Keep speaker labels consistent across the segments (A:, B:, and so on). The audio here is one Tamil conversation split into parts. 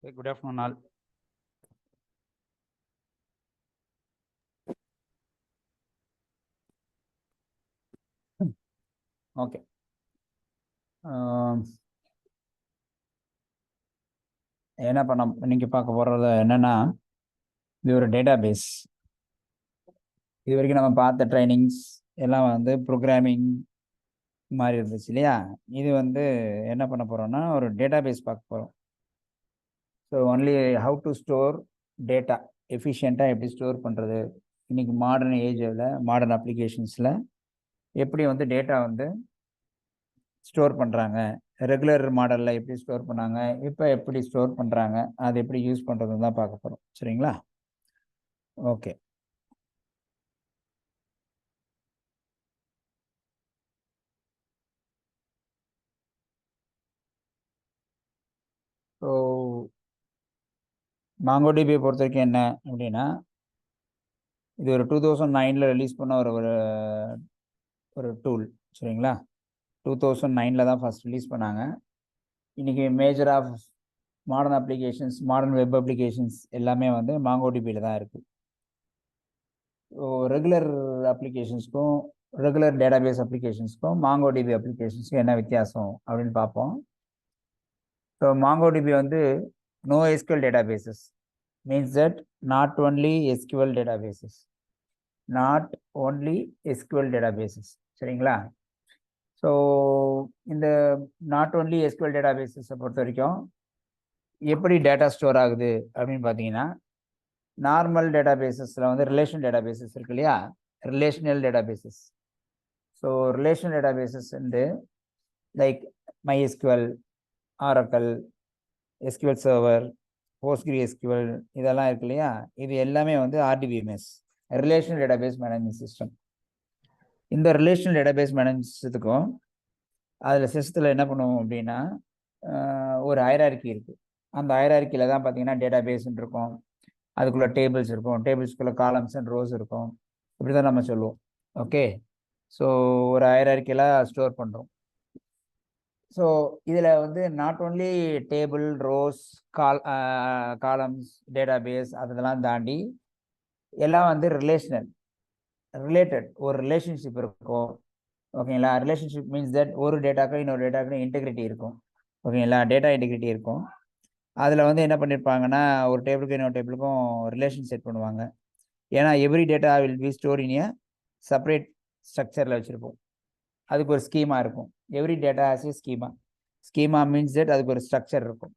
A: Good afternoon, all. Okay. என்ன பண்ண இன்னைக்கு பார்க்க போறது என்னன்னா, இது ஒரு டேட்டாபேஸ். இது வரைக்கும் நம்ம பார்த்த ட்ரைனிங்ஸ் எல்லாம் வந்து ப்ரோக்ராமிங் மாதிரி இருந்துச்சு இல்லையா? இது வந்து என்ன பண்ண போறோம்னா, ஒரு டேட்டாபேஸ் பார்க்க போறோம். So only how to store data எஃபிஷியண்ட்டாக எப்படி ஸ்டோர் பண்ணுறது, இன்னைக்கு மாடர்ன் ஏஜில் மாடர்ன் அப்ளிகேஷன்ஸில் எப்படி வந்து டேட்டா வந்து ஸ்டோர் பண்ணுறாங்க, ரெகுலர் மாடலில் எப்படி ஸ்டோர் பண்ணாங்க, இப்போ எப்படி ஸ்டோர் பண்ணுறாங்க, அது எப்படி யூஸ் பண்ணுறதுன்னு தான் பார்க்க போகிறோம். சரிங்களா? ஓகே. ஸோ மாங்கோடிபியை பொறுத்த வரைக்கும் என்ன அப்படின்னா, இது ஒரு 2009 ரிலீஸ் பண்ண ஒரு டூல். சரிங்களா? 2009 தான் ஃபர்ஸ்ட் ரிலீஸ் பண்ணாங்க. இன்னைக்கு major of modern applications, modern web applications எல்லாமே வந்து மாங்கோடிபியில் தான் இருக்குது. ஸோ ரெகுலர் அப்ளிகேஷன்ஸ்க்கும் ரெகுலர் டேட்டாபேஸ் அப்ளிகேஷன்ஸ்க்கும் மாங்கோடிபி அப்ளிகேஷன்ஸ்க்கும் என்ன வித்தியாசம் அப்படின்னு பார்ப்போம். ஸோ மாங்கோடிபி வந்து no SQL databases, means that not only SQL databases, not only SQL databases. சரிங்களா? ஸோ இந்த நாட் ஒன்லி எஸ்கியூஎல் டேட்டாபேசஸை பொறுத்த வரைக்கும் எப்படி டேட்டா ஸ்டோர் ஆகுது அப்படின்னு பார்த்தீங்கன்னா, நார்மல் டேட்டாபேசஸில் வந்து ரிலேஷன் டேட்டாபேசஸ் இருக்கு இல்லையா, relational databases. So relational databases வந்து like MySQL, Oracle, SQL Server, PostgreSQL இதெல்லாம் இருக்கு இல்லையா, இது எல்லாமே வந்து RDBMS, relational database management system. இந்த ரிலேஷனல் டேட்டாபேஸ் மேனேஜ்மெண்ட் சிஸ்டத்துக்கும் அதில் சிஸ்டத்தில் என்ன பண்ணுவோம் அப்படின்னா, ஒரு ஹைரார்கி இருக்குது. அந்த ஹைரார்கியில் தான் பார்த்தீங்கன்னா டேட்டாபேஸ்ன்னு இருக்கும், அதுக்குள்ளே டேபிள்ஸ் இருக்கும், டேபிள்ஸ்குள்ளே காலம்ஸ் அண்ட் ரோஸ் இருக்கும், இப்படி தான் நம்ம சொல்லுவோம். ஓகே. ஸோ ஒரு ஹைரார்கியில் ஸ்டோர் பண்ணுறோம். ஸோ இதில் வந்து not only table, rose, columns, database அதெல்லாம் தாண்டி எல்லாம் வந்து ரிலேட்டட் ஒரு ரிலேஷன்ஷிப் இருக்கும். ஓகேங்களா? ரிலேஷன்ஷிப் மீன்ஸ் தட் ஒரு டேட்டாக்கும் இன்னொரு டேட்டாக்கும் இன்டெகிரிட்டி இருக்கும். ஓகேங்களா? டேட்டா இன்டெகிரிட்டி இருக்கும். அதில் வந்து என்ன பண்ணியிருப்பாங்கன்னா ஒரு டேபிளுக்கும் இன்னொரு டேபிளுக்கும் ரிலேஷன் செட் பண்ணுவாங்க. ஏன்னா every data will be store in a separate ஸ்ட்ரக்சரில் வச்சுருப்போம். அதுக்கு ஒரு ஸ்கீமா இருக்கும். Every data as a schema. Schema means that அதுக்கு ஒரு ஸ்ட்ரக்சர் இருக்கும்.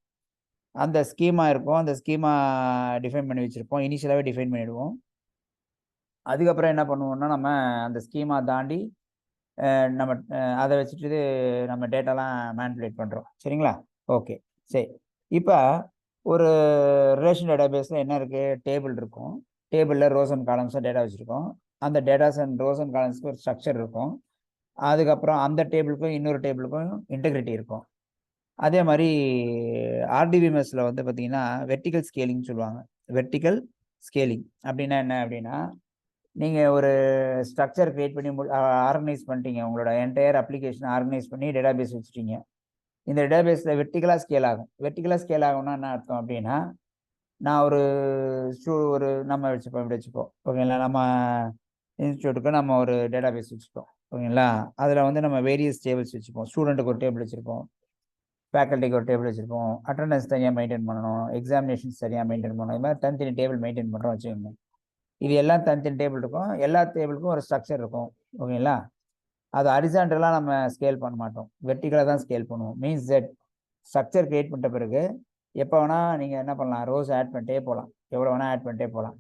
A: அந்த ஸ்கீமா இருக்கும். அந்த ஸ்கீமா டிஃபைன் பண்ணி வச்சுருப்போம். இனிஷியலாகவே டிஃபைன் பண்ணிவிடுவோம். அதுக்கப்புறம் என்ன பண்ணுவோம்னா நம்ம அந்த ஸ்கீமா தாண்டி நம்ம அதை வச்சுட்டு நம்ம டேட்டாலாம் மேனிப்புலேட் பண்ணுறோம். சரிங்களா? ஓகே, சரி. இப்போ ஒரு ரிலேஷன் டேட்டாபேஸில் என்ன இருக்குது? டேபிள் இருக்கும். டேபிளில் ரோஸ் அண்ட் காலம்ஸாக டேட்டா வச்சுருக்கோம். அந்த டேட்டாஸ் அண்ட் ரோஸ் அண்ட் காலம்ஸ்க்கு ஒரு ஸ்ட்ரக்சர் இருக்கும். அதுக்கப்புறம் அந்த டேபிளுக்கும் இன்னொரு டேபிளுக்கும் இன்டெகிரிட்டி இருக்கும். அதே மாதிரி ஆர்டிபிஎம்எஸ்ல வந்து பார்த்தீங்கன்னா வெர்டிக்கல் ஸ்கேலிங் சொல்லுவாங்க. வெர்டிக்கல் ஸ்கேலிங் அப்படின்னா என்ன அப்படின்னா, நீங்கள் ஒரு ஸ்ட்ரக்சர் கிரியேட் பண்ணி ஆர்கனைஸ் பண்ணிட்டீங்க. உங்களோட என்டையர் அப்ளிகேஷன் ஆர்கனைஸ் பண்ணி டேட்டாபேஸ் வச்சுட்டீங்க. இந்த டேட்டாபேஸில் வெர்டிக்கலாக ஸ்கேல் ஆகும். வெர்டிக்கலாக ஸ்கேல் ஆகும்னா என்ன அர்த்தம் அப்படின்னா, நான் ஒரு நம்ம வச்சுப்போம், இப்படி வச்சுப்போம். ஓகேங்களா? நம்ம இன்ஸ்டியூட்டுக்கு நம்ம ஒரு டேட்டாபேஸ் வச்சுப்போம். ஓகேங்களா? அதில் வந்து நம்ம வேரியஸ் டேபிள்ஸ் வச்சுப்போம். ஸ்டூடெண்ட்டுக்கு ஒரு டேபிள் வச்சுருப்போம், ஃபேக்கல்ட்டிக்கு ஒரு டேபிள் வச்சுருப்போம், அட்டண்டன்ஸ் தனியாக மெயின்டைன் பண்ணணும், எக்ஸாமினேஷன்ஸ் தனியாக மெயின்டைன் பண்ணணும். இது மாதிரி தனித்தனி டேபிள் மெயின்டைன் பண்ணுறோம் வச்சுக்கோங்க. இது எல்லாம் தனித்தனி டேபிள் இருக்கும். எல்லா டேபிளுக்கும் ஒரு ஸ்ட்ரக்சர் இருக்கும். ஓகேங்களா? அது ஹரிசாண்டலாக நம்ம ஸ்கேல் பண்ண மாட்டோம், வெர்டிக்கலாக தான் ஸ்கேல் பண்ணுவோம். மீன்ஸ் தட் ஸ்ட்ரக்சர் கிரியேட் பண்ணிட்ட பிறகு எப்போ வேணால் நீங்கள் என்ன பண்ணலாம், ரோஸ் ஆட் பண்ணிட்டே போகலாம், எவ்வளோ வேணால் ஆட் பண்ணிட்டே போகலாம்.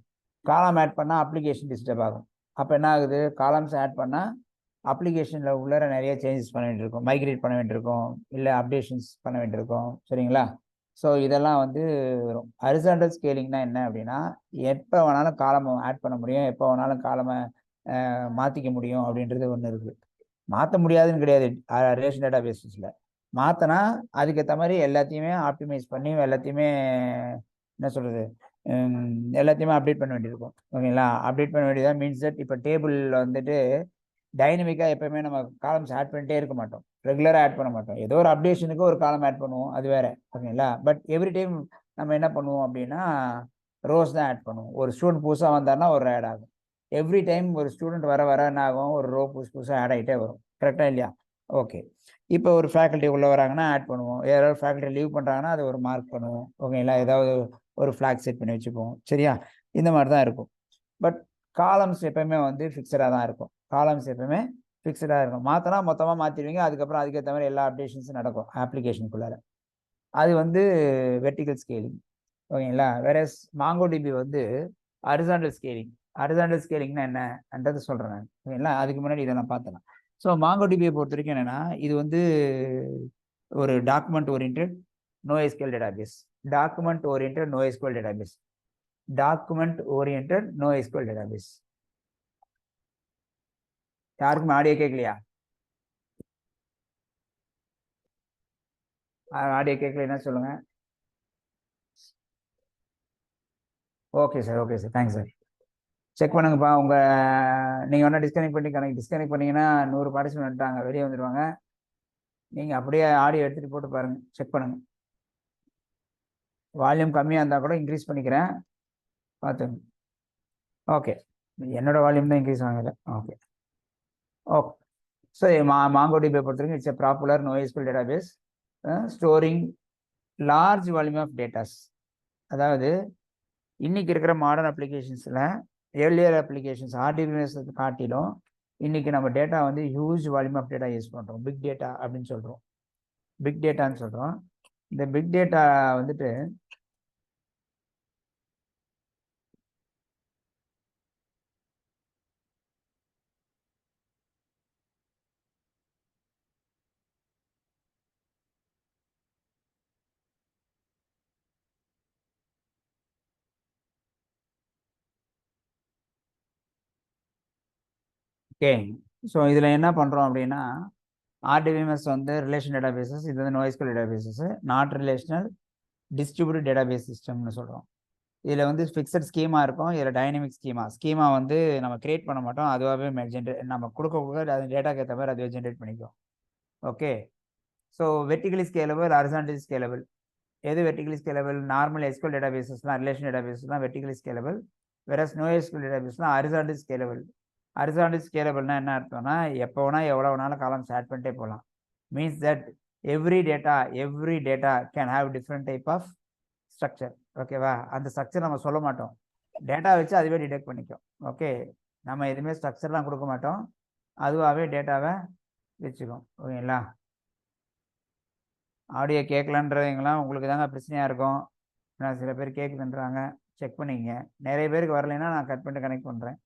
A: காலம் ஆட் பண்ணால் அப்ளிகேஷன் டிஸ்டர்ப் ஆகும். அப்போ என்ன ஆகுது, காலம்ஸ் ஆட் பண்ணால் அப்ளிகேஷனில் உள்ளார நிறைய சேஞ்சஸ் பண்ண வேண்டியிருக்கும், மைக்ரேட் பண்ண வேண்டியிருக்கும், இல்லை அப்டேஷன்ஸ் பண்ண வேண்டியிருக்கும். சரிங்களா? ஸோ இதெல்லாம் வந்து வரும். ஹரிசாண்டல் ஸ்கேலிங்னா என்ன அப்படின்னா, எப்போ வேணாலும் காலமை ஆட் பண்ண முடியும், எப்போ வேணாலும் காலமை மாற்றிக்க முடியும் அப்படின்றது ஒன்று இருக்குது. மாற்ற முடியாதுன்னு கிடையாது. ரிலேஷன் டேட்டா பேசிஸில் மாற்றினா அதுக்கேற்ற மாதிரி எல்லாத்தையுமே ஆப்டிமைஸ் பண்ணி எல்லாத்தையுமே என்ன சொல்கிறது, எல்லாத்தையுமே அப்டேட் பண்ண வேண்டியிருக்கும். ஓகேங்களா? அப்டேட் பண்ண வேண்டியதாக மீன்ஸ் தட் இப்போ டேபிளில் வந்துட்டு டைனமிக்காக எப்போயுமே நம்ம காலம்ஸ் ஆட் பண்ணிட்டே இருக்க மாட்டோம், ரெகுலராக ஆட் பண்ண மாட்டோம். ஏதோ ஒரு அப்டேஷனுக்கு ஒரு காலம் ஆட் பண்ணுவோம், அது வேறு. ஓகேங்களா? பட் எவ்ரி டைம் நம்ம என்ன பண்ணுவோம் அப்படின்னா ரோஸ் தான் ஆட் பண்ணுவோம். ஒரு ஸ்டூடெண்ட் புதுசாக வந்தார்னா ஒரு ஆட் ஆகும். எவ்ரி டைம் ஒரு ஸ்டூடெண்ட் வர வர என்ன ஆகும், ஒரு ரோ புதுசாக ஆட் ஆகிட்டே வரும். கரெக்டாக இல்லையா? ஓகே. இப்போ ஒரு ஃபேக்கல்ட்டி உள்ளே வராங்கன்னா ஆட் பண்ணுவோம். யாராவது ஃபேக்கல்ட்டி லீவ் பண்ணுறாங்கன்னா அது ஒரு மார்க் பண்ணுவோம். ஓகேங்களா? ஏதாவது ஒரு ஃப்ளாக் செட் பண்ணி வச்சுப்போம். சரியா? இந்த மாதிரி தான் இருக்கும். பட் காலம்ஸ் எப்பவுமே வந்து ஃபிக்ஸடாக தான் இருக்கும். காலம்ஸ் எப்பவுமே ஃபிக்ஸடாக இருக்கும். மாற்றினா மொத்தமாக மாற்றிடுவீங்க. அதுக்கப்புறம் அதுக்கேற்ற மாதிரி எல்லா அப்டேஷன்ஸும் நடக்கும் அப்ளிகேஷனுக்குள்ளார. அது வந்து வெர்டிக்கல் ஸ்கேலிங். ஓகேங்களா? வேற மாங்கோடிபி வந்து ஹரிசாண்டல் ஸ்கேலிங். ஹரிசாண்டல் ஸ்கேலிங்னா என்னன்றது சொல்கிறேன் நான். ஓகேங்களா? அதுக்கு முன்னாடி இதெல்லாம் பார்த்தலாம். ஸோ மாங்கோடிபியை பொறுத்த வரைக்கும் என்னென்னா, இது வந்து ஒரு document oriented NoSQL database. Document oriented NoSQL database. Document oriented NoSQL database. யாருக்கும் ஆடியோ கேட்கலையா? ஆடியோ கேட்கலைன்னா சொல்லுங்க. Okay sir, okay sir, thanks sir. Check பண்ணுங்கப்பா. நீங்கள் வேணால் டிஸ்கனெக்ட் பண்ணீங்கன்னா 100 பார்ட்டிசிபென்ட் வந்துட்டாங்க, வெளியே வந்துடுவாங்க. நீங்கள் அப்படியே ஆடியோ எடுத்துகிட்டு போட்டு பாருங்கள், செக் பண்ணுங்கள். வால்யூம் கம்மியாக இருந்தால் கூட இன்க்ரீஸ் பண்ணிக்கிறேன், பார்த்துங்க. ஓகே, என்னோட வால்யூம் தான் இன்க்ரீஸ் ஆகலை. Okay okay. ஸோ மாங்கோடிபியை பொறுத்த வரைக்கும் it's a popular NoSQL database storing large volume of datas. அதாவது இன்னைக்கு இருக்கிற மாடர்ன் அப்ளிகேஷன்ஸில் ஏர்லியர் அப்ளிகேஷன்ஸ் ஆர்டிபிஎஸ் காட்டிலும் இன்னைக்கு நம்ம டேட்டா வந்து huge volume of data use பண்ணுறோம். பிக் டேட்டா அப்படின்னு சொல்கிறோம். பிக் டேட்டான்னு சொல்கிறோம். இந்த பிக் டேட்டா வந்துட்டு ஓகே. ஸோ இதில் என்ன பண்ணுறோம் அப்படின்னா, RDBMS வந்து ரிலேஷன் டேட்டாபேசஸ், இது வந்து NoSQL databases, not relational distributed database சிஸ்டம்னு சொல்கிறோம். இதில் வந்து ஃபிக்ஸட் ஸ்கீமா இருக்கும், இதில் டைனமிக் ஸ்கீமா வந்து நம்ம கிரியேட் பண்ண மாட்டோம், அதுவாகவே நம்ம கொடுக்க அது டேட்டாக்கு ஏற்ற மாதிரி அதுவே ஜென்ரேட் பண்ணிக்கும். Okay. So vertically scalable, horizontally scalable. எது வெர்டிகலி ஸ்கேலபிள்? நார்மல் SQL டேட்டாபேசஸ்லாம், ரிலேஷன் டேட்டாபேஸ்லாம் வெர்டிகலி ஸ்கேலபிள். வேறஸ் NoSQL டேட்டாபேஸ்லாம் ஹாரிசான்டலி ஸ்கேலபிள். ஹாரிசான்டல் ஸ்கேலபிள்னா என்ன அர்த்தம்னா, எப்போ வேணால் எவ்வளோ வேணாலும் காலம்ஸ் ஆட் பண்ணிட்டே போகலாம். Means that every data can have different type of structure. ஓகேவா? அந்த ஸ்ட்ரக்சர் நம்ம சொல்ல மாட்டோம். டேட்டா வச்சு அதுவே டிடெக்ட் பண்ணிக்கும். ஓகே. நம்ம எதுவுமே ஸ்ட்ரக்சர்லாம் கொடுக்க மாட்டோம். அதுவாகவே டேட்டாவை வச்சுக்கும். ஓகேங்களா? ஆடியோ கேட்கலன்றவங்களாம் உங்களுக்கு தாங்க பிரச்சனையாக இருக்கும். நான் சில பேர் கேட்குதுன்றாங்க. செக் பண்ணிக்கங்க. நிறைய பேருக்கு வரலைன்னா நான் கட் பண்ணிட்டு கனெக்ட் பண்ணுறேன்.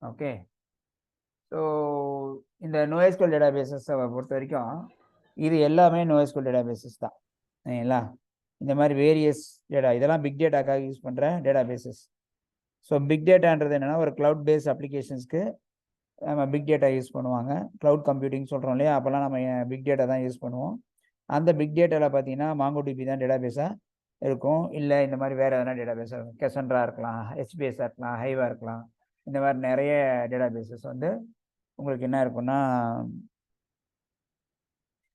A: ஓகே. ஸோ இந்த NoSQL டேட்டாபேஸஸை பொறுத்த வரைக்கும் இது எல்லாமே NoSQL டேட்டாபேஸஸ் தான். சரிங்களா? இந்த மாதிரி வேரியஸ் டேட்டா இதெல்லாம் பிக் டேட்டாக்காக யூஸ் பண்ணுற டேட்டாபேஸஸ். ஸோ பிக் டேட்டான்றது என்னென்னா ஒரு க்ளவுட் பேஸ்ட் அப்ளிகேஷன்ஸ்க்கு நம்ம பிக் டேட்டா யூஸ் பண்ணுவாங்க. க்ளவுட் கம்ப்யூட்டிங் சொல்கிறோம் இல்லையா? அப்போல்லாம் நம்ம பிக் டேட்டா தான் யூஸ் பண்ணுவோம். அந்த பிக் டேட்டாவில் பார்த்தீங்கன்னா MongoDB தான் டேட்டாபேஸாக இருக்கும். இல்லை இந்த மாதிரி வேறு எதனா டேட்டாபேஸாக இருக்கும். Cassandra இருக்கலாம், HBaseஆ இருக்கலாம், ஹைவாக இருக்கலாம். இந்த மாதிரி நிறைய டேட்டாபேஸஸ் வந்து உங்களுக்கு என்ன இருக்குன்னா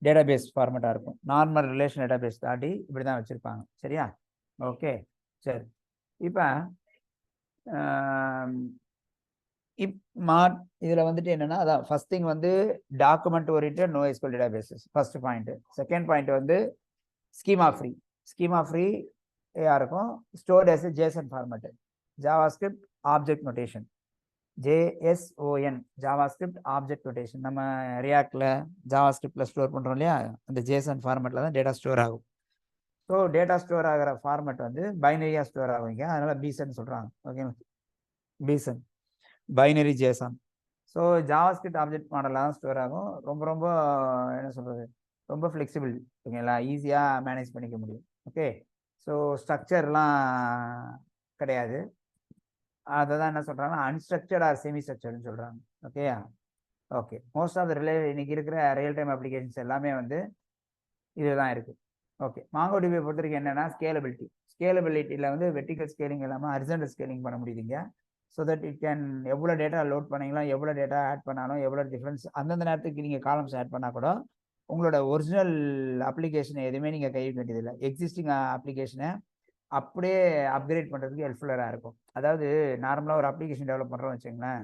A: டேட்டாபேஸ் ஃபார்மேட்டாக இருக்கும். நார்மல் ரிலேஷன் டேட்டாபேஸ் தாண்டி இப்படி தான் வச்சுருப்பாங்க. சரியா? ஓகே. சரி. இப்போ இதில் வந்துட்டு என்னென்னா அதான் ஃபர்ஸ்ட் திங் வந்து document oriented NoSQL databases first point. Second point வந்து ஸ்கீமா ஃப்ரீயாக இருக்கும். Stored as a JSON format. JavaScript object notation. JSON JavaScript object notation. நம்ம ரியாக்டில் JavaScriptல ஸ்டோர் பண்ணுறோம் இல்லையா? அந்த JSON ஃபார்மேட்டில் தான் டேட்டா ஸ்டோர் ஆகும். ஸோ டேட்டா ஸ்டோர் ஆகிற ஃபார்மேட் வந்து பைனரியாக ஸ்டோர் ஆகுங்க. அதனால பீசன் சொல்கிறாங்க. ஓகேங்களா? BSON binary JSON. So JavaScript object மாடலாக தான் ஸ்டோர் ஆகும். ரொம்ப என்ன சொல்கிறது, ரொம்ப ஃப்ளெக்சிபிள். ஓகேங்களா? ஈஸியாக மேனேஜ் பண்ணிக்க முடியும். ஓகே. ஸோ ஸ்ட்ரக்சர்லாம் கிடையாது. அதை தான் என்ன சொல்கிறாங்கன்னா அன்ஸ்ட்ரக்சர்ட் ஆர் செமி ஸ்ட்ரக்சர்டுன்னு சொல்கிறாங்க. ஓகேயா? ஓகே. மோஸ்ட் ஆஃப் த இன்னைக்கு இருக்கிற ரியல் டைம் அப்ளிகேஷன்ஸ் எல்லாமே வந்து இதுதான் இருக்குது. ஓகே. MongoDB பொறுத்த வரைக்கும் என்னென்னா ஸ்கேலபிலிட்டியில் வந்து வெர்டிகல் ஸ்கேலிங் இல்லாமல் ஹரிசாண்டல் ஸ்கேலிங் பண்ண முடியுதுங்க. ஸோ தட் இட் கேன் எவ்வளோ டேட்டா லோட் பண்ணிங்களா, எவ்வளோ டேட்டா ஆட் பண்ணாலும், எவ்வளோ டிஃப்ரென்ஸ் அந்தந்த நேரத்துக்கு நீங்கள் காலம்ஸ் ஆட் பண்ணால் கூட உங்களோட ஒரிஜினல் அப்ளிகேஷனை எதுவுமே நீங்கள் கைவிட வேண்டியதில்லை. எக்ஸிஸ்டிங் அப்ளிகேஷனை அப்படியே அப்கிரேட் பண்ணுறதுக்கு ஹெல்ப்ஃபுல்லாக இருக்கும். அதாவது நார்மலாக ஒரு அப்ளிகேஷன் டெவலப் பண்ணுறோம்னு வச்சுங்களேன்.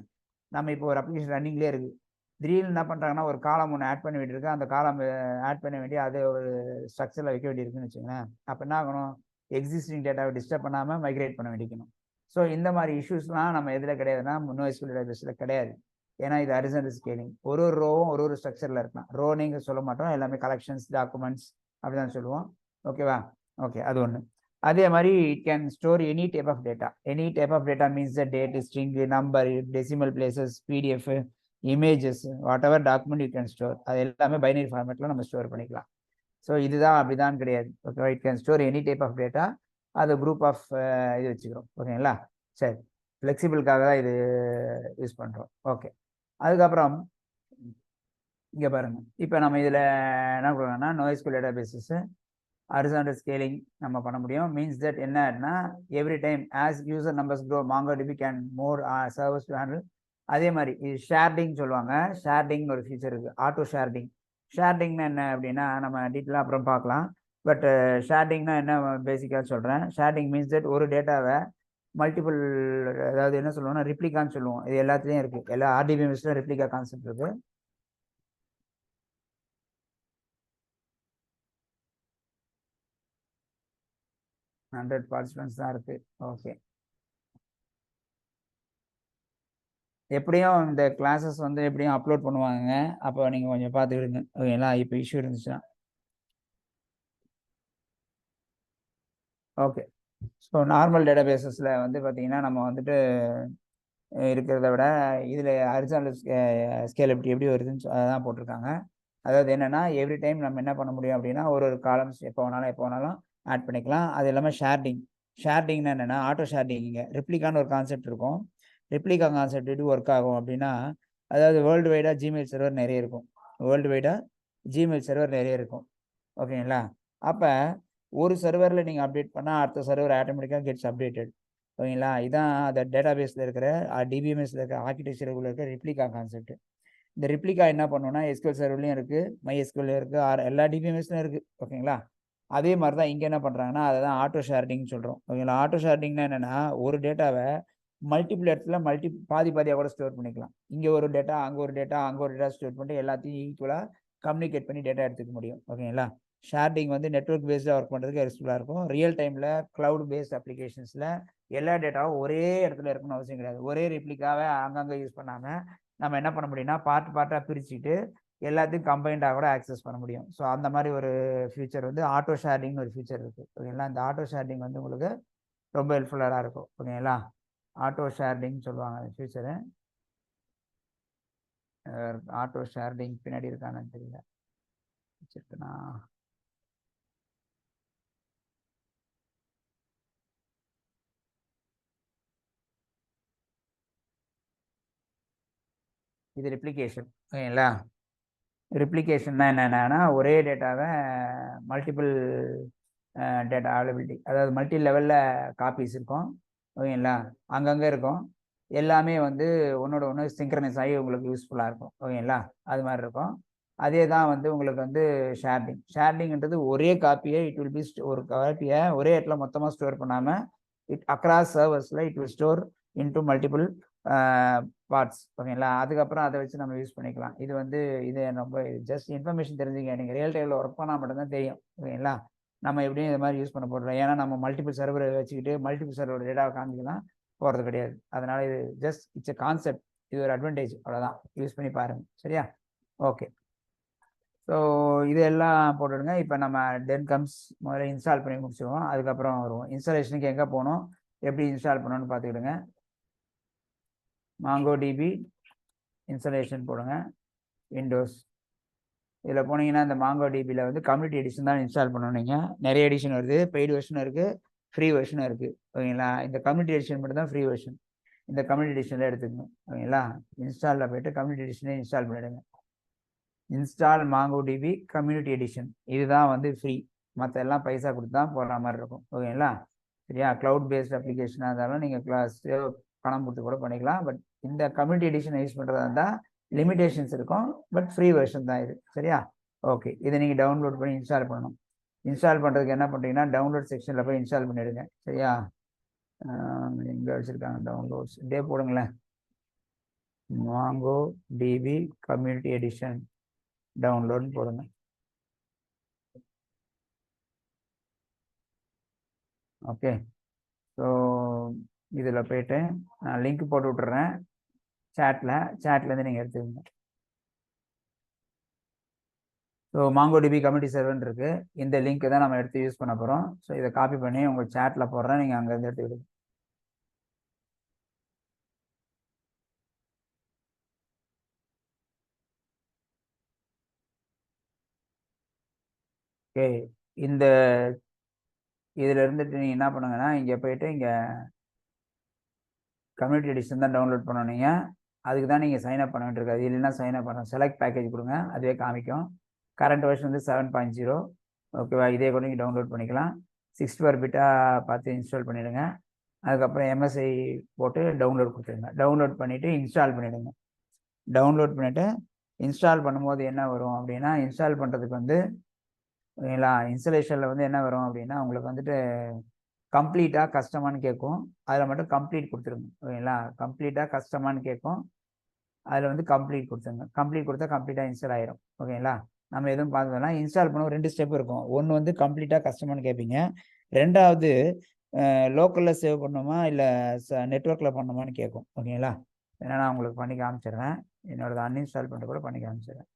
A: நம்ம இப்போ ஒரு அப்ளிகேஷன் ரன்னிங்லேயே இருக்குது. திடீர்னு என்ன பண்ணுறாங்கன்னா ஒரு காலம் ஒன்று ஆட் பண்ண வேண்டியிருக்கு. அந்த காலம் ஆட் பண்ண வேண்டிய அதை ஒரு ஸ்ட்ரக்சரில் வைக்க வேண்டியிருக்குன்னு வச்சுங்களேன். அப்போ என்ன ஆகணும், எக்ஸிஸ்டிங் டேட்டாவை டிஸ்டர்ப் பண்ணாமல் மைக்ரேட் பண்ண வேண்டிக்கணும். ஸோ இந்த மாதிரி இஷ்யூஸ்லாம் நம்ம எதில் கிடையாதுன்னா NoSQL டேட்டாபேஸில் கிடையாது. ஏன்னா இது ஹரிசாண்டல் ஸ்கேலிங். ஒரு ரோவும் ஒரு ஸ்ட்ரக்சரில் இருக்கலாம். ரோ நீங்கள் சொல்ல மாட்டோம், எல்லாமே கலெக்ஷன்ஸ் டாக்குமெண்ட்ஸ் அப்படி தான் சொல்லுவோம். ஓகேவா? ஓகே. அது ஒன்று. அதே மாதிரி it can store any type of data. Any type of data means the date, string, number, decimal places, PDF, images, whatever document you can store. அது எல்லாமே பைனரி ஃபார்மேட்டில் நம்ம ஸ்டோர் பண்ணிக்கலாம். ஸோ இதுதான் அப்படிதான் கிடையாது. Okay. It can store any type of data. அது குரூப் ஆஃப் இது வச்சுக்கிறோம். ஓகேங்களா? சரி. ஃப்ளெக்சிபிளுக்காக தான் இது யூஸ் பண்ணுறோம். ஓகே. அதுக்கப்புறம் இங்கே பாருங்கள். இப்போ நம்ம இதில் என்ன பண்ணுறோம்னா NoSQL டேட்டாபேஸஸ் ஹரிசாண்டல் ஸ்கேலிங் நம்ம பண்ண முடியும். மீன்ஸ் தட் என்னன்னா every time as user numbers grow MongoDB can more servers to handle. அதே மாதிரி இது ஷேர்டிங் சொல்லுவாங்க. ஷேர்டிங் ஒரு ஃபீச்சர் இருக்குது, ஆட்டோ ஷேர்டிங். ஷேர்டிங்னா என்ன அப்படின்னா நம்ம டீட்டெயிலாக அப்புறம் பார்க்கலாம். பட் ஷேர்டிங்னா என்ன பேசிக்காக சொல்கிறேன். ஷேர்டிங் மீன்ஸ் தட் ஒரு டேட்டாவை மல்டிபிள், அதாவது என்ன சொல்லுவோம்னா ரிப்ளிகான்னு சொல்லுவோம். இது எல்லாத்துலேயும் இருக்குது. எல்லா RDBMSல ரிப்ளிகா கான்செப்ட் இருக்குது. ஹண்ட்ரட் பார்ட்டிசிபென்ட்ஸ் தான் இருக்குது. ஓகே. எப்படியும் இந்த கிளாஸஸ் வந்து எப்படியும் அப்லோட் பண்ணுவாங்க. அப்போ நீங்கள் கொஞ்சம் பார்த்து விடுங்க. ஓகேங்களா? இப்போ இஷ்யூ இருந்துச்சுன்னா. ஓகே. ஸோ நார்மல் டேட்டாபேஸஸில் வந்து பார்த்தீங்கன்னா நம்ம வந்துட்டு இருக்கிறத விட இதில் ஹரிசாண்டல் ஸ்கேலபிலிட்டி எப்படி வருதுன்னு அதான் போட்டிருக்காங்க. அதாவது என்னென்னா எவ்ரி டைம் நம்ம என்ன பண்ண முடியும் அப்படின்னா ஒரு காலம்ஸ் எப்போ வேணாலும் ஆட் பண்ணிக்கலாம். அது இல்லாமல் ஷேர்டிங்னா என்னென்னா ஆட்டோ ஷேர்டிங்க. ரிப்ளிகான்னு ஒரு கான்செப்ட் இருக்கும். ரிப்ளிகா கான்செப்ட் எப்படி ஒர்க் ஆகும் அப்படின்னா, அதாவது வேர்ல்டு வைடாக ஜிமெயில் சர்வர் நிறைய இருக்கும். ஓகேங்களா? அப்போ ஒரு சர்வரில் நீங்கள் அப்டேட் பண்ணால் அடுத்த சர்வர் ஆட்டோமேட்டிக்காக கெட்ஸ் அப்டேட்டட். ஓகேங்களா? இதான் அந்த டேட்டாபேஸில் இருக்கிற DBMSல இருக்கிற ஆர்கிடெக்சருக்குள்ள இருக்கிற ரிப்ளிகா கான்செப்ட். இந்த ரிப்ளிகா என்ன பண்ணுன்னா SQL சர்வர்லையும் இருக்குது, MySQL இருக்குது, எல்லா DBMSலையும் இருக்குது. ஓகேங்களா? அதே மாதிரி தான் இங்கே என்ன பண்ணுறாங்கன்னா அதை தான் ஆட்டோ ஷேர்டிங்னு சொல்கிறோம். ஓகேங்களா? ஆட்டோ ஷேர்டிங்னா என்னென்னா ஒரு டேட்டாவை மல்டிபிள் இடத்துல பாதியாக கூட ஸ்டோர் பண்ணிக்கலாம். இங்கே ஒரு டேட்டா, அங்கே ஒரு டேட்டா, அங்கே ஒரு டேட்டா ஸ்டோர் பண்ணிட்டு எல்லாத்தையும் ஈக்குவலாக கம்யூனிகேட் பண்ணி டேட்டா எடுத்துக்க முடியும். ஓகேங்களா? ஷேர்டிங் வந்து நெட்வொர்க் பேஸ்டாக ஒர்க் பண்ணுறதுக்கு யூஸ்ஃபுல்லாக இருக்கும். ரியல் டைமில் க்ளவுட் பேஸ்ட் அப்ளிகேஷன்ஸில் எல்லா டேட்டாவும் ஒரே இடத்துல இருக்கணும்னு அவசியம் கிடையாது. ஒரே ரிப்ளிக்காவை அங்கங்கே யூஸ் பண்ணாமல் நம்ம என்ன பண்ண முடியும்னா பார்ட்டாக பிரிச்சுட்டு எல்லாத்தையும் கம்பைண்டாக கூட ஆக்சஸ் பண்ண முடியும். ஸோ அந்த மாதிரி ஒரு ஃபியூச்சர் வந்து ஆட்டோ ஷேரிங்னு ஒரு ஃபியூச்சர் இருக்குது. ஓகேங்களா? இந்த ஆட்டோ ஷேரிங் வந்து உங்களுக்கு ரொம்ப ஹெல்ப்ஃபுல்லாக இருக்கும். ஓகேங்களா? ஆட்டோ ஷேரிங் சொல்லுவாங்க அந்த ஃபியூச்சரு. ஆட்டோ ஷேரிங் பின்னாடி இருக்கான்னு தெரியல. வச்சிருக்கேனா? இது ரிப்ளிகேஷன். ஓகேங்களா? ரிப்ளிகேஷன்னா என்னென்னா ஒரே டேட்டாவை மல்டிபிள் டேட்டா அவைலபிலிட்டி, அதாவது மல்டி லெவலில் காப்பீஸ் இருக்கும். ஓகேங்களா? அங்கங்கே இருக்கும். எல்லாமே வந்து ஒன்றோட ஒன்று சிங்க்ரனைஸ் ஆகி உங்களுக்கு யூஸ்ஃபுல்லாக இருக்கும். ஓகேங்களா? அது மாதிரி இருக்கும். அதே தான் வந்து உங்களுக்கு வந்து ஷேர்டிங்ன்றது ஒரே காப்பியை இட் வில் பி ஒரு காப்பியை ஒரே இடத்துல மொத்தமாக ஸ்டோர் பண்ணாமல் அக்ராஸ் சர்வர்ஸில் it will store into multiple parts. ஓகேங்களா? அதுக்கப்புறம் அதை வச்சு நம்ம யூஸ் பண்ணிக்கலாம். இது வந்து இது ரொம்ப ஜஸ்ட் இன்ஃபர்மேஷன் தெரிஞ்சுங்க. நீங்கள் ரியல் டைமில் ஒர்க் பண்ணால் மட்டும்தான் தெரியும். ஓகேங்களா? நம்ம எப்படியும் இது மாதிரி யூஸ் பண்ண போடுறோம். ஏன்னா நம்ம மல்டிபிள் சர்வரை வச்சுக்கிட்டு மல்டிபிள் சர்வரோட டேட்டாவை காமிக்கலாம் போகிறது கிடையாது. அதனால் இது ஜஸ்ட் இட்ஸ் எ கான்செப்ட். இது ஒரு அட்வான்டேஜ், அவ்வளோதான். யூஸ் பண்ணி பாருங்கள். சரியா? ஓகே. ஸோ இதெல்லாம் போட்டுடுங்க. இப்போ நம்ம கம்ஸ் முதல்ல இன்ஸ்டால் பண்ணி முடிச்சுடுவோம். அதுக்கப்புறம் வருவோம். இன்ஸ்டாலேஷனுக்கு எங்கே போகணும், எப்படி இன்ஸ்டால் பண்ணணும்னு பார்த்துக்கிடுங்க. MongoDB இன்ஸ்டாலேஷன் போடுங்க. விண்டோஸ் இதில் போனீங்கன்னா இந்த MongoDBயில் வந்து கம்யூனிட்டி எடிஷன் தான் இன்ஸ்டால் பண்ணணும். நீங்கள் நிறைய எடிஷன் வருது. பெய்டு வெர்ஷனும் இருக்குது, ஃப்ரீ வெர்ஷனும் இருக்குது. ஓகேங்களா? இந்த கம்யூனிட்டி எடிஷன் மட்டும் தான் ஃப்ரீ வெர்ஷன். இந்த கம்யூனிட்டி எடிஷனில் எடுத்துக்கணும். ஓகேங்களா? இன்ஸ்டாலில் போய்ட்டு கம்யூனிட்டி எடிஷனே இன்ஸ்டால் பண்ணிவிடுங்க. இன்ஸ்டால் MongoDB கம்யூனிட்டி எடிஷன், இதுதான் வந்து ஃப்ரீ. மற்ற எல்லாம் பைசா கொடுத்து தான் போடுற மாதிரி இருக்கும். ஓகேங்களா? சரியா? க்ளவுட் பேஸ்ட் அப்ளிகேஷனாக இருந்தாலும் நீங்கள் பணம் கொடுத்து கூட பண்ணிக்கலாம். பட் இந்த கம்யூனிட்டி எடிஷனை யூஸ் பண்ணுறதா இருந்தால் லிமிடேஷன்ஸ் இருக்கும். பட் ஃப்ரீ வெர்ஷன் தான் இது. சரியா? ஓகே. இதை நீங்கள் டவுன்லோட் பண்ணி இன்ஸ்டால் பண்ணணும். இன்ஸ்டால் பண்ணுறதுக்கு என்ன பண்ணுறீங்கன்னா டவுன்லோட் செக்ஷனில் போய் இன்ஸ்டால் பண்ணிவிடுங்க. சரியா? எங்கே வச்சுருக்காங்க டவுன்லோட்ஸ்? இதே போடுங்களேன். MongoDB கம்யூனிட்டி எடிஷன் டவுன்லோட் போடுங்க. ஓகே. ஸோ இதில் போய்ட்டு நான் லிங்க் போட்டு விட்டுறேன் சேட்லேருந்து நீங்கள் எடுத்துக்கோங்க. ஸோ MongoDB கம்யூனிட்டி சர்வர்னு இருக்குது. இந்த லிங்க் தான் நம்ம எடுத்து யூஸ் பண்ண போகிறோம். ஸோ இதை காப்பி பண்ணி உங்கள் சேட்டில் போடுறேன். நீங்கள் அங்கேருந்து எடுத்துக்கிடுங்க. ஓகே. இந்த இதில் இருந்துட்டு நீங்கள் என்ன பண்ணுங்கன்னா இங்கே போய்ட்டு இங்கே கம்யூனிட்டி எடிஷன் தான் டவுன்லோட் பண்ணணும். நீங்கள் அதுக்கு தான் நீங்கள் சைன் அப் பண்ண வேண்டியிருக்காது. இல்லைன்னா சைன் அப் பண்ணணும். செலக்ட் பேக்கேஜ் கொடுங்க, அதுவே காமிக்கும். கரண்ட் வெர்ஷன் வந்து 7.0. ஓகேவா? இதே கூட நீங்கள் டவுன்லோட் பண்ணிக்கலாம். 64 பிட்டாக பார்த்து இன்ஸ்டால் பண்ணிவிடுங்க. அதுக்கப்புறம் MSI போட்டு டவுன்லோட் கொடுத்துருங்க. டவுன்லோட் பண்ணிவிட்டு இன்ஸ்டால் பண்ணிவிடுங்க. டவுன்லோட் பண்ணிவிட்டு இன்ஸ்டால் பண்ணும்போது என்ன வரும் அப்படின்னா, இன்ஸ்டால் பண்ணுறதுக்கு வந்து ஓகேங்களா, இன்ஸ்டலேஷனில் வந்து என்ன வரும் அப்படின்னா உங்களுக்கு வந்துட்டு கம்ப்ளீட்டாக கஸ்டமானு கேட்கும். அதில் மட்டும் கம்ப்ளீட் கொடுத்துருங்க. ஓகேங்களா? கம்ப்ளீட்டாக கஸ்டமானு கேட்கும். அதில் வந்து கம்ப்ளீட் கொடுத்துருங்க. கம்ப்ளீட் கொடுத்தா கம்ப்ளீட்டாக இன்ஸ்டால் ஆயிரும். ஓகேங்களா? நம்ம எதுவும் பார்த்தோம்னா இன்ஸ்டால் பண்ண 2 ஸ்டெப் இருக்கும். ஒன்று வந்து கம்ப்ளீட்டாக கஸ்டமானு கேட்பீங்க. ரெண்டாவது லோக்கலில் சேவ் பண்ணணுமா இல்லை நெட்ஒர்க்கில் பண்ணணுமான்னு கேட்கும். ஓகேங்களா? ஏன்னா நான் உங்களுக்கு பண்ணி காமிச்சிடுறேன். என்னோடது அன்இன்ஸ்டால் பண்ணிட்டு கூட பண்ணி காமிச்சிடுறேன்.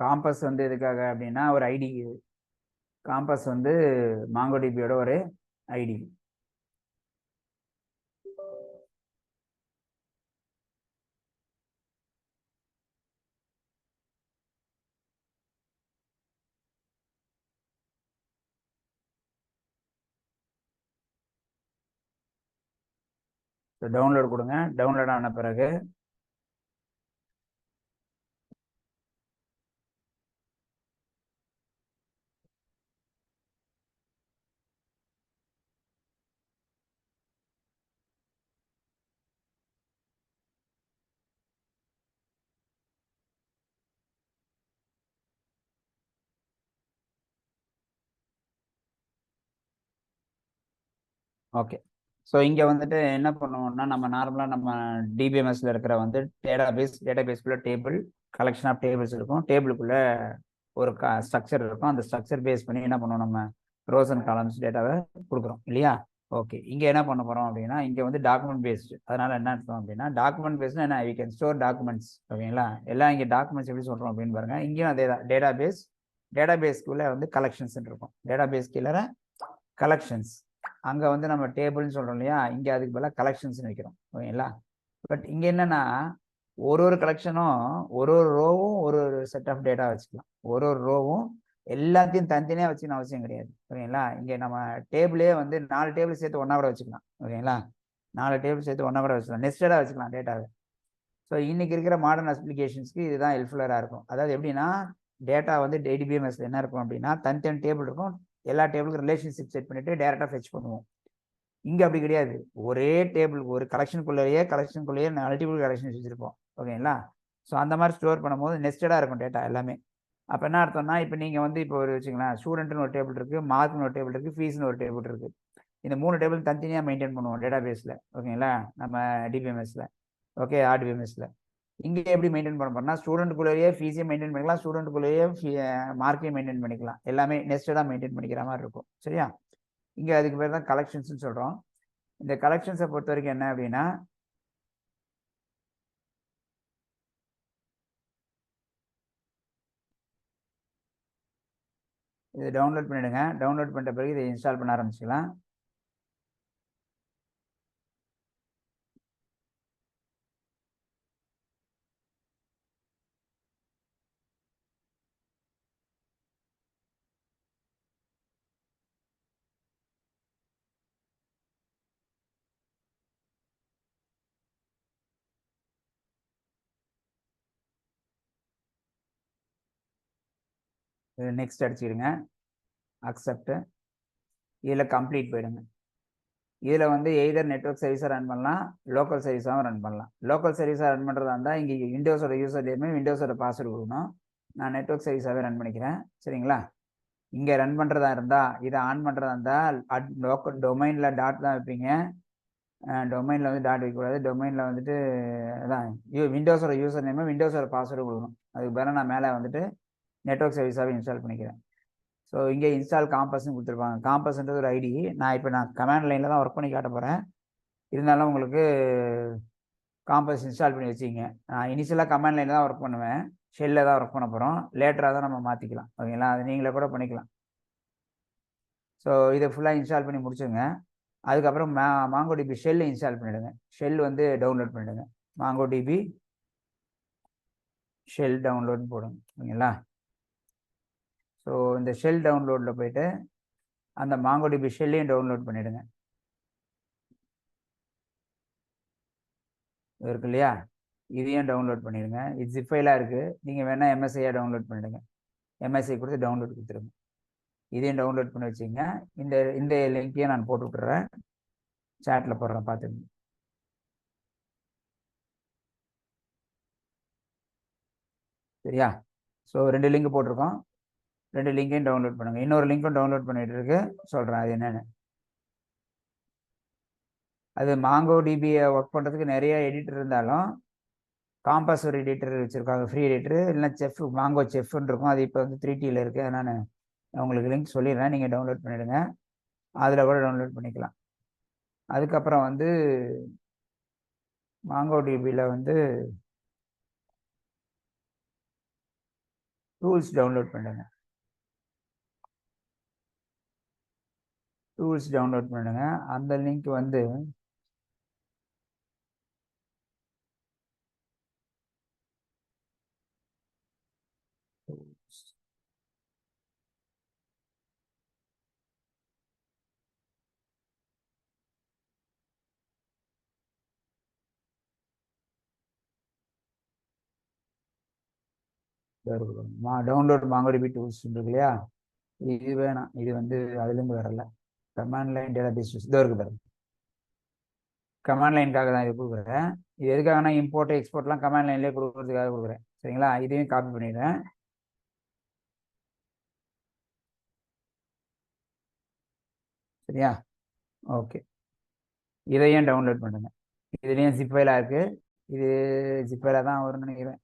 A: காம்பஸ் வந்து எதுக்காக அப்படின்னா ஒரு ஐடி காம்பஸ் வந்து மாங்கோடிபியோட ஒரு ஐடி. டவுன்லோட் கொடுங்க. டவுன்லோட் ஆன பிறகு ஓகே. ஸோ இங்கே வந்துட்டு என்ன பண்ணுவோம்னா, நம்ம நார்மலாக நம்ம டிபிஎம்எஸ்ல இருக்கிற வந்து டேட்டாபேஸ்க்குள்ள டேபிள் கலெக்ஷன் ஆஃப் டேபிள்ஸ் இருக்கும். டேபிளுக்குள்ள ஒரு ஸ்ட்ரக்சர் இருக்கும். அந்த ஸ்ட்ரக்சர் பேஸ் பண்ணி என்ன பண்ணுவோம், நம்ம ரோஸ் அண்ட் காலம்ஸ் டேட்டாவை கொடுக்குறோம் இல்லையா? ஓகே. இங்கே என்ன பண்ண போகிறோம் அப்படின்னா, இங்கே வந்து டாக்குமெண்ட் பேஸ்டு. அதனால என்ன அர்த்தம் அப்படின்னா, டாக்குமெண்ட் பேஸ்னா என்ன, வி கேன் ஸ்டோர் டாக்குமெண்ட்ஸ். ஓகேங்களா? எல்லாம் இங்கே டாக்குமெண்ட்ஸ் எப்படி சொல்கிறோம் அப்படின்னு பாருங்க. இங்கேயும் அதே தான், டேட்டாபேஸ்க்குள்ள வந்து கலெக்ஷன்ஸ் இருக்கும். டேட்டாபேஸ் கீழே கலெக்ஷன்ஸ். அங்கே வந்து நம்ம டேபிள்னு சொல்கிறோம் இல்லையா? இங்கே அதுக்கு பதிலாக கலெக்ஷன்ஸ்னு வைக்கிறோம். ஓகேங்களா? பட் இங்கே என்னன்னா, ஒரு கலெக்ஷனும் ஒரு ரோவும் ஒரு செட் ஆஃப் டேட்டா வச்சுக்கலாம். ஒரு ரோவும் எல்லாத்தையும் தனித்தனியாக வச்சுக்கணும் அவசியம் கிடையாது. ஓகேங்களா? இங்கே நம்ம டேபிளே வந்து 4 டேபிள் சேர்த்து ஒன்றா கூட வச்சுக்கலாம். ஓகேங்களா? 4 டேபிள் சேர்த்து ஒன்றா கூட வச்சுக்கலாம். நெஸ்டடாக வச்சுக்கலாம் டேட்டாவை. ஸோ இன்னைக்கு இருக்கிற மாடர்ன் அப்ளிகேஷன்ஸ்க்கு இதுதான் ஹெல்ப்ஃபுல்லாக இருக்கும். அதாவது எப்படின்னா, டேட்டா வந்து டிபிஎம்எஸ்ல என்ன இருக்கும் அப்படின்னா, தனித்தனி டேபிள் இருக்கும். எல்லா டேபிளுக்கும் ரிலேஷன்ஷிப் செட் பண்ணிட்டு டேரெக்டாக ஃபெச் பண்ணுவோம். இங்கே அப்படி கிடையாது. ஒரே டேபிள், ஒரு கலெக்ஷனுக்குள்ளேயே மல்டிபிள் கலெக்ஷன்ஸ் வச்சுருப்போம். ஓகேங்களா? ஸோ அந்த மாதிரி ஸ்டோர் பண்ணும்போது நெஸ்டடாக இருக்கும் டேட்டா எல்லாமே. அப்போ என்ன அர்த்தம்னா, இப்போ நீங்கள் வந்து இப்போ ஒரு வச்சுக்கலாம், ஸ்டூடெண்ட்னு ஒரு டேபிள் இருக்குது, மார்க்னு ஒரு டேபிள் இருக்குது, ஃபீஸ்னு ஒரு டேபிள் இருக்குது. இந்த 3 டேபிள் தனித்தனியாக மெயின்டைன் பண்ணுவோம் டேட்டாபேஸில். ஓகேங்களா? நம்ம டிபிஎம்எஸ்ல. ஓகே, ஆர்டிபிஎம்எஸ்ல. இங்கே எப்படி மெயின்டைன் பண்ண போறோம்னா, ஸ்டூடெண்ட்டுக்குள்ளேயே ஃபீஸையும் மெயின்டைன் பண்ணிக்கலாம், ஸ்டூடெண்ட்டுக்குள்ளேயே மார்க்கையும் மெயின்டைன் பண்ணிக்கலாம். எல்லாமே நெஸ்டடாக மெயின்டைன் பண்ணிக்கிற மாதிரி இருக்கும். சரியா? இங்கே அதுக்கு பேர் தான் கலெக்ஷன்ஸ்னு சொல்கிறோம். இந்த கலெக்ஷன்ஸை பொறுத்த வரைக்கும் என்ன அப்படின்னா, இது டவுன்லோட் பண்ணிடுங்க. டவுன்லோட் பண்ணிட்ட பிறகு இதை இன்ஸ்டால் பண்ண ஆரம்பிச்சுக்கலாம். நெக்ஸ்ட் அடிச்சுக்கிடுங்க. அக்செப்ட். இதில் கம்ப்ளீட் போயிடுங்க. இதில் வந்து எய்தர் நெட்வொர்க் சர்வீஸாக ரன் பண்ணலாம், லோக்கல் சர்வீஸாகவும் ரன் பண்ணலாம். லோக்கல் சர்வீஸாக ரன் பண்ணுறதா இருந்தால் இங்கே விண்டோஸோட யூசர் நேமே விண்டோஸோட பாஸ்வேர்டு கொடுக்கணும். நான் நெட்வொர்க் சர்வீஸாகவே ரன் பண்ணிக்கிறேன். சரிங்களா? இங்கே ரன் பண்ணுறதா இருந்தால், இதை ஆன் பண்ணுறதா இருந்தால் லோக்கல் டொமைனில் டாட் தான் வைப்பீங்க. டொமைனில் வந்து டாட் வைக்கக்கூடாது. டொமைனில் வந்துட்டு அதான் விண்டோஸோட யூசர் நேமே விண்டோஸோட பாஸ்வேர்டு கொடுக்கணும். அதுக்கு பதிலாக நான் மேலே வந்துட்டு நெட்வொர்க் சர்வீஸாகவே இன்ஸ்டால் பண்ணிக்கிறேன். ஸோ இங்கே இன்ஸ்டால் காம்பஸ்ன்னு கொடுத்துருப்பாங்க. காம்பஸ்ன்றது ஒரு ஐடி. நான் கமாண்ட் லைனில் தான் ஒர்க் பண்ணி காட்ட போகிறேன். இருந்தாலும் உங்களுக்கு காம்பஸ் இன்ஸ்டால் பண்ணி வச்சுக்கிங்க. நான் இனிஷியலாக கமாண்ட் லைனில் தான் ஒர்க் பண்ணுவேன். ஷெல்லில் தான் ஒர்க் பண்ண போகிறோம். லேட்டராக தான் நம்ம மாற்றிக்கலாம். ஓகேங்களா? அது நீங்களே கூட பண்ணிக்கலாம். ஸோ இதை ஃபுல்லாக இன்ஸ்டால் பண்ணி முடிச்சுங்க. அதுக்கப்புறம் மாங்கோடிபி ஷெல் இன்ஸ்டால் பண்ணிவிடுங்க. ஷெல் வந்து டவுன்லோட் பண்ணிவிடுங்க. மாங்கோடிபி ஷெல் டவுன்லோட்னு போடுங்க. ஓகேங்களா? ஸோ இந்த ஷெல் டவுன்லோடில் போயிட்டு அந்த மாங்கோடிபி ஷெல்லையும் டவுன்லோட் பண்ணிவிடுங்க. இருக்கு இல்லையா? இதையும் டவுன்லோட் பண்ணிடுங்க. இது ஜிப் ஃபைலாக இருக்குது. நீங்கள் வேணால் எம்எஸ்ஐயாக டவுன்லோட் பண்ணிவிடுங்க. எம்எஸ்ஐ கொடுத்து டவுன்லோட் கொடுத்துருங்க. இதையும் டவுன்லோட் பண்ணி வச்சுங்க. இந்த லிங்க்கையும் நான் போட்டு விட்டுறேன், சேட்டில் போடுறேன், பார்த்துங்க. சரியா? ஸோ 2 லிங்க் போட்டிருக்கோம். 2 லிங்கையும் டவுன்லோட் பண்ணுங்கள். இன்னொரு லிங்க்கும் டவுன்லோட் பண்ணிட்டு இருக்கு, சொல்கிறேன் அது என்னென்னு. அது மாங்கோடிபியை ஒர்க் பண்ணுறதுக்கு நிறைய எடிட்டர் இருந்தாலும் காம்பஸ் ஒரு எடிட்டர் வச்சுருக்காங்க, ஃப்ரீ எடிட்டர். இல்லைன்னா மாங்கோ செஃப்னு இருக்கும். அது இப்போ வந்து 3Tயில் இருக்குது. நான் உங்களுக்கு லிங்க் சொல்லிடுறேன், நீங்கள் டவுன்லோட் பண்ணிவிடுங்க. அதில் கூட டவுன்லோட் பண்ணிக்கலாம். அதுக்கப்புறம் வந்து மாங்கோடிபியில் வந்து டூல்ஸ் டவுன்லோட் பண்ணுங்க. டூல்ஸ் டவுன்லோட் பண்ணுங்க. அந்த லிங்க் வந்து டவுன்லோட் மாங்கோடிபி டூல்ஸ் இருக்கு இல்லையா, இது வேணாம். இது வந்து அதுலேருந்து வரல. கமாண்ட் லைன் டேட்டாபேஸ் இதோ இருக்கு பாருங்க. கமாண்ட் லைனுக்காக தான் இது கொடுக்குறேன். இது எதுக்காகனா இம்போர்ட் எக்ஸ்போர்ட்லாம் கமாண்ட் லைன்லேயே கொடுக்குறதுக்காக கொடுக்குறேன். சரிங்களா, இதையும் காப்பி பண்ணிடுறேன். சரியா, ஓகே. இதையும் டவுன்லோட் பண்ணுங்க. இதுலேயும் ஜிப் ஃபைலாக இருக்குது. இது ஜிப் ஃபைலாக தான் வரும்னு நினைக்கிறேன்.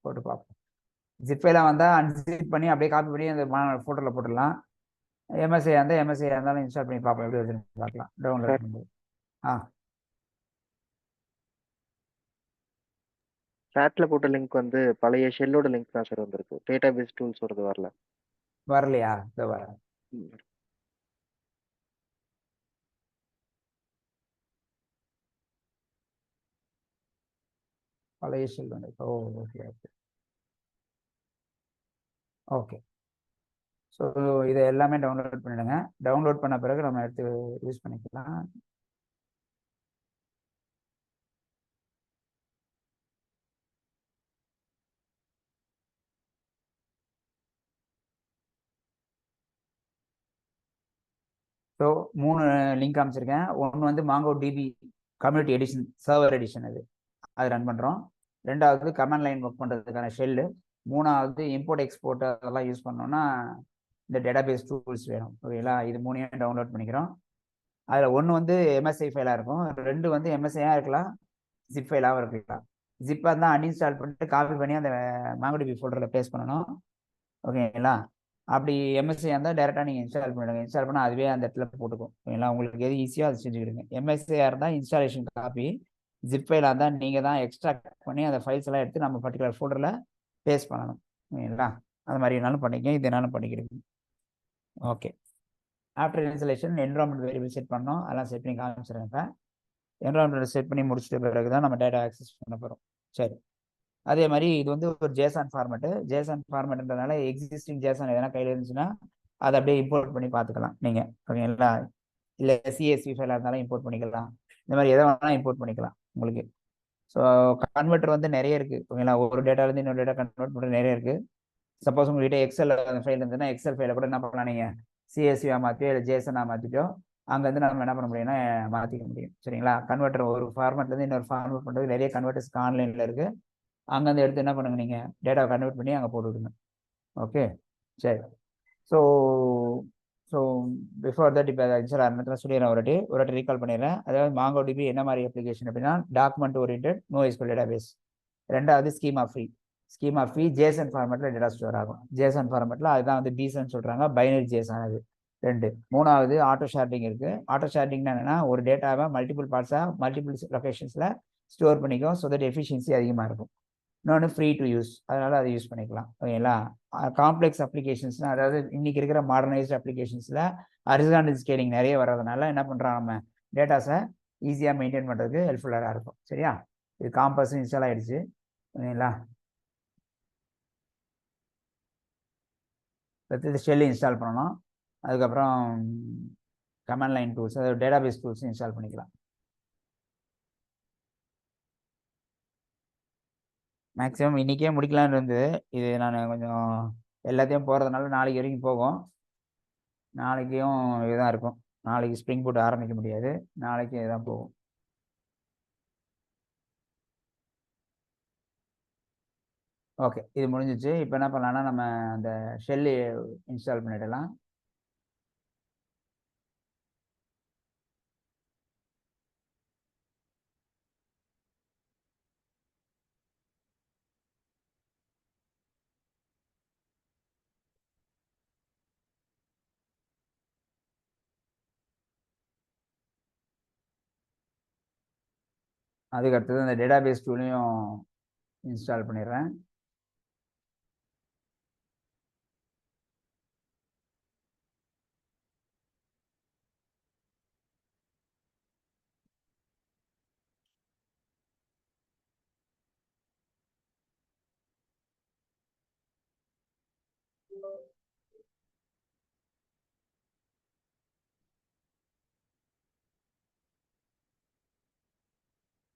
A: போட்டு பார்ப்போம். ஜிப் ஃபைலாக வந்தால் அன்ஜிப் பண்ணி அப்படியே காப்பி பண்ணி அந்த ஃபோட்டோவில் போட்டுடலாம். எம்எஸ்ஐ இருந்தால் எம்எஸ்ஐ இருந்தாலும் இன்ஸ்டால் பண்ணி பார்ப்போம், எப்படி வருதுன்னு பார்க்கலாம் டவுன்லோட் பண்ணும்போது.
B: சாட்ல போட்ட லிங்க் வந்து பழைய ஷெல்லோட லிங்க் தான் சார் வந்திருக்கு. டேட்டாபேஸ் டூல்ஸ் வருது வரல.
A: வரலையா? இதோ வர பழைய ஷெல் வந்து ஓ ஓகே ஓகே ஓகே. ஸோ இதை எல்லாமே டவுன்லோட் பண்ணிடுங்க. டவுன்லோட் பண்ண பிறகு நம்ம எடுத்து யூஸ் பண்ணிக்கலாம். ஸோ 3 லிங்க் காமிச்சிருக்கேன். ஒன்று வந்து mango DP community edition server edition, அது ரன் பண்ணுறோம். ரெண்டாவது கமாண்ட் லைன் ஒர்க் பண்ணுறதுக்கான ஷெல்லு. மூணாவது இம்போர்ட் எக்ஸ்போர்ட் அதெல்லாம் யூஸ் பண்ணோம்னா இந்த டேட்டாபேஸ் டூல்ஸ் வேணும். ஓகேங்களா, இது 3 டவுன்லோட் பண்ணிக்கிறோம். அதில் ஒன்று வந்து எம்எஸ்ஐ ஃபைலாக இருக்கும், 2 வந்து எம்எஸ்ஐயாக இருக்கலாம், ஜிப் ஃபைலாகவும் இருக்கலாம். ஜிப்பாக இருந்தால் அன்இன்ஸ்டால் பண்ணிட்டு காப்பி பண்ணி அந்த மாங்கோடிபி ஃபோல்டரில் ப்ளேஸ் பண்ணணும். ஓகேங்களா, அப்படி எம்எஸ்ஐ இருந்தால் டேரெக்டாக நீங்கள் இன்ஸ்டால் பண்ணிடுங்க. இன்ஸ்டால் பண்ணால் அதுவே அந்த இடத்துல போட்டுக்கும். ஓகேங்களா, உங்களுக்கு எது ஈஸியோ அதை செஞ்சுக்கிடுங்க. எம்எஸ்ஐயாக இருந்தால் இன்ஸ்டாலேஷன் காப்பி, ஜிப் ஃபைலாக இருந்தால் நீங்கள் தான் எக்ஸ்ட்ராக்ட் பண்ணி அந்த ஃபைல்ஸ் எல்லாம் எடுத்து நம்ம பர்டிகுலர் ஃபோல்டரில் பேஸ்ட் பண்ணணும். ஓகேங்களா, அது மாதிரி என்னாலும் பண்ணிக்க, இது என்னாலும் பண்ணிக்கிடுங்க. Okay. After installation environment variable set பண்ணோம், அதெல்லாம் செட் பண்ணி காமிச்சிருங்க. இப்போ என்விரான்மெண்ட் செட் பண்ணி முடிச்சிட்ட பிறகு தான் நம்ம டேட்டா ஆக்சஸ் பண்ண போகிறோம். சரி, அதே மாதிரி இது வந்து ஒரு ஜேசான் ஃபார்மேட்டு. ஜேசான் ஃபார்மேட்ன்றதுனால எக்ஸிஸ்டிங் ஜேசான் எதனா கையில் இருந்துச்சுன்னா அதை அப்படியே இம்போர்ட் பண்ணி பார்த்துக்கலாம் நீங்கள். ஓகேங்களா, இல்லை சிஎஸ்வி ஃபைலாக இருந்தாலும் இம்போர்ட் பண்ணிக்கலாம். இந்த மாதிரி எதை வேணாலும் இம்போர்ட் பண்ணிக்கலாம் உங்களுக்கு. ஸோ கன்வெர்ட்டர் வந்து நிறைய இருக்குது. ஓகேங்களா, ஒரு டேட்டாலேருந்து இன்னொரு டேட்டா கன்வெர்ட் பண்ணுறது நிறைய இருக்குது. சப்போஸ் உங்கள்கிட்ட எக்ஸல் அந்த ஃபைல் இருந்ததுன்னா எக்ஸல் ஃபைலை கூட என்ன பண்ணலாம், நீங்கள் சிஎஸ்வியாக மாற்றியோ இல்லை ஜேசனாக மாற்றிட்டோ அங்கேருந்து நம்ம என்ன பண்ண முடியும்னா மாற்றிக்க முடியும். சரிங்களா, கன்வெர்ட்டர் ஒரு ஃபார்மேட்லேருந்து இன்னொரு ஃபார்மேட் பண்ணுறது நிறைய கன்வெர்ட்டர்ஸ் ஆன்லைனில் இருக்குது. அங்கேருந்து எடுத்து என்ன பண்ணுங்க, நீங்கள் டேட்டாவை கன்வெர்ட் பண்ணி அங்கே போட்டு விடுங்க. ஓகே, சரி. ஸோ ஸோ பிஃபோர் தட் இப்போ இன்ஸ்டால் ஆரம்பத்தில் சொல்லிடுறேன், ஒரு வாட்டி ரீகால் பண்ணிடுறேன். அதாவது மாங்கோ டிபி என்ன மாதிரி அப்ளிகேஷன் அப்படின்னா டாக்குமெண்ட் ஓரியன்ட் NoSQL டேட்டாபேஸ். ரெண்டாவது ஸ்கீமா ஃப்ரீ ஜேசன் ஃபார்மேட்டில் டேட்டா ஸ்டோர் ஆகும். ஜேசன் ஃபார்மேட்டில் அதுதான் வந்து பீசன் சொல்கிறாங்க, பைனரி ஜேசன் அது 2. மூணாவது ஆட்டோ ஷேரிங் இருக்குது. ஆட்டோ ஷேரிங்னா என்னன்னா ஒரு டேட்டாவை மல்டிபிள் பார்ட்ஸாக மல்டிபிள் லொகேஷன்ஸில் ஸ்டோர் பண்ணிக்கும், ஸோ தட் எஃபிஷியன்சி அதிகமாக இருக்கும். இன்னொன்று ஃப்ரீ டு யூஸ், அதனால அதை யூஸ் பண்ணிக்கலாம். ஓகேங்களா, காம்ப்ளெக்ஸ் அப்ளிகேஷன்ஸ்னால் அதாவது இன்னைக்கு இருக்கிற மாடர்னைஸ்ட் அப்ளிகேஷன்ஸில் ஹரிசாண்டல் ஸ்கேலிங் நிறைய வர்றதுனால என்ன பண்ணுறோம், நம்ம டேட்டாஸை ஈஸியாக மெயின்டைன் பண்ணுறதுக்கு ஹெல்ப்ஃபுல்லாக இருக்கும். சரியா, இது காம்பஸ் இன்ஸ்டால் ஆகிடுச்சு. ஓகேங்களா, அடுத்தது ஷெல் இன்ஸ்டால் பண்ணணும். அதுக்கப்புறம் கமாண்ட் லைன் டூல்ஸ், அதாவது டேட்டாபேஸ் டூல்ஸ் இன்ஸ்டால் பண்ணிக்கலாம். மேக்ஸிமம் இன்றைக்கே முடிக்கலான்னு இருந்தது. இது நான் கொஞ்சம் எல்லாத்தையும் போகிறதுனால நாளைக்கு வரைக்கும் போகும். நாளைக்கும் இதுதான் இருக்கும். நாளைக்கு ஸ்ப்ரிங் பூட் ஆரம்பிக்க முடியாது, நாளைக்கு இதுதான் போகும். ஓகே, இது முடிஞ்சிச்சு. இப்போ என்ன பண்ணலாம்னா நம்ம அந்த ஷெல்லு இன்ஸ்டால் பண்ணிடலாம். அதுக்கு அடுத்தது அந்த டேட்டாபேஸ் டூலையும் இன்ஸ்டால் பண்ணிடுறேன்.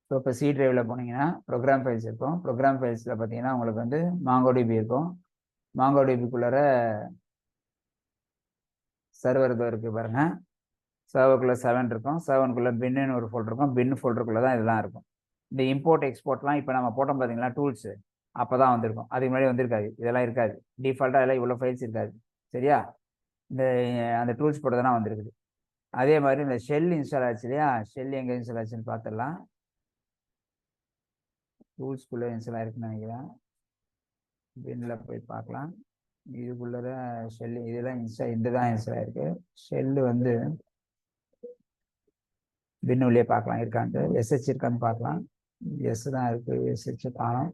A: ஸோ இப்போ சி டிரைவில் போனீங்கன்னா ப்ரோக்ராம் ஃபைல்ஸ் இருக்கும். ப்ரோக்ராம் ஃபைல்ஸில் பார்த்தீங்கன்னா உங்களுக்கு வந்து மாங்கோடிபி இருக்கும். மாங்கோடிபிக்குள்ளார சர்வர் இதோ இருக்குது பாருங்கள். சர்வருக்குள்ளே 7 இருக்கும். 7க்குள்ளே பின்னு ஒரு ஃபோல்டர் இருக்கும். பின் ஃபோல்டருக்குள்ளே தான் இதெல்லாம் இருக்கும். இந்த இம்போர்ட் எக்ஸ்போர்ட்லாம் இப்போ நம்ம போட்டோம் பார்த்தீங்களா டூல்ஸு, அப்போ தான் வந்திருக்கும். அதுக்கு முன்னாடி வந்திருக்காது. இதெல்லாம் இருக்காது. டிஃபால்ட்டாக எல்லாம் இவ்வளோ ஃபைல்ஸ் இருக்காது. சரியா? இந்த அந்த டூல்ஸ் போட்டதுனா வந்திருக்குது. அதே மாதிரி இந்த ஷெல் இன்ஸ்டால் ஆச்சு இல்லையா? ஷெல் எங்கே இன்ஸ்டால் ஆச்சுன்னு பார்த்துடலாம். டூல்ஸ்குள்ளே இன்ஸ்டால் ஆயிருக்குன்னு நினைக்கிறேன். பின்னில் போய் பார்க்கலாம். இதுக்குள்ளே ஷெல் இதெல்லாம் இந்த தான் இன்ஸ்டால் ஆயிருக்கு. ஷெல்லு வந்து பின் உள்ளே பார்க்கலாம் இருக்கான்ட்டு. எஸ்ஹெச் இருக்கான்னு பார்க்கலாம். எஸ் தான் இருக்கு. எஸ்ஹெச் காணும்.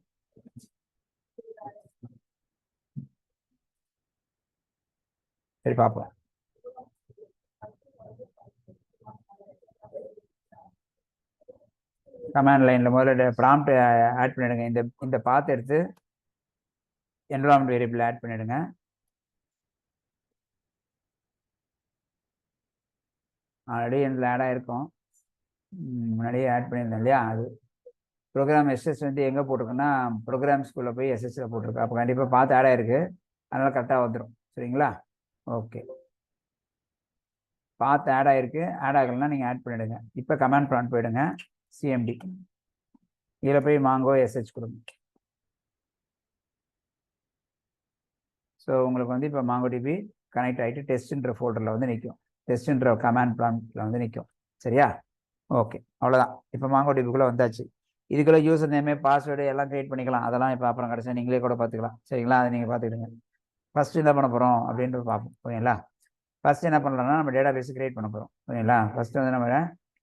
A: சரி பார்ப்போம். கமாண்ட் லைனில் முதல்ல ப்ராம்ப்ட் ஆட் பண்ணிடுங்க. இந்த பாத் எடுத்து என்விரான்மெண்ட் வேரியபிள் ஆட் பண்ணிடுங்க. ஆல்ரெடி இதில் ஆட் ஆகிருக்கும். முன்னாடியே ஆட் பண்ணியிருந்தேன் இல்லையா? அது ப்ரோக்ராம் எஸ்எஸ் வந்து எங்கே போட்டிருக்குன்னா ப்ரோக்ராம்ஸ்குள்ளே போய் எஸ்எஸ்ல போட்டிருக்கு. அப்போ கண்டிப்பாக பார்த்து ஆட் ஆகிருக்கு. அதனால் கரெக்டாக வந்துடும். சரிங்களா? ஓகே, பார்த்து ஆட் ஆகிருக்கு. ஆட் ஆகலைன்னா நீங்கள் ஆட் பண்ணிவிடுங்க. இப்போ கமாண்ட் ப்ராம்ப்ட் போயிடுங்க. சிஎம்டி இதில் போய் மாங்கோ எஸ்ஹெச் கொடுங்க. ஸோ உங்களுக்கு வந்து இப்போ மாங்கோடிபி கனெக்ட் ஆகிட்டு டெஸ்ட்ன்ற ஃபோல்டரில் வந்து நிற்கும். டெஸ்ட்ன்ற கமாண்ட் ப்ராம்ப்டில் வந்து நிற்கும். சரியா? ஓகே, அவ்வளோதான். இப்போ மாங்கோடிபிக்குள்ளே வந்தாச்சு. இதுக்குள்ளே யூசர் நேமே பாஸ்வேர்டு எல்லாம் க்ரியேட் பண்ணிக்கலாம். அதெல்லாம் இப்போ அப்புறம் கடைசியாக நீங்களே கூட பார்த்துக்கலாம். சரிங்களா? அதை நீங்கள் பார்த்துக்கிடுங்க. ஃபஸ்ட்டு என்ன பண்ண போகிறோம் அப்படின்றது பார்ப்போம். ஓகேங்களா? ஃபஸ்ட்டு என்ன பண்ணலாம்னா நம்ம டேட்டா பேஸ் க்ரியேட் பண்ண போகிறோம். ஓகேங்களா? ஃபஸ்ட்டு வந்து நம்ம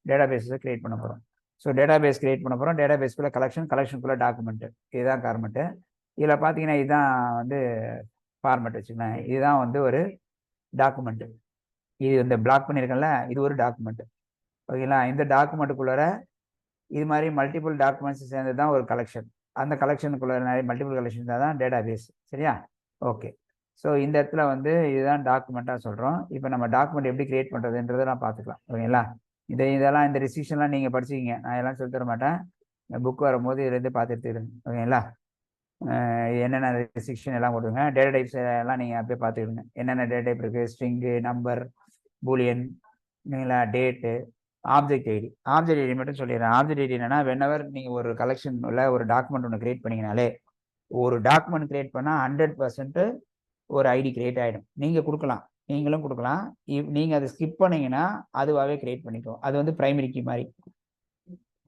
A: டேட்டா பேஸை க்ரியேட் பண்ண போகிறோம். ஸோ டேட்டா பேஸ் க்ரியேட் பண்ண போகிறோம். டேட்டா பேஸ்க்குள்ளே கலெக்ஷனுக்குள்ளே டாக்குமெண்ட்டு. இதுதான் ஃபார்மெட்டு. இதில் பார்த்தீங்கன்னா இதுதான் வந்து ஃபார்மெட் வச்சுக்கோங்க. இதுதான் வந்து ஒரு டாக்குமெண்ட்டு. இது இந்த பிளாக் பண்ணியிருக்கேன்ல, இது ஒரு டாக்குமெண்ட்டு. ஓகேங்களா? இந்த டாக்குமெண்ட்டுக்குள்ளார இது மாதிரி மல்டிபிள் டாக்குமெண்ட்ஸ் சேர்ந்தது தான் ஒரு கலெக்ஷன். அந்த கலெக்ஷனுக்குள்ள நிறைய மல்டிபிள் கலெக்ஷன் தான் டேட்டா பேஸ். சரியா? ஓகே, ஸோ இந்த இடத்துல வந்து இதுதான் டாக்குமெண்ட்டாக சொல்கிறோம். இப்போ நம்ம டாக்குமெண்ட் எப்படி கிரியேட் பண்ணுறதுன்றதை நான் பார்த்துக்கலாம். ஓகேங்களா? இதெல்லாம் இந்த ரெஸ்ட்ரிக்ஷன்லாம் நீங்கள் படிச்சிக்கிங்க. நான் எல்லாம் சொல்லி தர மாட்டேன். புக் வரும்போது இதுலேருந்து பார்த்து எடுத்துக்கிடுங்க. ஓகேங்களா? என்னென்ன ரெஸ்ட்ரிக்ஷன் எல்லாம் போடுங்க. டேட்டா டைப்ஸ் எல்லாம் நீங்கள் அப்படியே பார்த்துக்கிடுங்க. என்னென்ன டேட்டா டைப் இருக்குது, ஸ்ட்ரிங்கு, நம்பர், பூலியன், இல்லைங்களா, date, object ID. Object ID மட்டும் சொல்லிடுறேன். ஆப்ஜெக்ட் ஐடி என்னன்னா, வென்எவர் நீங்கள் ஒரு கலெக்ஷன் இல்லை ஒரு டாக்குமெண்ட் ஒன்று கிரியேட் பண்ணிங்கனாலே, ஒரு டாக்குமெண்ட் கிரியேட் பண்ணால் 100% ஒரு ஐடி கிரியேட் ஆகிடும். நீங்கள் கொடுக்கலாம், நீங்களும் கொடுக்கலாம். நீங்கள் அதை ஸ்கிப் பண்ணீங்கன்னா அதுவாகவே கிரியேட் பண்ணிக்கும். அது வந்து பிரைமரி கீ மாதிரி.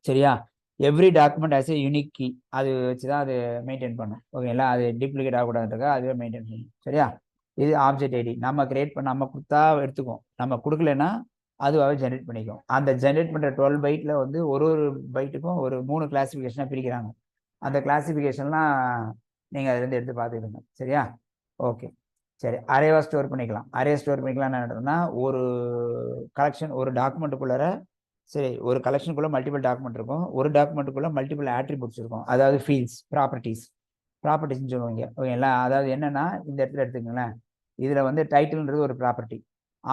A: சரியா? Every document has a unique key. அது வச்சு தான் அது மெயின்டைன் பண்ணும். ஓகேங்களா? அது டூப்ளிகேட் ஆகக்கூடாதுன்றதுக்காக அதுவே மெயின்டைன் பண்ணும். சரியா? இது ஆப்ஜெக்ட் ஐடி. நம்ம கிரியேட் பண்ண நம்ம கொடுத்தா எடுத்துக்கும். நம்ம கொடுக்கலன்னா அதுவாகவே ஜென்ரேட் பண்ணிக்கும். அந்த ஜென்ரேட் பண்ணுற 12 பைட்டில் வந்து ஒரு பைட்டுக்கும் ஒரு 3 கிளாஸிஃபிகேஷனாக பிரிக்கிறாங்க. அந்த கிளாஸிஃபிகேஷன்லாம் நீங்கள் அதுலேருந்து எடுத்து பார்த்துக்கிடுங்க. சரியா? ஓகே, சரி. அரேவாக ஸ்டோர் பண்ணிக்கலாம். அரே ஸ்டோர் பண்ணிக்கலாம் என்ன நடக்குதுன்னா, ஒரு கலெக்ஷன் ஒரு டாக்குமெண்ட்டுக்குள்ளார, சரி, ஒரு கலெக்ஷனுக்குள்ளே மல்டிபிள் டாக்குமெண்ட் இருக்கும். ஒரு டாக்குமெண்ட்டுக்குள்ளே மல்டிபிள் ஆட்ரிபியூட்ஸ் இருக்கும். அதாவது ஃபீல்ட்ஸ், ப்ராப்பர்ட்டிஸ்ன்னு சொல்லுவாங்க. ஓகேங்களா? அதாவது என்னென்னா, இந்த இடத்துல எடுத்துக்கங்களேன். இதில் வந்து டைட்டில்ன்றது ஒரு ப்ராப்பர்ட்டி,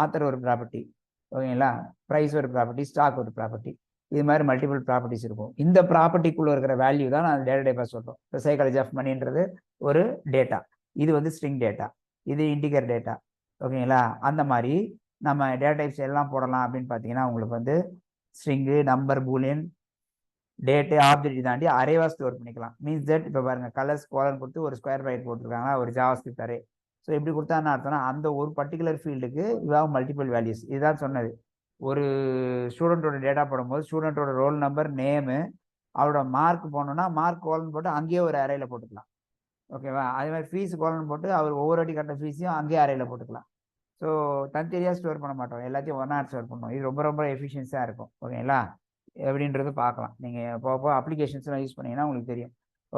A: ஆத்தர் ஒரு ப்ராப்பர்ட்டி, ஓகேங்களா, ப்ரைஸ் ஒரு ப்ராப்பர்ட்டி, ஸ்டாக் ஒரு ப்ராப்பர்ட்டி. இது மாதிரி மல்டிபிள் ப்ராப்பர்ட்டிஸ் இருக்கும். இந்த ப்ராப்பர்ட்டிக்குள்ளே இருக்கிற வேல்யூ தான் நான் டேட்டா டைப்பாக சொல்கிறோம். இப்போ சைக்காலஜி ஆஃப் மணின்றது ஒரு டேட்டா. இது வந்து ஸ்ட்ரிங் டேட்டா, இது இன்டிகர் டேட்டா. ஓகேங்களா? அந்த மாதிரி நம்ம டேட்டா டைப்ஸ் எல்லாம் போடலாம். அப்படின்னு பார்த்தீங்கன்னா உங்களுக்கு வந்து string, number, Boolean, date, object தாண்டி அரேவா ஸ்டோர் பண்ணிக்கலாம். மீன்ஸ் தட் இப்போ பாருங்க, கலர்ஸ் கோலன் கொடுத்து ஒரு ஸ்கொயர் பிராக்கெட் போட்டிருக்காங்க, ஒரு ஜாவாஸ்கிரிப்ட் அரே. ஸோ எப்படி கொடுத்தா என்ன அர்த்தம்னா, அந்த ஒரு பர்டிகுலர் ஃபீல்டுக்கு இவாக மல்டிபிள் வேல்யூஸ். இதுதான் சொன்னது. ஒரு ஸ்டூடெண்ட்டோட டேட்டா போடும்போது ஸ்டூடெண்ட்டோட ரோல் நம்பர், நேமு, அவரோட மார்க் போனோம்னா மார்க் கோலன் போட்டு அங்கேயே ஒரு அறையில் போட்டுக்கலாம். ஓகேவா? அதே மாதிரி ஃபீஸ் கோலன் போட்டு அவர் ஒவ்வொரு வாட்டி கட்ட ஃபீஸையும் அங்கேயே அறையில் போட்டுக்கலாம். ஸோ தனித்தனியாக ஸ்டோர் பண்ண மாட்டோம், எல்லாத்தையும் ஒன்றா ஸ்டோர் பண்ணுவோம். இது ரொம்ப ரொம்ப எஃபிஷியன்ஸாக இருக்கும். ஓகேங்களா? எப்படின்றது பார்க்கலாம். நீங்கள் போக அப்ளிகேஷன்ஸ்லாம் யூஸ் பண்ணிங்கன்னா உங்களுக்கு தெரியும்.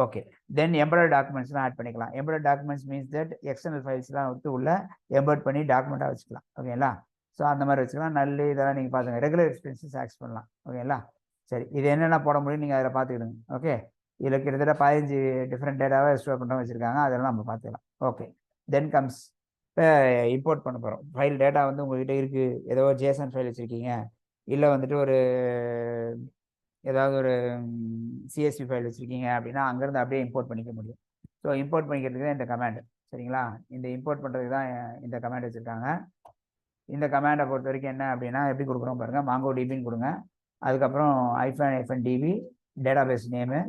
A: ஓகே, தென் எம்பெடட் டாக்குமெண்ட்ஸ்லாம் ஆட் பண்ணிக்கலாம். Embedded documents means that external ஃபைல்ஸ்லாம் வந்து உள்ள எம்பெட் பண்ணி டாக்குமெண்ட்டாக வச்சுக்கலாம். ஓகேங்களா? ஸோ அந்த மாதிரி வச்சுக்கலாம். நல்ல இதெல்லாம் நீங்கள் பார்த்துங்க. ரெகுலர் எக்ஸ்பென்சஸ் ஆக்ஸ் பண்ணலாம். ஓகேங்களா? சரி, இது என்னென்ன போட முடியும் நீங்கள் அதில் பார்த்துக்கிடுங்க. ஓகே, இதில் கிட்டத்தட்ட 15 டிஃப்ரெண்ட் டேட்டாவை ஸ்டோர் பண்ணுற வச்சுருக்காங்க. அதெல்லாம் நம்ம பார்த்துக்கலாம். ஓகே, தென் கம்ஸ் இப்போ இம்போர்ட் பண்ண போகிறோம். ஃபைல் டேட்டா வந்து உங்கள்கிட்ட இருக்குது, ஏதோ ஜேசன் ஃபைல் வச்சுருக்கீங்க, இல்லை வந்துட்டு ஒரு ஏதாவது ஒரு சிஎஸ்வி ஃபைல் வச்சுருக்கீங்க அப்படின்னா அங்கேருந்து அப்படியே இம்போர்ட் பண்ணிக்க முடியும். ஸோ இம்போர்ட் பண்ணிக்கிறதுக்கு தான் இந்த கமாண்ட். சரிங்களா? இந்த இம்போர்ட் பண்ணுறதுக்கு தான் இந்த கமாண்ட் வச்சுருக்காங்க. இந்த கமாண்டை பொறுத்த வரைக்கும் என்ன அப்படின்னா எப்படி கொடுக்குறோம் பாருங்கள், மாங்கோ டிபின்னு கொடுங்க. அதுக்கப்புறம் -DB database name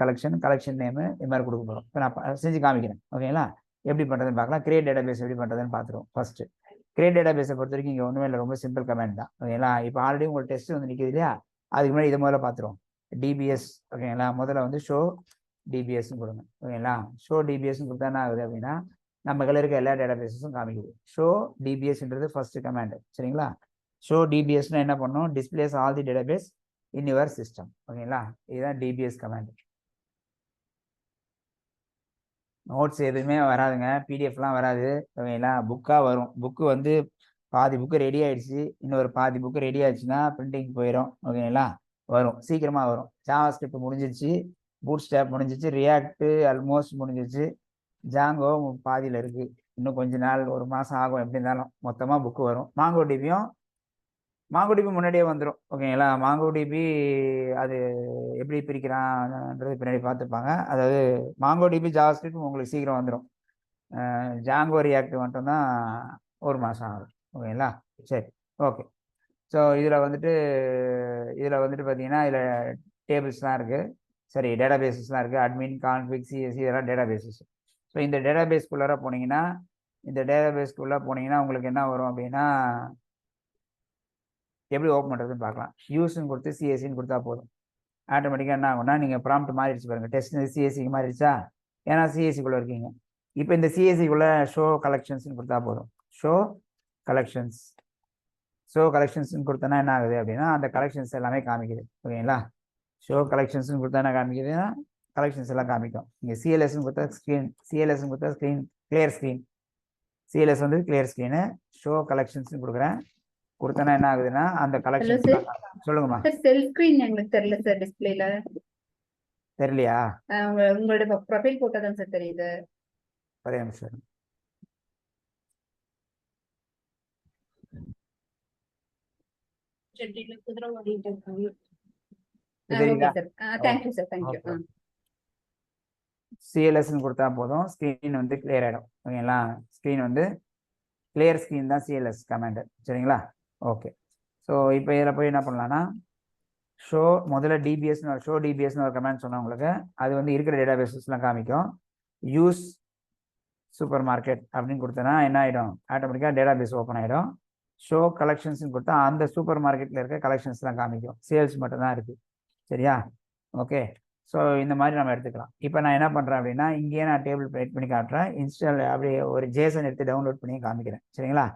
A: collection name இது மாதிரி கொடுக்க போகிறோம். இப்போ நான் செஞ்சு காமிக்கிறேன். ஓகேங்களா? எப்படி பண்ணுறதுன்னு பார்க்கலாம். கிரியேட் டேட்டாபேஸ் எப்படி பண்ணுறதுன்னு பார்த்துருவோம். ஃபஸ்ட்டு கிரியேட் டேட்டாபேஸை பொறுத்த வரைக்கும் இங்கே ஒன்றுமே இல்லை, ரொம்ப சிம்பிள் கமெண்ட் தான். ஓகேங்களா? இப்போ ஆல்ரெடி உங்களுக்கு டெஸ்ட் வந்து நிற்கிது இல்லையா, அதுக்கு முன்னாடி இதை முதல்ல பார்த்துருவோம். டிபிஎஸ். ஓகேங்களா? முதல்ல வந்து ஷோ டிபிஎஸ்ன்னு கொடுங்க. ஓகேங்களா? ஷோ டிபிஎஸ்ன்னு கொடுத்தா என்ன ஆகுது அப்படின்னா நம்ம கையில் இருக்க எல்லா டேட்டாபேஸஸும் காமிக்குது. ஷோ டிபிஎஸ்ன்றது ஃபர்ஸ்ட் கமாண்ட். சரிங்களா? ஷோ டிபிஎஸ்னா என்ன பண்ணும், displays all the database in your system. ஓகேங்களா? இதுதான் டிபிஎஸ் கமாண்ட். நோட்ஸ் எதுவுமே வராதுங்க, பிடிஎஃப்லாம் வராது. ஓகேங்களா? புக்காக வரும். புக்கு வந்து பாதி புக்கு ரெடி ஆயிடுச்சு, இன்னொரு பாதி புக்கு ரெடி ஆயிடுச்சுன்னா பிரிண்டிங் போயிடும். ஓகேங்களா? வரும், சீக்கிரமாக வரும். ஜாவா ஸ்கிரிப்ட் முடிஞ்சிச்சு, பூட் ஸ்டாப் முடிஞ்சிச்சு, ரியாக்ட் ஆல்மோஸ்ட் முடிஞ்சிச்சு, ஜாங்கோ பாதியில் இருக்குது. இன்னும் கொஞ்ச நாள், ஒரு மாதம் ஆகும். எப்படி இருந்தாலும் மொத்தமாக புக்கு வரும். மாங்கோ டிபி முன்னாடியே வந்துடும். ஓகேங்களா? மாங்கோ டிபி அது எப்படி பிரிக்கிறான்ன்றது பின்னாடி பார்த்துப்பாங்க. அதாவது மாங்கோ டிபி ஜாவாஸ்கிரிப்ட் உங்களுக்கு சீக்கிரம் வந்துடும். ஜாங்கோ ரியாக்ட் மட்டும்தான் ஒரு மாதம் ஆகும். ஓகேங்களா? சரி, ஓகே. ஸோ இதில் வந்துட்டு பார்த்தீங்கன்னா இதில் டேபிள்ஸ்லாம் இருக்குது. சரி, டேட்டாபேஸஸ்லாம் இருக்குது. அட்மின், கான்ஃபிக், சிஎஸ்சி இதெல்லாம் டேட்டாபேஸஸ். ஸோ இந்த டேட்டாபேஸ்க்குள்ளார போனீங்கன்னா உங்களுக்கு என்ன வரும் அப்படின்னா எப்படி ஓப்பன் பண்ணுறதுன்னு பார்க்கலாம். யூஸ்ன்னு கொடுத்து சிஎஸ்சின்னு கொடுத்தா போதும். ஆட்டோமேட்டிக்காக என்ன ஆகும்னா நீங்கள் ப்ராம்ப்ட் மாறிடுச்சு பாருங்கள். டெஸ்ட் சிஎஸ்சிக்கு மாறிடுச்சா, ஏன்னா சிஎஸ்சிக்குள்ளே இருக்கீங்க. இப்போ இந்த சிஎஸ்சிக்குள்ளே ஷோ கலெக்ஷன்ஸ்னு கொடுத்தா போதும். ஷோ கலெக்ஷன்ஸ்னு கொடுத்தனா என்ன ஆகுது அப்படின்னா அந்த கலெக்ஷன்ஸ் எல்லாமே காமிக்குது. ஓகேங்களா? ஷோ கலெக்ஷன்ஸ்னு கொடுத்தா என்ன காமிக்குதுன்னா கலெக்ஷன்ஸ் எல்லாம் காமிக்கும். இங்கே சிஎல்எஸ்ன்னு கொடுத்தா கிளியர் ஸ்க்ரீன். சிஎல்எஸ் வந்து கிளியர் ஸ்க்ரீனு. ஷோ கலெக்ஷன்ஸ்னு கொடுத்தனா என்ன ஆகுதுன்னா அந்த கலெக்ஷன்ஸ். சொல்லுங்கம்மா.
C: செல் ஸ்கிரீன் எங்களுக்கு தெரியல சார், டிஸ்பிளேல
A: தெரியலையா?
C: உங்களோட ப்ரொஃபைல் போட்டோ தான் சார் தெரியுது.
A: ஒரே நிமிஷம். சிஎல்எஸ்ன்னு கொடுத்தா போதும், ஸ்க்ரீன் வந்து கிளியர் ஆகிடும். ஓகேங்களா? ஸ்க்ரீன் வந்து கிளியர் ஸ்க்ரீன் தான் சிஎல்எஸ் கமாண்டு. சரிங்களா? ஓகே. ஸோ இப்போ இதில் போய் என்ன பண்ணலான்னா ஷோ முதல்ல டிபிஎஸ்னு ஒரு கமாண்ட் சொன்னேன் உங்களுக்கு. அது வந்து இருக்கிற டேட்டாபேஸஸ்லாம் காமிக்கும். யூஸ் சூப்பர் மார்க்கெட் அப்படின்னு கொடுத்தனா என்ன ஆகிடும், ஆட்டோமேட்டிக்காக டேட்டாபேஸ் ஓப்பன் ஆகிடும். ஷோ கலெக்ஷன்ஸ்னு கொடுத்தா அந்த சூப்பர் மார்க்கெட்டில் இருக்க கலெக்ஷன்ஸ்லாம் காமிக்கும். சேல்ஸ் மட்டும்தான் இருக்குது. சரியா? ஓகே. ஸோ இந்த மாதிரி நம்ம எடுத்துக்கலாம். இப்போ நான் என்ன பண்ணுறேன் அப்படின்னா இங்கேயே நான் டேபிள் ரைட் பண்ணி காட்டுறேன். இன்ஸ்டால் அப்படியே ஒரு ஜேசன் எடுத்து டவுன்லோட் பண்ணி காமிக்கிறேன். சரிங்களா?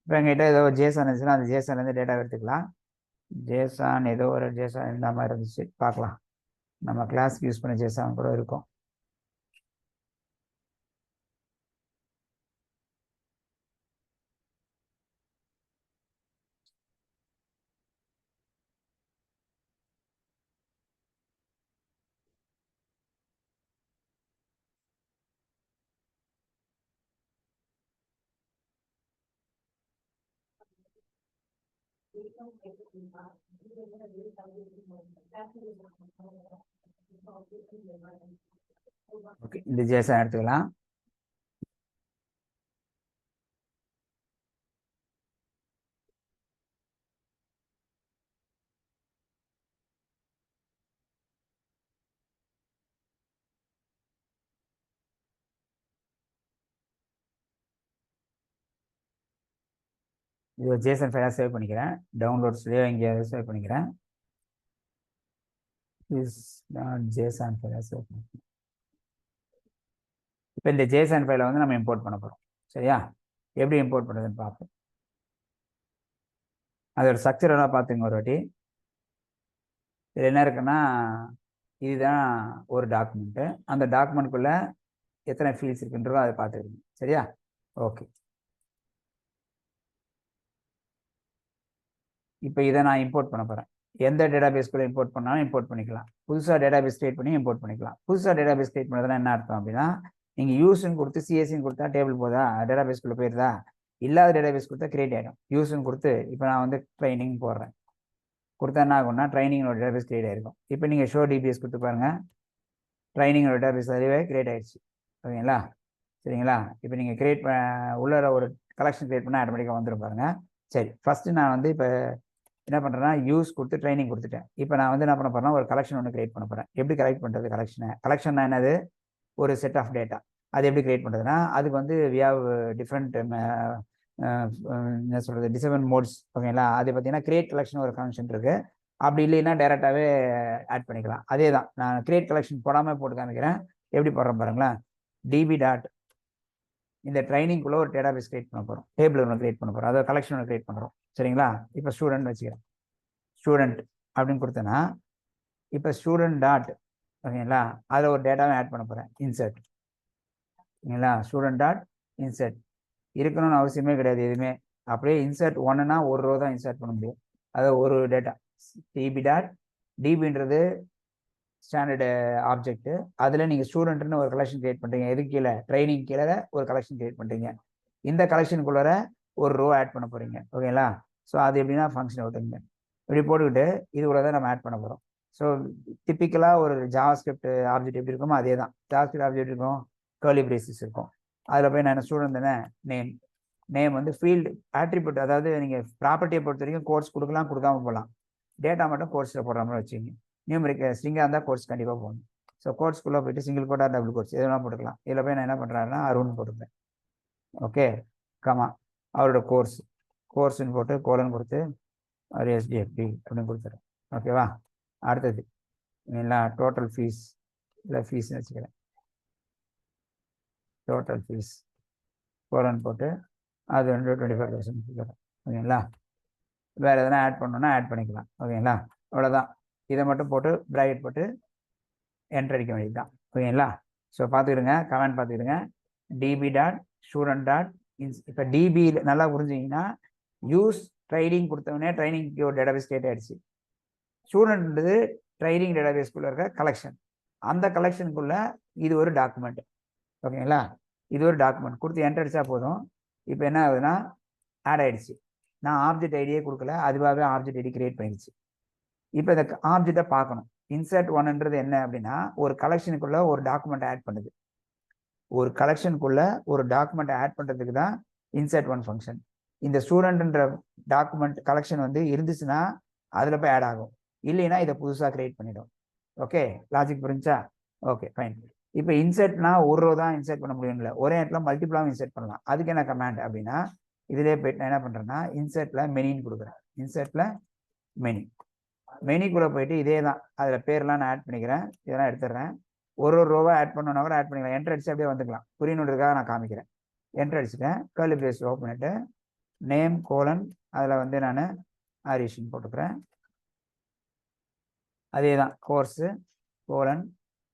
A: இப்போ எங்கிட்ட ஏதோ ஜேசன் இருந்துச்சுன்னா அந்த ஜேசன்லேருந்து டேட்டா எடுத்துக்கலாம். ஜேசான் ஏதோ ஒரு ஜேசான் இந்த மாதிரி இருந்துச்சு, பார்க்கலாம். நம்ம கிளாஸ்க்கு யூஸ் பண்ண ஜேசான் கூட இருக்கும். ஓகே, இந்த ஜேசன் எடுத்துக்கலாம். இது ஜேசன் ஃபைலாக சேவ் பண்ணிக்கிறேன். டவுன்லோட்ஸ்லேயே இங்கே சேவ் பண்ணிக்கிறேன். ஜேசன் ஃபைலாக சேவ் பண்ணிக்கிறேன். இப்போ இந்த ஜேசன் ஃபைலை வந்து நம்ம இம்போர்ட் பண்ண போகிறோம். சரியா? எப்படி இம்போர்ட் பண்ணுறதுன்னு பார்ப்போம். அதோட ஸ்ட்ரக்சர் எல்லாம் பார்த்துங்க ஒரு வாட்டி. இதில் என்ன இருக்குன்னா இதுதான் ஒரு டாக்குமெண்ட்டு. அந்த டாக்குமெண்ட்குள்ளே எத்தனை ஃபீல்ட்ஸ் இருக்குன்றதோ அதை பார்த்துக்கிங்க. சரியா? ஓகே. இப்போ இதை நான் இம்போர்ட் பண்ண போகிறேன். எந்த டேட்டாபேஸ்க்குள்ளே இம்போர்ட் பண்ணாலும் இம்போர்ட் பண்ணிக்கலாம். புதுசாக டேட்டாபேஸ் கிரியேட் பண்ணி இம்போர்ட் பண்ணிக்கலாம். புதுசாக டேட்டாபேஸ் கிரியேட் பண்ணுறதுனா என்ன அர்த்தம் அப்படின்னா நீங்கள் யூஸ்ன்னு கொடுத்து சிஎஸ்சின்னு கொடுத்தா டேபிள் போதா, டேட்டாபேஸ்க்குள்ளே போயிருதா? இல்லாத டேட்டாபேஸ் கொடுத்தா கிரியேட் ஆகிடும். யூஸ்ன்னு கொடுத்து இப்போ நான் வந்து ட்ரைனிங் போடுறேன், கொடுத்தா என்ன ஆகும்னா ட்ரைனிங்கோட டேட்டாபேஸ் கிரியேட் ஆகிருக்கும். இப்போ நீங்கள் ஷோ டிபிஎஸ் கொடுத்து பாருங்கள், ட்ரைனிங்கோட டேட்டாபேஸ் அதுவே கிரியேட் ஆகிடுச்சு. ஓகேங்களா? சரிங்களா? இப்போ நீங்கள் கிரியேட் உள்ள ஒரு கலெக்ஷன் கிரியேட் பண்ணால் ஆட்டோமேட்டிக்காக வந்துடும் பாருங்கள். சரி, ஃபஸ்ட்டு நான் வந்து இப்போ என்ன பண்ணுறேன்னா யூஸ் கொடுத்து ட்ரைனிங் கொடுத்துட்டேன். இப்போ நான் வந்து என்ன பண்ண போகிறேன்னா ஒரு கலெக்ஷன் ஒன்று கிரியேட் பண்ண போகிறேன். எப்படி கலெக்ட் பண்ணுறது கலெக்ஷன்னா என்னது? ஒரு செட் ஆஃப் டேட்டா. அது எப்படி கிரியேட் பண்ணுறதுன்னா அதுக்கு வந்து வி ஹேவ் டிஃப்ரெண்ட் என்ன சொல்கிறது டிஃப்ரெண்ட் மோட்ஸ். ஓகேங்களா? அது பார்த்தீங்கன்னா கிரியேட் கலெக்ஷன் ஒரு ஃபங்க்ஷன் இருக்குது. அப்படி இல்லைன்னா டேரெக்டாகவே ஆட் பண்ணிக்கலாம். அதே தான் நான் கிரியேட் கலெக்ஷன் போடாமல் போட்டு காமிக்கிறேன். எப்படி போடுறேன் பாருங்களேன். டிபி டாட் இந்த ட்ரைனிங்குள்ளே ஒரு டேட்டாபேஸ் கிரியேட் பண்ண போகிறோம், டேபிள் ஒன்று கிரியேட் பண்ண போகிறோம், அதாவது கலெக்ஷன் ஒன்று கிரியேட் பண்ணுறோம். சரிங்களா? இப்போ ஸ்டூடெண்ட் வச்சுக்கிறேன். ஸ்டூடெண்ட் அப்படின்னு கொடுத்தேன்னா இப்போ ஸ்டூடெண்ட் டாட் ஓகேங்களா அதில் ஒரு டேட்டாவை ஆட் பண்ண போகிறேன், இன்சர்ட். ஓகேங்களா? ஸ்டூடெண்ட் டாட் இன்சர்ட் இருக்கணும்னு அவசியமே கிடையாது எதுவுமே. அப்படியே இன்சர்ட் ஒன்றுனா ஒரு ரோ தான் இன்சர்ட் பண்ண முடியும், அது ஒரு டேட்டா. டிபி டாட் டிபின்றது ஸ்டாண்டர்டு ஆப்ஜெக்ட். அதில் நீங்கள் ஸ்டூடெண்ட்னு ஒரு கலெக்ஷன் கிரியேட் பண்ணுறீங்க. எது கீழே? ட்ரைனிங் கீழே ஒரு கலெக்ஷன் கிரியேட் பண்ணுறீங்க. இந்த கலெக்ஷனுக்குள்ளே ஒரு ரோ ஆட் பண்ண போகிறீங்க. ஓகேங்களா? ஸோ அது எப்படின்னா ஃபங்க்ஷன் விட்டுங்க இப்படி போட்டுக்கிட்டு இது கூட தான் நம்ம ஆட் பண்ண போகிறோம். ஸோ டிப்பிக்கலாக ஒரு ஜாவாஸ்கிரிப்ட் ஆப்ஜெக்ட் எப்படி இருக்குமோ அதே தான். ஜாவாஸ்கிரிப்ட் ஆப்ஜெக்ட் இருக்கும், கர்லி பிரேசஸ் இருக்கும். அதில் போய் நான் ஸ்டூடெண்ட் தானே, நேம் வந்து ஃபீல்டு ஆட்ரிபியூட், அதாவது நீங்கள் ப்ராப்பர்ட்டியை பொறுத்த வரைக்கும் கோர்ஸ் கொடுக்கலாம், கொடுக்காம போகலாம். டேட்டா மட்டும் கோர்ஸில் போடுற மாதிரி வச்சுங்க. நியூமரிக் ஸ்ட்ரிங்காக இருந்தால் கோர்ஸ் கண்டிப்பாக போகணும். ஸோ கோர்ஸ்க்குள்ளே போய்ட்டு சிங்கிள் கோட்டா டபுள் கோர்ஸ் எதெல்லாம் போட்டுக்கலாம். இதில் போய் நான் என்ன பண்ணுறேன்னா அருண் போட்டுக்கிறேன். ஓகே, கமா அவரோட கோர்ஸ்ன்னு போட்டு கோலன் கொடுத்து அவர் எஸ்டிஎஃப்பி அப்படின்னு கொடுத்துறேன். ஓகேவா? அடுத்தது இல்லைங்களா டோட்டல் ஃபீஸ், இல்லை ஃபீஸ்ன்னு வச்சுக்கிறேன். டோட்டல் ஃபீஸ் கோலன் போட்டு அது வந்து 25,000 கொடுக்குறேன். ஓகேங்களா? வேறு எதனா ஆட் பண்ணணுன்னா ஆட் பண்ணிக்கலாம். ஓகேங்களா? அவ்வளோதான். இதை மட்டும் போட்டு ப்ராக்கெட் போட்டு என்டர் அடிக்க வேண்டியது தான். ஓகேங்களா? ஸோ பார்த்துக்கிடுங்க, கமெண்ட் பார்த்துக்கிடுங்க. டிபி டாட் ஸ்டூடெண்ட் டாட் இப்போ டிபி நல்லா புரிஞ்சிங்கன்னா யூஸ் ட்ரைனிங் கொடுத்தவொடனே ட்ரைனிங்க்கு ஒரு டேட்டாபேஸ் கிரியேட் ஆகிடுச்சு. ஸ்டூடெண்ட்ன்றது ட்ரைனிங் டேட்டாபேஸ்க்குள்ளே இருக்க கலெக்ஷன். அந்த கலெக்ஷனுக்குள்ளே இது ஒரு டாக்குமெண்ட். ஓகேங்களா? இது ஒரு டாக்குமெண்ட் கொடுத்து என்டர் அடித்தா போதும். இப்போ என்ன ஆகுதுன்னா ஆட் ஆகிடுச்சு. நான் ஆப்ஜெக்ட் ஐடியே கொடுக்கல, அதுவாகவே ஆப்ஜெக்ட் ஐடி கிரியேட் பண்ணிடுச்சு. இப்போ இந்த ஆப்ஜெக்டை பார்க்கணும். இன்சர்ட் ஒன்ன்றது என்ன அப்படின்னா ஒரு கலெக்ஷனுக்குள்ளே ஒரு டாக்குமெண்ட் ஆட் பண்ணுது. ஒரு கலெக்ஷனுக்குள்ளே ஒரு டாக்குமெண்ட் ஆட் பண்ணுறதுக்கு தான் இன்சர்ட் ஒன் ஃபங்க்ஷன். இந்த ஸ்டூடெண்ட்ன்ற டாக்குமெண்ட் கலெக்ஷன் வந்து இருந்துச்சுன்னா அதில் போய் ஆட் ஆகும், இல்லைன்னா இதை புதுசாக கிரியேட் பண்ணிடும். ஓகே, லாஜிக் புரிஞ்சா? Okay, fine. இப்போ இன்சர்ட்னா ஒரு ரோ தான் இன்சர்ட் பண்ண முடியும்ல, ஒரே இடத்துல மல்டிபிளாகவும் இன்சர்ட் பண்ணலாம். அதுக்கு என்ன கமாண்ட் அப்படின்னா இதிலே போயிட்டு நான் என்ன பண்ணுறேன்னா இன்சர்ட்டில் மெனின்னு கொடுக்குறேன். இன்சர்ட்டில் மெனிக்குள்ளே போயிட்டு இதே தான், அதில் பேர்லாம் நான் ஆட் பண்ணிக்கிறேன். இதெல்லாம் எடுத்துடுறேன். ஒரு ரோவை ஆட் பண்ணணுன்னா கூட ஆட் பண்ணிக்கலாம். என்டர் அடிச்சு அப்படியே வந்துக்கலாம். புரியணுன்றதுக்காக நான் காமிக்கிறேன். என்டர் அடிச்சுட்டேன். கர்லி பிரேஸ் ஓப்பன் பண்ணிட்டு நேம் கோலன் அதில் வந்து நான் ஆரிஷன் போட்டுக்கிறேன். அதே தான் கோர்ஸு கோலன்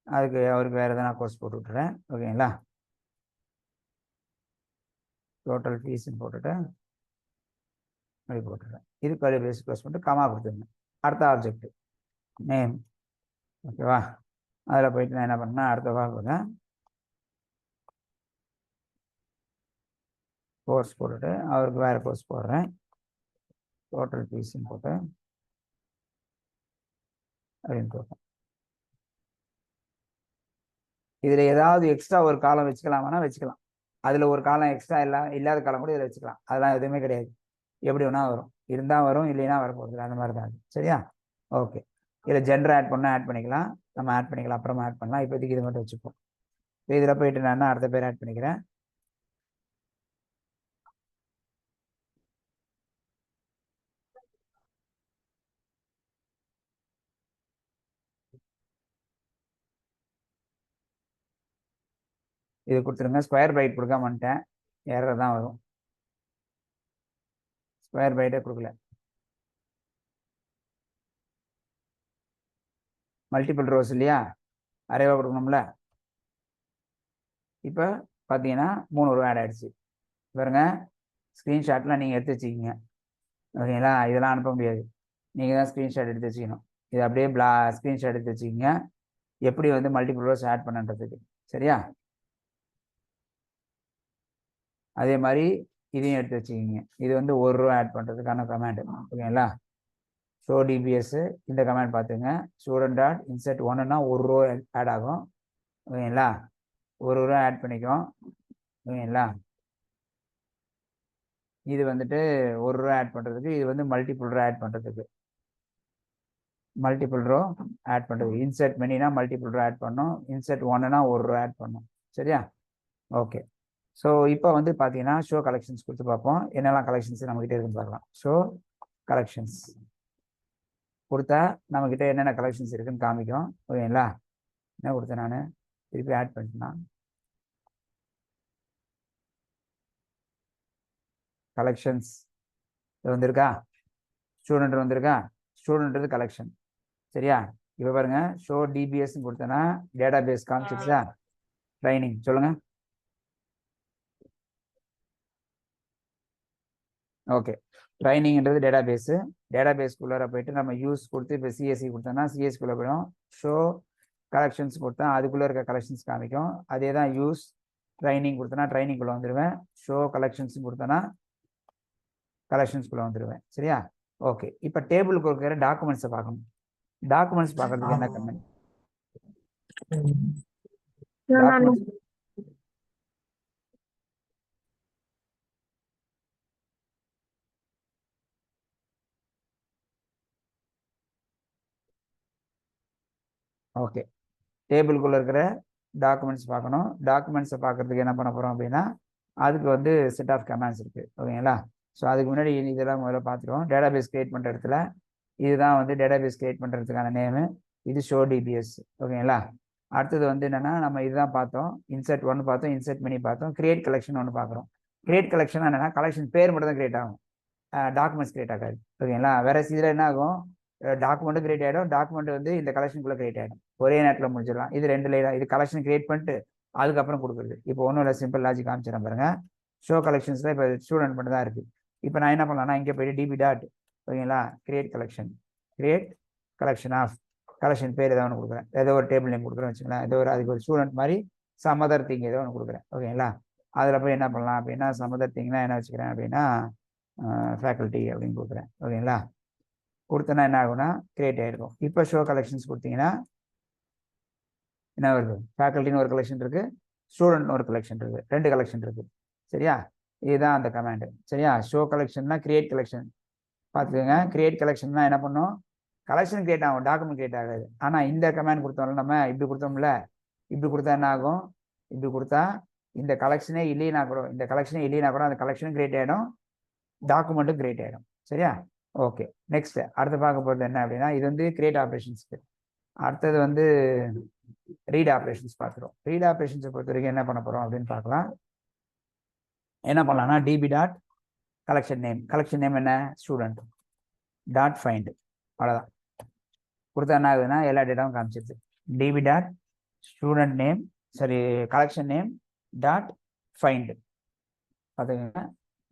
A: அதுக்கு அவருக்கு வேறு எதனா கோர்ஸ் போட்டு விட்டுறேன். ஓகேங்களா? டோட்டல் ஃபீஸ்ன்னு போட்டுட்டு அப்படி போட்டுறேன். இது கர்லி பிரேஸ் க்ளோஸ் பண்ணிட்டு கமா கொடுத்துருங்க. அடுத்த ஆப்ஜெக்ட் நேம். ஓகேவா? அதில் போயிட்டு நான் என்ன பண்ணேன், அடுத்த பார்க்குறேன் கோர்ஸ் போட்டுட்டு அவருக்கு வேறு கோர்ஸ் போடுறேன். டோட்டல் ஃபீஸ்ன்னு போட்டு அப்படின்னு போட்டேன். இதில் ஏதாவது எக்ஸ்ட்ரா ஒரு காலம் வச்சுக்கலாமான்னா வச்சுக்கலாம். அதில் ஒரு காலம் எக்ஸ்ட்ரா இல்லாத காலம் கூட இதில் வச்சுக்கலாம். அதெல்லாம் எதுவுமே கிடையாது. எப்படி வேணால் வரும், இருந்தால் வரும், இல்லைன்னா வரப்போகுது, அந்த மாதிரி தான் அது. சரியா? ஓகே, இதில் ஜெண்டர் ஆட் பண்ணால் ஆட் பண்ணிக்கலாம், நம்ம ஆட் பண்ணிக்கலாம், அப்புறமா ஆட் பண்ணலாம். இப்போதைக்கு இது மட்டும் வச்சுப்போம். இப்போ இதில் போயிட்டு நான் அடுத்த பேர் ஆட் பண்ணிக்கிறேன். இது கொடுத்துருங்க. ஸ்கொயர் பைட் கொடுக்காம வந்துட்டேன், எரர் தான் வரும். ஸ்கொயர் பைட்டே கொடுக்கல, மல்டிபிள் ரோஸ் இல்லையா, அரேவாக கொடுக்கணும்ல. இப்போ பார்த்தீங்கன்னா 3 ரோ ஆட் ஆகிடுச்சு பாருங்க. ஸ்க்ரீன்ஷாட்லாம் நீங்கள் எடுத்து வச்சுக்கிங்க. ஓகேங்களா? இதெல்லாம் அனுப்ப முடியாது, நீங்கள் தான் ஸ்க்ரீன்ஷாட் எடுத்து வச்சுக்கணும். இது அப்படியே ஸ்க்ரீன்ஷாட் எடுத்து வச்சுக்கிங்க எப்படி வந்து மல்டிபிள் ரோஸ் ஆட் பண்ணுன்றதுக்கு. சரியா? அதே மாதிரி இதையும் எடுத்து வச்சுக்கிங்க. இது வந்து 1 ரோ ஆட் பண்ணுறதுக்கான கமாண்ட். ஓகேங்களா? ஷோ டிபிஎஸ் இந்த கமாண்ட் பார்த்துங்க. ஸ்டூடெண்ட் டாட் இன்சர்ட் 1னா 1 ரோ ஆட் ஆகும். ஓகேங்களா? 1 ரோ ஆட் பண்ணிக்கும். ஓகேங்களா? இது வந்துட்டு 1 ரோ ஆட் பண்ணுறதுக்கு, இது வந்து மல்டிபிள் ரோ ஆட் பண்ணுறதுக்கு. மல்டிபிள் ரோ ஆட் பண்ணுறது. இன்சர்ட் மெனினா மல்டிபிள் ரோ ஆட் பண்ணணும். இன்சர்ட் 1னா 1 ரோ ஆட் பண்ணணும். சரியா? ஓகே. ஸோ இப்போ வந்து பார்த்தீங்கன்னா ஷோ கலெக்ஷன்ஸ் கொடுத்து பார்ப்போம். என்னெல்லாம் கலெக்ஷன்ஸ் நம்மகிட்ட இருக்குன்னு பார்க்கலாம். ஷோ கலெக்ஷன்ஸ் கொடுத்தா நம்மக்கிட்ட என்னென்ன கலெக்ஷன்ஸ் இருக்குன்னு காமிக்கும். ஓகேங்களா? என்ன கொடுத்தேன் நான் திருப்பி ஆட் பண்ணிட்டேன்னா கலெக்ஷன்ஸ் வந்திருக்கா? ஸ்டூடெண்ட் வந்திருக்கா? Student collection. சரியா? இப்போ பாருங்க ஷோ டிபிஎஸ் கொடுத்தேன்னா டேட்டா பேஸ் காமிச்சிருச்சா? ட்ரைனிங் சொல்லுங்க. ஓகே. ட்ரைனிங்ன்றது டேட்டா பேஸு. டேட்டா பேஸ்க்குள்ளார போயிட்டு நம்ம யூஸ் கொடுத்து இப்போ சிஎஸ்சி கொடுத்தோம்னா சிஎஸ்குள்ளே போயிடும். ஷோ கலெக்ஷன்ஸ் கொடுத்தா அதுக்குள்ளே இருக்க கலெக்ஷன்ஸ் காமிக்கும். அதே தான் யூஸ் ட்ரைனிங் கொடுத்தோன்னா ட்ரைனிங்குள்ளே வந்துடுவேன். ஷோ கலெக்ஷன்ஸ் கொடுத்தோன்னா கலெக்ஷன்ஸ்குள்ளே வந்துடுவேன். சரியா? ஓகே. இப்போ டேபிளுக்கு இருக்கிற டாக்குமெண்ட்ஸை பார்க்கணும். டாக்குமெண்ட்ஸ் பார்க்கறதுக்கு என்ன கமெண்ட்? Documents okay. டேபிளுக்குள்ளே இருக்கிற டாக்குமெண்ட்ஸ் பார்க்கணும். டாக்குமெண்ட்ஸை பார்க்கறதுக்கு என்ன பண்ண போகிறோம் அப்படின்னா அதுக்கு வந்து செட் ஆஃப் கமாண்ட்ஸ் இருக்குது. ஓகேங்களா? ஸோ அதுக்கு முன்னாடி இதெல்லாம் முதல்ல பார்த்துருவோம். டேட்டா பேஸ் கிரியேட் பண்ணுற இடத்துல இதுதான் வந்து டேட்டா பேஸ் கிரியேட் பண்ணுறதுக்கான நேமு. இது ஷோ டிபிஎஸ். ஓகேங்களா? அடுத்தது வந்து என்னென்னா நம்ம இதுதான் பார்த்தோம். இன்சர்ட் 1 பார்த்தோம், இன்சர்ட் மெனி பார்த்தோம், கிரியேட் கலெக்ஷன் 1 பார்க்குறோம். கிரியேட் கலெக்ஷன் என்னென்னா கலெக்ஷன் பேர் மட்டும் தான் கிரியேட் ஆகும், டாக்குமெண்ட்ஸ் கிரியேட் ஆகாது. ஓகேங்களா? வேற இதில் என்ன ஆகும், டாக்குமெண்ட்டும் கிரியேட் ஆகிடும், டாக்குமெண்ட் வந்து இந்த கலெக்ஷனுக்குள்ளே கிரியேட் ஆகிடும். ஒரே நேரத்தில் முடிச்சிடலாம். இது 2 லைன். இது கலெக்ஷன் கிரியேட் பண்ணிட்டு அதுக்கப்புறம் கொடுக்குறது. இப்போ ஒன்றும் இல்லை, சிம்பிள் லாஜிக் காமிச்சிடறேன் பாருங்க. ஷோ கலெக்ஷன்ஸில் இப்போ ஸ்டூடெண்ட் மட்டும் தான் இருக்குது. இப்போ நான் என்ன பண்ணலாம்னா இங்கே போய்ட்டு டிபி டாட் ஓகேங்களா கிரியேட் கலெக்ஷன் ஆஃப் கலெக்ஷன் பேர் ஏதோ ஒன்று கொடுக்குறேன். ஏதோ ஒரு டேபிள் நேம் கொடுக்குறேன் வச்சுக்கலாம். ஏதோ ஒரு அதுக்கு ஒரு ஸ்டூடெண்ட் மாதிரி சமதர் திங் ஏதோ ஒன்று கொடுக்குறேன். ஓகேங்களா? அதில் போய் என்ன பண்ணலாம் அப்படின்னா சமதர் திங்னா என்ன வச்சுக்கிறேன் அப்படின்னா ஃபேக்கல்ட்டி அப்படின்னு கொடுக்குறேன். ஓகேங்களா? கொடுத்தனா என்ன ஆகும்னா கிரியேட் ஆகிருக்கும். இப்போ ஷோ கலெக்ஷன்ஸ் கொடுத்தீங்கன்னா என்ன வருது, ஃபேக்கல்ட்டின்னு ஒரு கலெக்ஷன் இருக்குது, ஸ்டூடெண்ட்னு ஒரு கலெக்ஷன் இருக்குது, 2 கலெக்ஷன் இருக்குது. சரியா? இதுதான் அந்த கமாண்டு. சரியா? ஷோ கலெக்ஷன்னா கிரியேட் கலெக்ஷன் பார்த்துக்கோங்க. கிரியேட் கலெக்ஷன்னா என்ன பண்ணும், கலெக்ஷன் கிரியேட் ஆகும், டாக்குமெண்ட் கிரியேட் ஆகாது. ஆனால் இந்த கமாண்ட் கொடுத்தோம்ல, நம்ம இப்படி கொடுத்தோம்ல, இப்படி கொடுத்தா என்ன ஆகும், இப்படி கொடுத்தா இந்த கலெக்ஷனே இல்லைனா கூட அந்த கலெக்ஷனும் கிரியேட் ஆகிடும், டாக்குமெண்ட்டும் கிரியேட் ஆகிடும். சரியா? ஓகே. நெக்ஸ்ட் அடுத்து பார்க்க போகிறது என்ன அப்படின்னா இது வந்து கிரியேட் ஆப்ரேஷன்ஸ்க்கு. அடுத்தது வந்து ரீட் ஆப்ரேஷன்ஸ் பார்த்துருவோம். ரீட் ஆப்ரேஷன்ஸை பொறுத்த வரைக்கும் என்ன பண்ண போகிறோம் அப்படின்னு பார்க்கலாம். என்ன பண்ணலாம்னா டிபி டாட் கலெக்ஷன் நேம் என்ன, ஸ்டூடெண்ட் டாட் ஃபைண்ட். அவ்வளோதான். கொடுத்தா என்ன ஆகுதுன்னா எல்லா டேட்டாவும் காமிச்சிருச்சு. DB dot student name collection name dot find. பார்த்துக்கோங்க.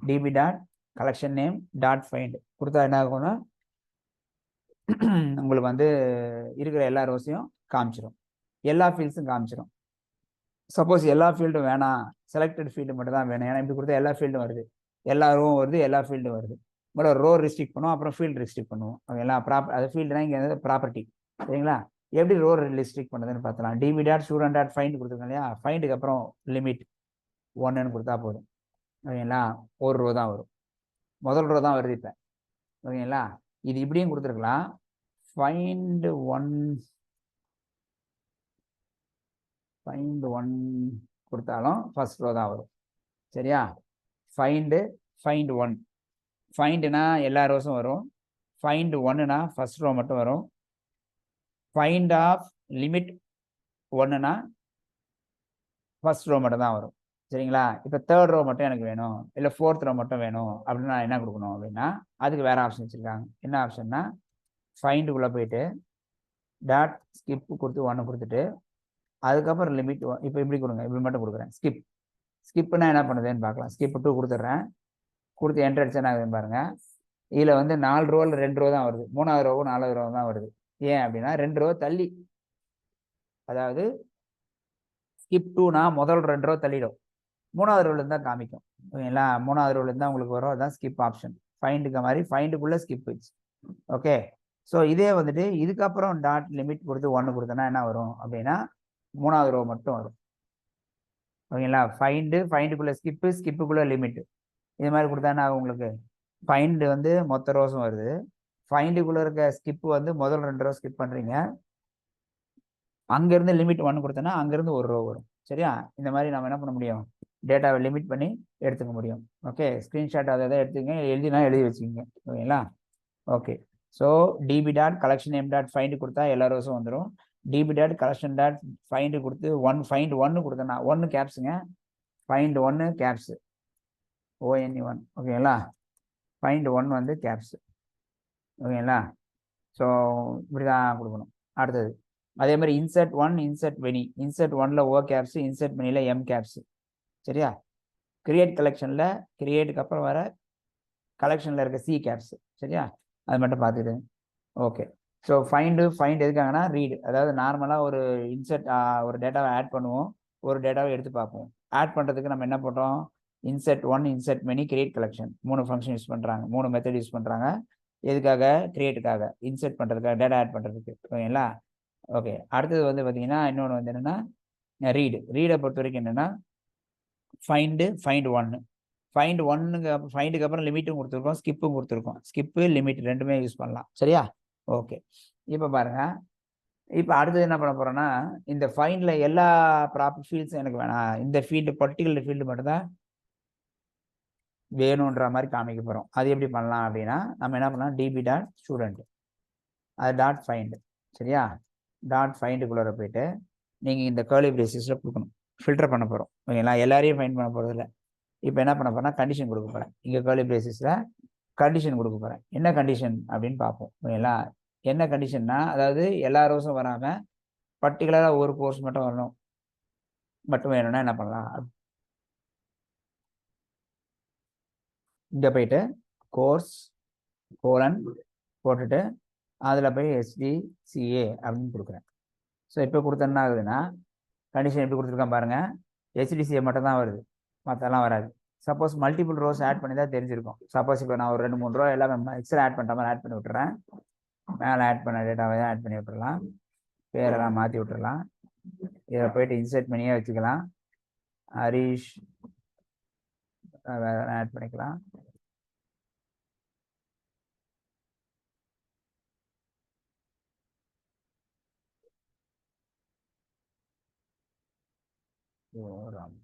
A: DB dot collection name dot find கொடுத்தா என்ன ஆகும்னா உங்களுக்கு வந்து இருக்கிற எல்லா ரோஸையும் காமிச்சிடும், எல்லா ஃபீல்ட்ஸும் காமிச்சிடும். சப்போஸ் எல்லா ஃபீல்டும் வேணாம், செலக்டட் ஃபீல்டு மட்டும் தான் வேணும், ஏன்னா இப்படி கொடுத்தா எல்லா ஃபீல்டும் வருது, எல்லா ரோவும் வருது, எல்லா ஃபீல்டும் வருது. முதல்ல ரோ ரெஸ்ட்ரிக்ட் பண்ணுவோம், அப்புறம் ஃபீல்டு ரெஸ்ட்ரிக்ட் பண்ணுவோம். ஓகேங்களா? அது ஃபீல்டுனா இங்கே வந்து ப்ராப்பர்ட்டி. சரிங்களா? எப்படி ரோ ரெஸ்ட்ரிக்ட் பண்ணுறதுன்னு பார்த்தலாம். DP dot student dot find கொடுத்துருக்கோம் இல்லையா, ஃபைண்டுக்கு அப்புறம் லிமிட் 1ன்னு கொடுத்தா போதும். ஓகேங்களா? ஒரு ரோ தான் வரும், முதல் ரோ தான் வருது இப்போ. ஓகேங்களா? இது இப்படியும் கொடுத்துருக்கலாம். ஃபைண்ட் ஒன் கொடுத்தாலும் ஃபர்ஸ்ட் ரோ தான் வரும். சரியா? Find one. ஃபைண்டுனா எல்லா ரோஸும் வரும், ஃபைண்ட் ஒன்னுனா ஃபர்ஸ்ட் ரோ மட்டும் வரும், ஃபைண்ட் ஆஃப் லிமிட் 1னா ஃபர்ஸ்ட் ரோ மட்டும் தான் வரும். சரிங்களா? இப்போ 3rd ரோ மட்டும் எனக்கு வேணும், இல்லை 4th ரோ மட்டும் வேணும் அப்படின்னா என்ன கொடுக்கணும் அப்படின்னா அதுக்கு வேற ஆப்ஷன் வச்சுருக்காங்க. என்ன ஆப்ஷன்னா ஃபைண்டுக்குள்ளே போயிட்டு டாட் ஸ்கிப் கொடுத்து 1 கொடுத்துட்டு அதுக்கப்புறம் லிமிட். இப்போ இப்படி கொடுங்க, இப்படி மட்டும் கொடுக்குறேன். ஸ்கிப்னா என்ன பண்ணுதுன்னு பார்க்கலாம். ஸ்கிப் 2 கொடுத்துட்றேன். கொடுத்து என்டர் அடிச்சா என்ன ஆகுதுன்னு பாருங்க. இதில் வந்து 4 ரோவில் 2 ரோ தான் வருது, 3வது ரோவும் 4வது ரோவும் தான் வருது. ஏன் அப்படின்னா 2 ரோ தள்ளி, அதாவது ஸ்கிப் 2னா முதல் 2 ரோ தள்ளிடும், 3வது ரோல இருந்தால் காமிக்கும். ஓகேங்களா? 3வது ரோல இருந்தால் உங்களுக்கு வரும். அதான் ஸ்கிப் ஆப்ஷன். ஃபைண்டுக்கு மாதிரி ஃபைண்டுக்குள்ளே ஸ்கிப் வச்சு. ஓகே. ஸோ இதே வந்துட்டு இதுக்கப்புறம் டாட் லிமிட் கொடுத்து 1 கொடுத்தோன்னா என்ன வரும் அப்படின்னா 3வது ரோ மட்டும் வரும். ஓகேங்களா? ஃபைண்டுக்குள்ளே ஸ்கிப்புக்குள்ளே லிமிட். இது மாதிரி கொடுத்தா என்ன ஆகும் உங்களுக்கு? ஃபைண்டு வந்து மொத்த ரோஸும் வருது. ஃபைண்டுக்குள்ளே இருக்க ஸ்கிப்பு வந்து முதல் 2 ரோ ஸ்கிப் பண்ணுறீங்க. அங்கேருந்து லிமிட் 1 கொடுத்தோன்னா அங்கேருந்து ஒரு ரோ வரும். சரியா? இந்த மாதிரி நம்ம என்ன பண்ண முடியும்? டேட்டாவை லிமிட் பண்ணி எடுத்துக்க முடியும். ஓகே. ஸ்க்ரீன்ஷாட் அதை எடுத்துக்கங்க. எழுதினா எழுதி வச்சுக்கோங்க. ஓகேங்களா? Okay. So DB dot collection name dot find கொடுத்தா எல்லா ரோஸும் வந்துடும். DP dot collection dot find கொடுத்து ஃபைண்ட் 1 கொடுத்தோன்னா 1 கேப்ஸுங்க. Find 1 caps ONE1. ஓகேங்களா? ஃபைண்ட் 1 வந்து கேப்ஸு. ஓகேங்களா? ஸோ இப்படி தான் கொடுக்கணும். அடுத்தது அதே மாதிரி இன்சர்ட் 1 இன்சர்ட் மெனி. இன்சர்ட் 1ல் O கேப்ஸு, இன்சர்ட் மெனியில் M கேப்ஸு. சரியா? கிரியேட் கலெக்ஷனில் கிரியேட்டுக்கு அப்புறம் வர கலெக்ஷனில் இருக்க C கேப்ஸு. சரியா? அது மட்டும் பார்த்துட்டு ஓகே. ஸோ ஃபைண்ட் எதுக்காங்கன்னா ரீடு. அதாவது நார்மலாக ஒரு இன்சர்ட் ஒரு டேட்டாவை ஆட் பண்ணுவோம், ஒரு டேட்டாவை எடுத்து பார்ப்போம். ஆட் பண்ணுறதுக்கு நம்ம என்ன பண்ணுறோம்? Insert 1 insert many create collection 3 function use பண்ணுறாங்க, 3 மெத்தட் யூஸ் பண்ணுறாங்க. எதுக்காக? கிரியேட்டுக்காக, இன்சர்ட் பண்ணுறதுக்காக, டேட்டா ஆட் பண்ணுறதுக்கு. ஓகேங்களா? ஓகே. அடுத்தது வந்து பார்த்தீங்கன்னா இன்னொன்று வந்து என்னென்னா ரீடை பொறுத்த வரைக்கும் என்னென்னா ஃபைண்ட் 1 ஃபைண்டுக்கு அப்புறம் லிமிட்டும் கொடுத்துருக்கோம், ஸ்கிப்பும் கொடுத்துருக்கோம். ஸ்கிப்பு லிமிட் ரெண்டுமே யூஸ் பண்ணலாம். சரியா? ஓகே. இப்போ பாருங்க. இப்போ அடுத்தது என்ன பண்ண போறோம்னா இந்த ஃபைண்டில் எல்லா ப்ராப்பர் ஃபீல்ட்ஸும் எனக்கு வேணாம், இந்த ஃபீல்டு பர்டிகுலர் ஃபீல்டு மட்டும்தான் வேணுன்ற மாதிரி காமிக்க போகிறோம். அது எப்படி பண்ணலாம் அப்படின்னா நம்ம என்ன பண்ணலாம்? டிபி டாட் ஸ்டூடெண்ட் அது டாட் ஃபைண்டு. சரியா? டாட் ஃபைண்டுக்குள்ளே போயிட்டு நீங்கள் இந்த கர்லி பிரேசஸில் கொடுக்கணும். ஃபில்டர் பண்ண போகிறோம். ஓகேங்களா? எல்லாரையும் ஃபைண்ட் பண்ண போகிறது இல்லை. இப்போ என்ன பண்ண போறேன்னா கண்டிஷன் கொடுக்க போகிறேன். இங்கே கர்லி பிரேசஸில் கண்டிஷன் கொடுக்க போகிறேன். என்ன கண்டிஷன் அப்படின்னு பார்ப்போம். ஓகேங்களா? என்ன கண்டிஷன்னா அதாவது எல்லா ரோஸும் வராமல் பர்டிகுலராக ஒரு கோர்ஸ் மட்டும் வரணும் மட்டும் வேணும்னா என்ன பண்ணலாம்? இங்கே போயிட்டு கோர்ஸ் கோலன் போட்டுட்டு அதில் போய் SDCA அப்படின்னு கொடுக்குறேன். ஸோ இப்போ கொடுத்தேன்னா ஆகுதுன்னா கண்டிஷன் எப்படி கொடுத்துருக்கேன் பாருங்கள். SDCA மட்டும் தான் வருது, மற்றெல்லாம் வராது. சப்போஸ் மல்டிபிள் ரோஸ் ஆட் பண்ணி தான் தெரிஞ்சிருக்கும். சப்போஸ் இப்போ நான் ஒரு 2-3 ரோ எல்லாமே எக்ஸ்ட்ரா ஆட் பண்ணுற மாதிரி ஆட் பண்ணி விட்டுறேன். மேலே ஆட் பண்ண டேட்டாவை தான் ஆட் பண்ணி விட்டுறலாம், பேரெல்லாம் மாற்றி விட்டுறலாம். இதை போயிட்டு இன்சர்ட் பண்ணியே வச்சுக்கலாம். ஹரீஷ் வேறு ஆட் பண்ணிக்கலாம். ராம்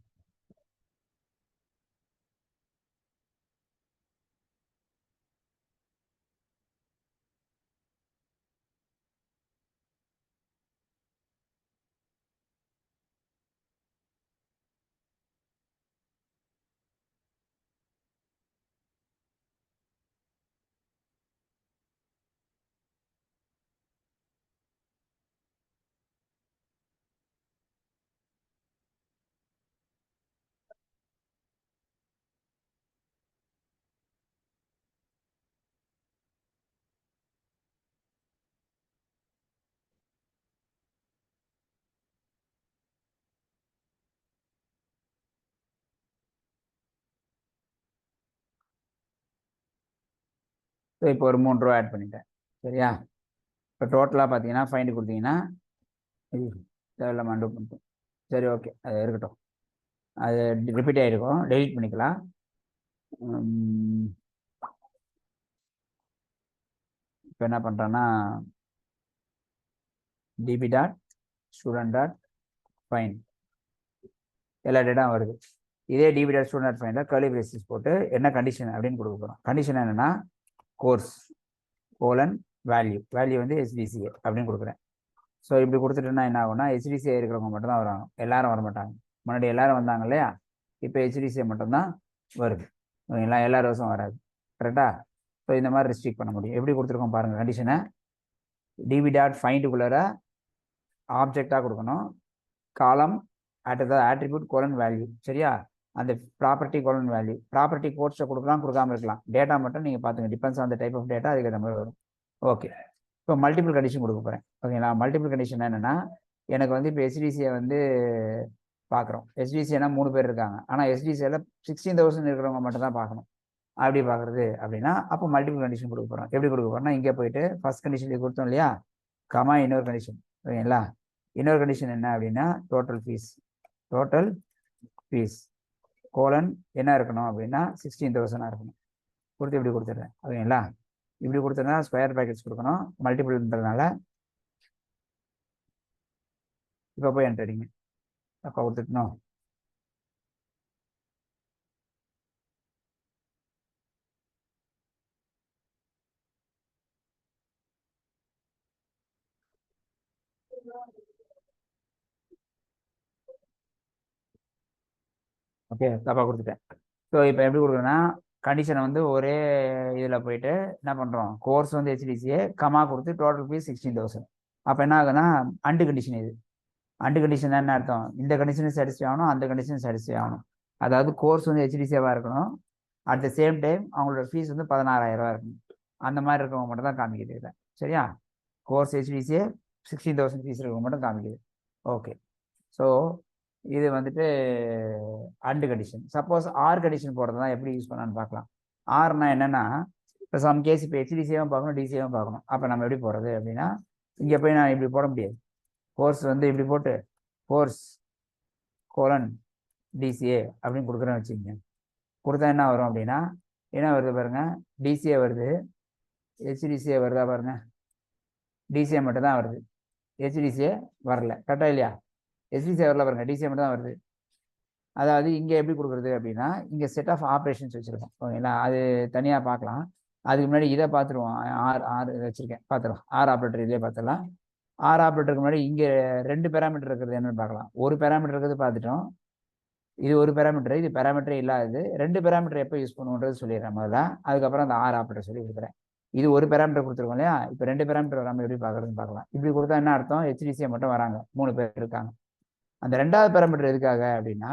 A: ஸோ இப்போ ஒரு 3 ரோ ஆட் பண்ணிட்டேன். சரியா? இப்போ டோட்டலாக பார்த்தீங்கன்னா ஃபைண்டு கொடுத்தீங்கன்னா தேவையில்லாம அண்டூ பண்ணிட்டோம். சரி, ஓகே, அது இருக்கட்டும். அது ரிப்பீட் ஆகிருக்கும், டெலிட் பண்ணிக்கலாம். இப்போ என்ன பண்ணுறேன்னா DB dot student dot find எல்லா டேட்டா வருது. இதே டிபி டாட் ஸ்டூடெண்ட் டாட் ஃபைண்டில் கர்லி பிரேசஸ் போட்டு என்ன கண்டிஷன் அப்படின்னு கொடுக்க போகிறோம். கண்டிஷன் என்னென்னா கோர்ஸ் கோலன் வேல்யூ வந்து SDCA அப்படின்னு கொடுக்குறேன். ஸோ இப்படி கொடுத்துட்டோன்னா என்ன ஆகும்னா SDCA இருக்கிறவங்க மட்டும் தான் வருவாங்க, எல்லாரும் வர மாட்டாங்க. முன்னாடி எல்லாரும் வந்தாங்க இல்லையா? இப்போ SDCA மட்டும்தான் வருது. ஓகேங்களா? எல்லா ரோஸும் வராது. கரெக்டாக? ஸோ இந்த மாதிரி ரெஸ்ட்ரிக்ட் பண்ண முடியும். எப்படி கொடுத்துருக்கோம் பாருங்கள். கண்டிஷனை டிபி டாட் ஃபைண்டுக்குள்ளார ஆப்ஜெக்டாக கொடுக்கணும். காலம் ஆட்ரிபியூட் கோலன் வேல்யூ. சரியா? அந்த ப்ராப்பர்ட்டி கோலன் வேல்யூ. ப்ராப்பர்ட்டி கோட்ஸை கொடுக்கலாம், கொடுக்காம இருக்கலாம். டேட்டா மட்டும் நீங்கள் பார்த்துங்க, depends on the type of data, அதுக்கு மாதிரி வரும். ஓகே. இப்போ மல்டிபிள் கண்டிஷன் கொடுக்க போகிறேன். ஓகேங்களா? மல்டிபிள் கண்டிஷன் என்னென்னா எனக்கு வந்து இப்போ SDCA வந்து பார்க்குறோம். எஸ்டிசினா 3 பேர் இருக்காங்க. ஆனால் எஸ்டிசியில் 16,000 இருக்கிறவங்க மட்டும் தான் பார்க்கணும். அப்படி பார்க்குறது அப்படின்னா அப்போ மல்டிபிள் கண்டிஷன் கொடுக்க போகிறோம். எப்படி கொடுக்க போகிறோம்னா இங்கே போயிட்டு ஃபர்ஸ்ட் கண்டிஷன் கொடுத்தோம் இல்லையா, கமா இன்னொரு கண்டிஷன். ஓகேங்களா, இன்னொரு கண்டிஷன் என்ன அப்படின்னா டோட்டல் ஃபீஸ் கோலன் என்ன இருக்கணும் அப்படின்னா 16,000 இருக்கணும். கொடுத்து இப்படி கொடுத்துட்றேன். ஓகேங்களா, இப்படி கொடுத்தோன்னா ஸ்கொயர் பேக்கெட்ஸ் கொடுக்கணும் மல்டிபிள்ன்றதுனால. இப்போ போய் என்ட்ரு அடிங்க. அப்போ கொடுத்துட்டணும். ஓகே, தப்பாக கொடுத்துட்டேன். ஸோ இப்போ எப்படி கொடுக்குறேன்னா கண்டிஷனை வந்து ஒரே இதில் போயிட்டு என்ன பண்ணுறோம், கோர்ஸ் வந்து ஹெச்டிசிஏ கமா கொடுத்து டோட்டல் ஃபீஸ் 16,000. அப்போ என்ன ஆகுதுன்னா அண்டு கண்டிஷன். இது அண்டு கண்டிஷன் என்ன அர்த்தம், இந்த கண்டிஷனும் சாட்டிஸ்ஃபை ஆகணும், அந்த கண்டிஷனும் சாட்டிஸ்ஃபை ஆகணும். அதாவது கோர்ஸ் வந்து ஹெச்டிசிஏவாக இருக்கணும், அட் த சேம் டைம் அவங்களோட ஃபீஸ் வந்து 16,000 இருக்கணும். அந்த மாதிரி இருக்கவங்க மட்டும் தான் காமிக்குது இல்லை. சரியா, கோர்ஸ் ஹெச்டிசிஏ 16,000 ஃபீஸ் இருக்கவங்க மட்டும் காமிக்குது. ஓகே, ஸோ இது வந்துட்டு and condition. Suppose or condition போடுறதுனா எப்படி யூஸ் பண்ணலான்னு பார்க்கலாம். ஆர்னா என்னன்னா இப்போ சம் கேஸ் இப்போ ஹெச்டிசிஏவும் பார்க்கணும், டிசிஏவும் பார்க்கணும். அப்போ நம்ம எப்படி போடுறது அப்படின்னா இங்கே போய் நான் இப்படி போட முடியாது. கோர்ஸ் வந்து இப்படி போட்டு கோர்ஸ் கோலன் டிசிஏ அப்படின்னு கொடுக்குறேன்னு வச்சுக்கோங்க. கொடுத்தா என்ன வரும் அப்படின்னா என்ன வருது பாருங்க, டிசிஏ வருது, ஹெச்டிசிஏ வருதா பாருங்க, டிசிஏ மட்டும் தான் வருது, ஹெச்டிசிஏ வரல. கரெக்டா இல்லையா, ஹெச்டிசிஏ வரல பாருங்க, டிசிஏ மட்டும் தான் வருது. அதாவது இங்கே எப்படி கொடுக்குறது அப்படின்னா இங்கே செட் ஆஃப் ஆப்ரேஷன்ஸ் வச்சுருக்கோம். ஓகேங்களா, அது தனியாக பார்க்கலாம். அதுக்கு முன்னாடி இதை பார்த்துருவோம். ஆர் வச்சுருக்கேன், பார்த்துருவோம். ஆர் ஆப்ரேட்டர் இதே பார்த்துடலாம். ஆர் ஆப்ரேட்டருக்கு முன்னாடி இங்கே 2 பேராமீட்டர் இருக்கிறது என்னன்னு பார்க்கலாம். ஒரு பேராமீட்டர் இருக்கிறது பார்த்துட்டோம், இது ஒரு பேராமீட்டர், இது பேராமீட்டரே இல்லாதது. 2 பேராமீட்டர் எப்போ யூஸ் பண்ணுவோன்றது சொல்லிடுறேன் முதல்ல, அதுக்கப்புறம் அந்த ஆர் ஆப்ரேட்டர் சொல்லி கொடுக்குறேன். இது ஒரு பேராமீட்டர் கொடுத்துருக்கோம் இல்லையா, இப்போ 2 பேராமீட்டர் நம்ம எப்படி பார்க்குறதுன்னு பார்க்கலாம். இப்படி கொடுத்தா என்ன அர்த்தம், ஹெச்டிசிஏ மட்டும் வராங்க, 3 பேர் இருக்காங்க. அந்த 2வது பேராமீட்டர் எதுக்காக அப்படின்னா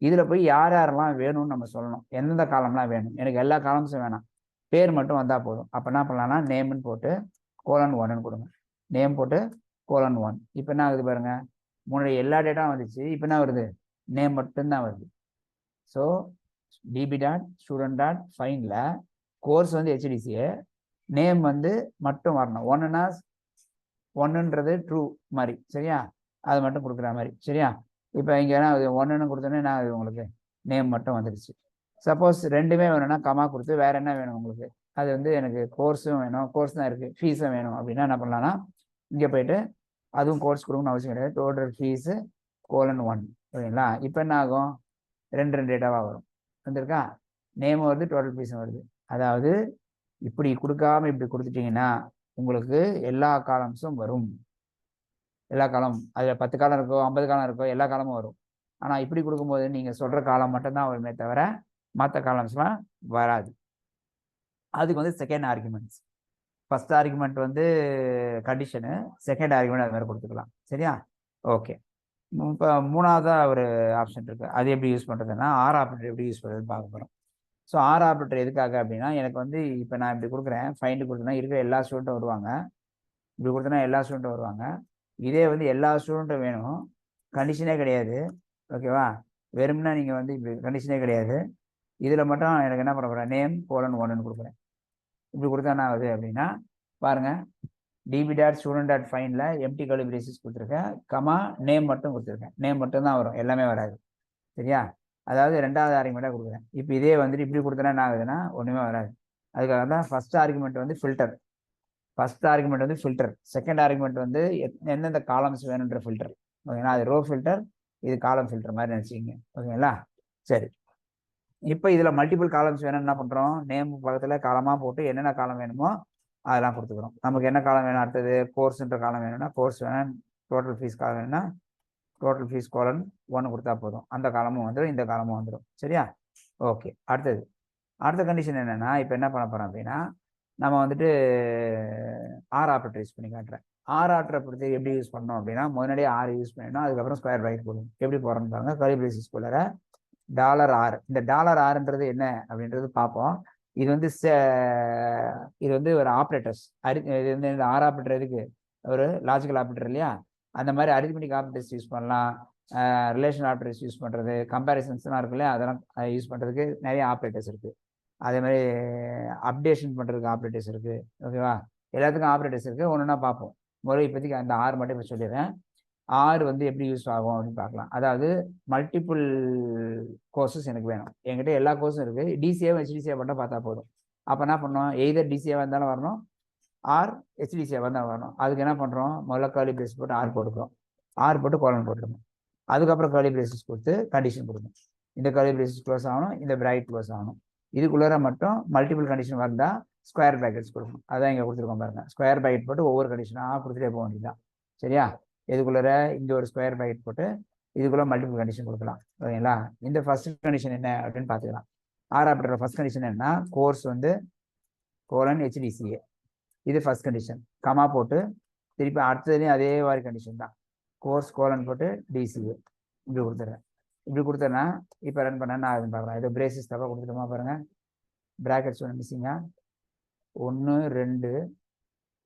A: இதில் போய் யார் யாரெல்லாம் வேணும்னு நம்ம சொல்லணும், எந்தெந்த காலம்லாம் வேணும். எனக்கு எல்லா காலம்ஸும் வேணாம், பேர் மட்டும் வந்தால் போதும். அப்போ என்ன பண்ணலாம்னா நேம்னு போட்டு கோலன் 1ன்னு கொடுங்க, நேம் போட்டு கோலன் 1. இப்போ என்ன ஆகுது பாருங்க, முன்னாடி எல்லா டேட்டாவும் வந்துச்சு, இப்போ என்ன வருது, நேம் மட்டும்தான் வருது. So DB dot student dot ஃபைனில் கோர்ஸ் வந்து ஹெச்டிசிஏ, நேம் வந்து மட்டும் வரணும். 1ன்றது ட்ரூ மாதிரி, சரியா, அது மட்டும் கொடுக்குற மாதிரி. சரியா, இப்போ இங்கே என்ன 1ன்னு கொடுத்தோன்னே என்ன ஆகுது, உங்களுக்கு நேம் மட்டும் வந்துடுச்சு. சப்போஸ் 2மே வேணும்னா கமா கொடுத்து வேற என்ன வேணும் உங்களுக்கு, அது வந்து எனக்கு கோர்ஸும் வேணும், கோர்ஸ் தான் இருக்குது, ஃபீஸும் வேணும் அப்படின்னா என்ன பண்ணலாம்னா இங்கே போயிட்டு அதுவும் கோர்ஸ் கொடுக்கணும்னு அவசியம் கிடையாது, டோட்டல் ஃபீஸு கோலன் 1. ஓகேங்களா, இப்போ என்ன ஆகும், 2 டேட்டாவாக வரும். வந்திருக்கா, நேமும் வருது, டோட்டல் ஃபீஸும் வருது. அதாவது இப்படி கொடுக்காம இப்படி கொடுத்துட்டீங்கன்னா உங்களுக்கு எல்லா காலம்ஸும் வரும். எல்லா காலம், அதில் 10 காலம் இருக்கோ 50 காலம் இருக்கோ எல்லா காலமும் வரும். ஆனால் இப்படி கொடுக்கும்போது நீங்கள் சொல்கிற காலம் மட்டும்தான் வருமே தவிர மற்ற காலம்ஸ்லாம் வராது. அதுக்கு வந்து செகண்ட் ஆர்குமெண்ட்ஸ், ஃபர்ஸ்ட் ஆர்குமெண்ட் வந்து கண்டிஷனு, செகண்ட் ஆர்குமெண்ட் அது மாதிரி கொடுத்துக்கலாம். சரியா, ஓகே. இப்போ 3வதாக ஒரு ஆப்ஷன் இருக்குது, அது எப்படி யூஸ் பண்ணுறதுன்னா ஆர் ஆப்ரேட்டர் எப்படி யூஸ் பண்ணுறதுன்னு பார்க்க போகிறோம். ஸோ ஆர் ஆப்ரேட்டர் எதுக்காக அப்படின்னா எனக்கு வந்து இப்போ நான் இப்படி கொடுக்குறேன், ஃபைண்டு கொடுத்தேன்னா இருக்கிற எல்லா ஸ்டூடெண்ட்டும் வருவாங்க, இப்படி கொடுத்தனா எல்லா ஸ்டூடெண்ட்டும் வருவாங்க. இதே வந்து எல்லா ஸ்டூடெண்ட்டும் வேணும், கண்டிஷனே கிடையாது. ஓகேவா, வெறும்னா நீங்கள் வந்து இப்படி கண்டிஷனே கிடையாது, இதில் மட்டும் எனக்கு என்ன பண்ண போகிறேன், நேம் கோலன் 1ன்னு கொடுக்குறேன். இப்படி கொடுத்தா என்ன ஆகுது அப்படின்னா பாருங்கள், டிபி டாட் ஸ்டூடெண்ட் டாட் ஃபைனில் எம்டி கர்லி பிரேசஸ் கொடுத்துருக்கேன், கமா நேம் மட்டும் கொடுத்துருக்கேன். நேம் மட்டும் தான் வரும், எல்லாமே வராது. சரியா, அதாவது 2வது ஆர்குமெண்ட்டாக கொடுக்குறேன். இப்போ இதே வந்துட்டு இப்படி கொடுத்தனா என்ன ஆகுதுன்னா ஒன்றுமே வராது. அதுக்காக தான் ஃபர்ஸ்ட் ஆர்குமெண்ட் வந்து ஃபில்டர், ஃபர்ஸ்ட் ஆர்குமெண்ட் வந்து ஃபில்டர், செகண்ட் ஆர்குமெண்ட் வந்து எந்தெந்த காலம்ஸ் வேணுன்ற ஃபில்டர். ஓகேங்களா, அது ரோ ஃபில்டர், இது காலம் ஃபில்டர் மாதிரி நினச்சிக்கிங்க. ஓகேங்களா, சரி. இப்போ இதில் மல்டிபிள் காலம்ஸ் வேணும்னு என்ன பண்ணுறோம், நேம் பக்கத்தில் காலமாக போட்டு என்னென்ன காலம் வேணுமோ அதெல்லாம் கொடுத்துக்கிறோம். நமக்கு என்ன காலம் வேணும், அடுத்தது கோர்ஸ்ன்ற காலம் வேணும்னா கோர்ஸ் வேணும், டோட்டல் ஃபீஸ் காலம் வேணும்னா டோட்டல் ஃபீஸ் கோலன் 1 கொடுத்தா போதும், அந்த காலமும் வந்துடும், இந்த காலமும் வந்துடும். சரியா, ஓகே. அடுத்த கண்டிஷன் என்னென்னா இப்போ என்ன பண்ண போகிறோம் அப்படின்னா நம்ம வந்துட்டு ஆர் ஆப்ரேட்டர் யூஸ் பண்ணி காட்டுறேன். ஆர் ஆப்ரேட்டர் பொறுத்து எப்படி யூஸ் பண்ணோம் அப்படின்னா முன்னாடியே ஆர் யூஸ் பண்ணிடணும், அதுக்கப்புறம் ஸ்கொயர் பிராக்கெட் போடணும். எப்படி போகிறோம்னு பாருங்க, கர்லி பிரேசஸ் குள்ளற $R. இந்த $Rன்றது என்ன அப்படின்றது பார்ப்போம். இது வந்து ஒரு ஆப்ரேட்டர்ஸ், இது வந்து ஆர் ஆப்ரேட்டர் எதுக்கு, ஒரு லாஜிக்கல் ஆப்ரேட்டர் இல்லையா, அந்த மாதிரி அரித்மெட்டிக் ஆப்ரேட்டர்ஸ் யூஸ் பண்ணலாம், ரிலேஷன் ஆப்ரேட்டர்ஸ் யூஸ் பண்ணுறது, கம்பேரிசன்ஸ்லாம் இருக்குல்ல, அதெல்லாம் யூஸ் பண்ணுறதுக்கு நிறைய ஆப்ரேட்டர்ஸ் இருக்குது. அதே மாதிரி அப்டேஷன் பண்ணுறதுக்கு ஆப்ரேட்டர்ஸ் இருக்குது. ஓகேவா? எல்லாத்துக்கும் ஆப்ரேட்டர்ஸ் இருக்குது. ஒன்று ஒன்றா பார்ப்போம். முதல்ல இப்போதைக்கு அந்த 6 மட்டும் இப்போ சொல்லிடுறேன். 6 வந்து எப்படி யூஸ் ஆகும் அப்படின்னு பார்க்கலாம். அதாவது மல்டிபிள் கோர்சஸ் எனக்கு வேணும். என்கிட்ட எல்லா கோர்ஸும் இருக்குது. டிசிஏவும் ஹெச்டிசிஏ மட்டும் பார்த்தா போதும். அப்போ என்ன பண்ணோம், எய்தர் டிசிஏவாக இருந்தாலும் வரணும், ஆர் ஹெச்டிசிஏவாக இருந்தாலும் வரணும். அதுக்கு என்ன பண்ணுறோம், முதல்ல கர்லி பிரேஸ் போட்டு ஆர் போட்டுக்கிறோம். ஆர் போட்டு கோலன் போட்டுருக்கோம். அதுக்கப்புறம் கர்லி பிரேசஸ் கொடுத்து கண்டிஷன் கொடுக்கணும். இந்த கர்லி பிரேசஸ் க்ளோஸ் ஆகணும், இந்த பிராக்கெட் க்ளோஸ் ஆகணும். இதுக்குள்ளார மட்டும் மல்டிபிள் கண்டிஷன் வந்தால் ஸ்கொயர் பிராக்கெட்ஸ் கொடுக்கணும். அதான் இங்கே கொடுத்துருக்கோம் பாருங்க. ஸ்கொயர் பிராக்கெட் போட்டு ஒவ்வொரு கண்டிஷனாக கொடுத்துட்டே போக வேண்டியதான். சரியா? இதுக்குள்ளார இங்கே ஒரு ஸ்கொயர் பிராக்கெட் போட்டு இதுக்குள்ள மல்டிபிள் கண்டிஷன் கொடுக்கலாம். ஓகேங்களா? இந்த ஃபர்ஸ்ட் கண்டிஷன் என்ன அப்படின்னு பார்த்துக்கலாம். ஆப்ரேட்டர் ஃபர்ஸ்ட் கண்டிஷன் என்னன்னா, கோர்ஸ் வந்து கோலன் ஹெச்டிசிஏ. இது ஃபர்ஸ்ட் கண்டிஷன். கமா போட்டு திருப்பி அடுத்ததுலேயும் அதே மாதிரி கண்டிஷன் தான். கோர்ஸ் கோலன் போட்டு டிசிஏ இப்படி கொடுத்துட்றேன். இப்படி கொடுத்தேன்னா இப்போ ரன் பண்ண நான் அதுன்னு பார்க்குறேன். ஏதோ பிரேசஸ் தப்பாக கொடுத்துட்டோமா பாருங்க. பிராக்கெட்ஸ் ஒன்று மிஸ்ஸிங்கா, 1 2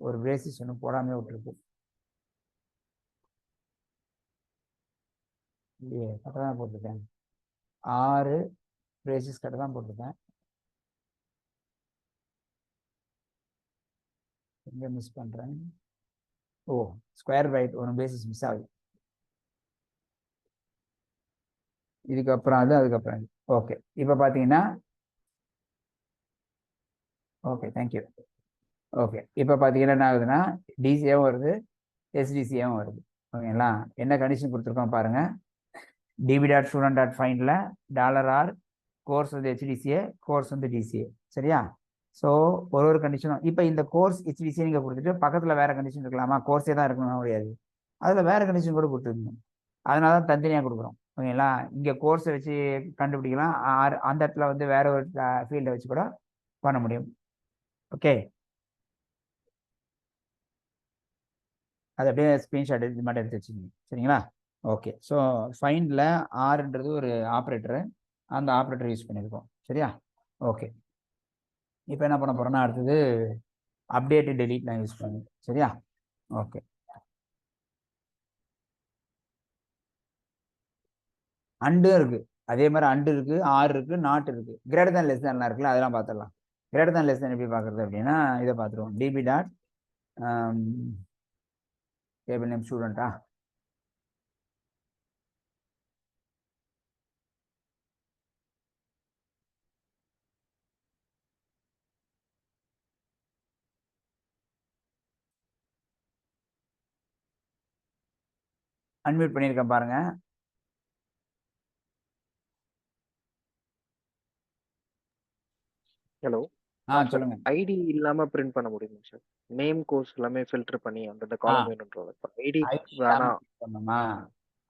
A: ஒரு பிரேசஸ் ஒன்று போடாமே விட்டுருக்கு. இல்லையே, கரெக்டாக தான் போட்டிருக்கேன். 6 பிரேசஸ் கரெக்டாக தான் போட்டிருக்கேன். எங்கே மிஸ் பண்ணுறேன்? ஓ, ஸ்கொயர் பிராக்கெட் ஒரு பேசிஸ் மிஸ் ஆகுது. இதுக்கப்புறம் அது, அதுக்கப்புறம் இது. ஓகே, இப்போ பார்த்தீங்கன்னா ஓகே, தேங்க்யூ. ஓகே, இப்போ பார்த்தீங்கன்னா என்ன ஆகுதுன்னா, டிசிஏவும் வருது, எஸ்டிசிஏவும் வருது. ஓகேங்களா? என்ன கண்டிஷன் கொடுத்துருக்கோம் பாருங்க. db.student.findல $r கோர்ஸ் வந்து ஹெச்டிசிஏ, கோர்ஸ் வந்து டிசிஏ. சரியா? ஸோ ஒரு கண்டிஷனும் இப்போ இந்த கோர்ஸ் ஹெச்டிசிஏ நீங்கள் கொடுத்துட்டு பக்கத்தில் வேற கண்டிஷன் இருக்கலாமா? கோர்ஸே தான் இருக்கணும் முடியாது. அதில் வேற கண்டிஷன் கூட கொடுத்துருக்கணும். அதனால தான் தனித்தனியாக கொடுக்குறோம். ஓகேங்களா? இங்கே கோர்ஸை வச்சு கண்டுபிடிக்கலாம். அந்த இடத்துல வந்து வேற ஒரு ஃபீல்டை வச்சு கூட பண்ண முடியும். ஓகே, அது அப்படியே ஸ்க்ரீன்ஷாட் இது மட்டும் எடுத்து வச்சுக்கோங்க. சரிங்களா? ஓகே, ஸோ ஃபைண்டில் ஆர்ன்றது ஒரு ஆப்ரேட்டரு, அந்த ஆப்ரேட்டர் யூஸ் பண்ணியிருக்கோம். சரியா? ஓகே, இப்போ என்ன பண்ண போகிறோன்னா அடுத்தது அப்டேட் டெலீட் நான் யூஸ் பண்ணுவேன். சரியா? ஓகே, அண்டு இருக்கு, அதே மாதிரி அண்டு இருக்கு, ஆர் இருக்கு, நாட் இருக்கு, கிரேட்டர் தேன் லெஸ் தேன்லாம் இருக்குல்ல, அதெல்லாம் பார்த்துடலாம். கிரேட்டர் தேன் லெஸ் தேன் எப்படி பார்க்குறது அப்படின்னா இதை பார்த்துருவோம். டிபி டாட் டேபிள் நேம் ஸ்டூடெண்ட்டா, அன்மியூட் பண்ணியிருக்கேன் பாருங்க.
B: ஹலோ.
A: சொல்லுங்க.
B: ஐடி இல்லாம பிரிண்ட் பண்ண முடியுமா சார்? நேம் கோர்ஸ் எல்லாமே ஃபில்டர் பண்ணி அந்த காலம் வேணும்ன்றத. ஐடி வேணா
A: பண்ணணுமா?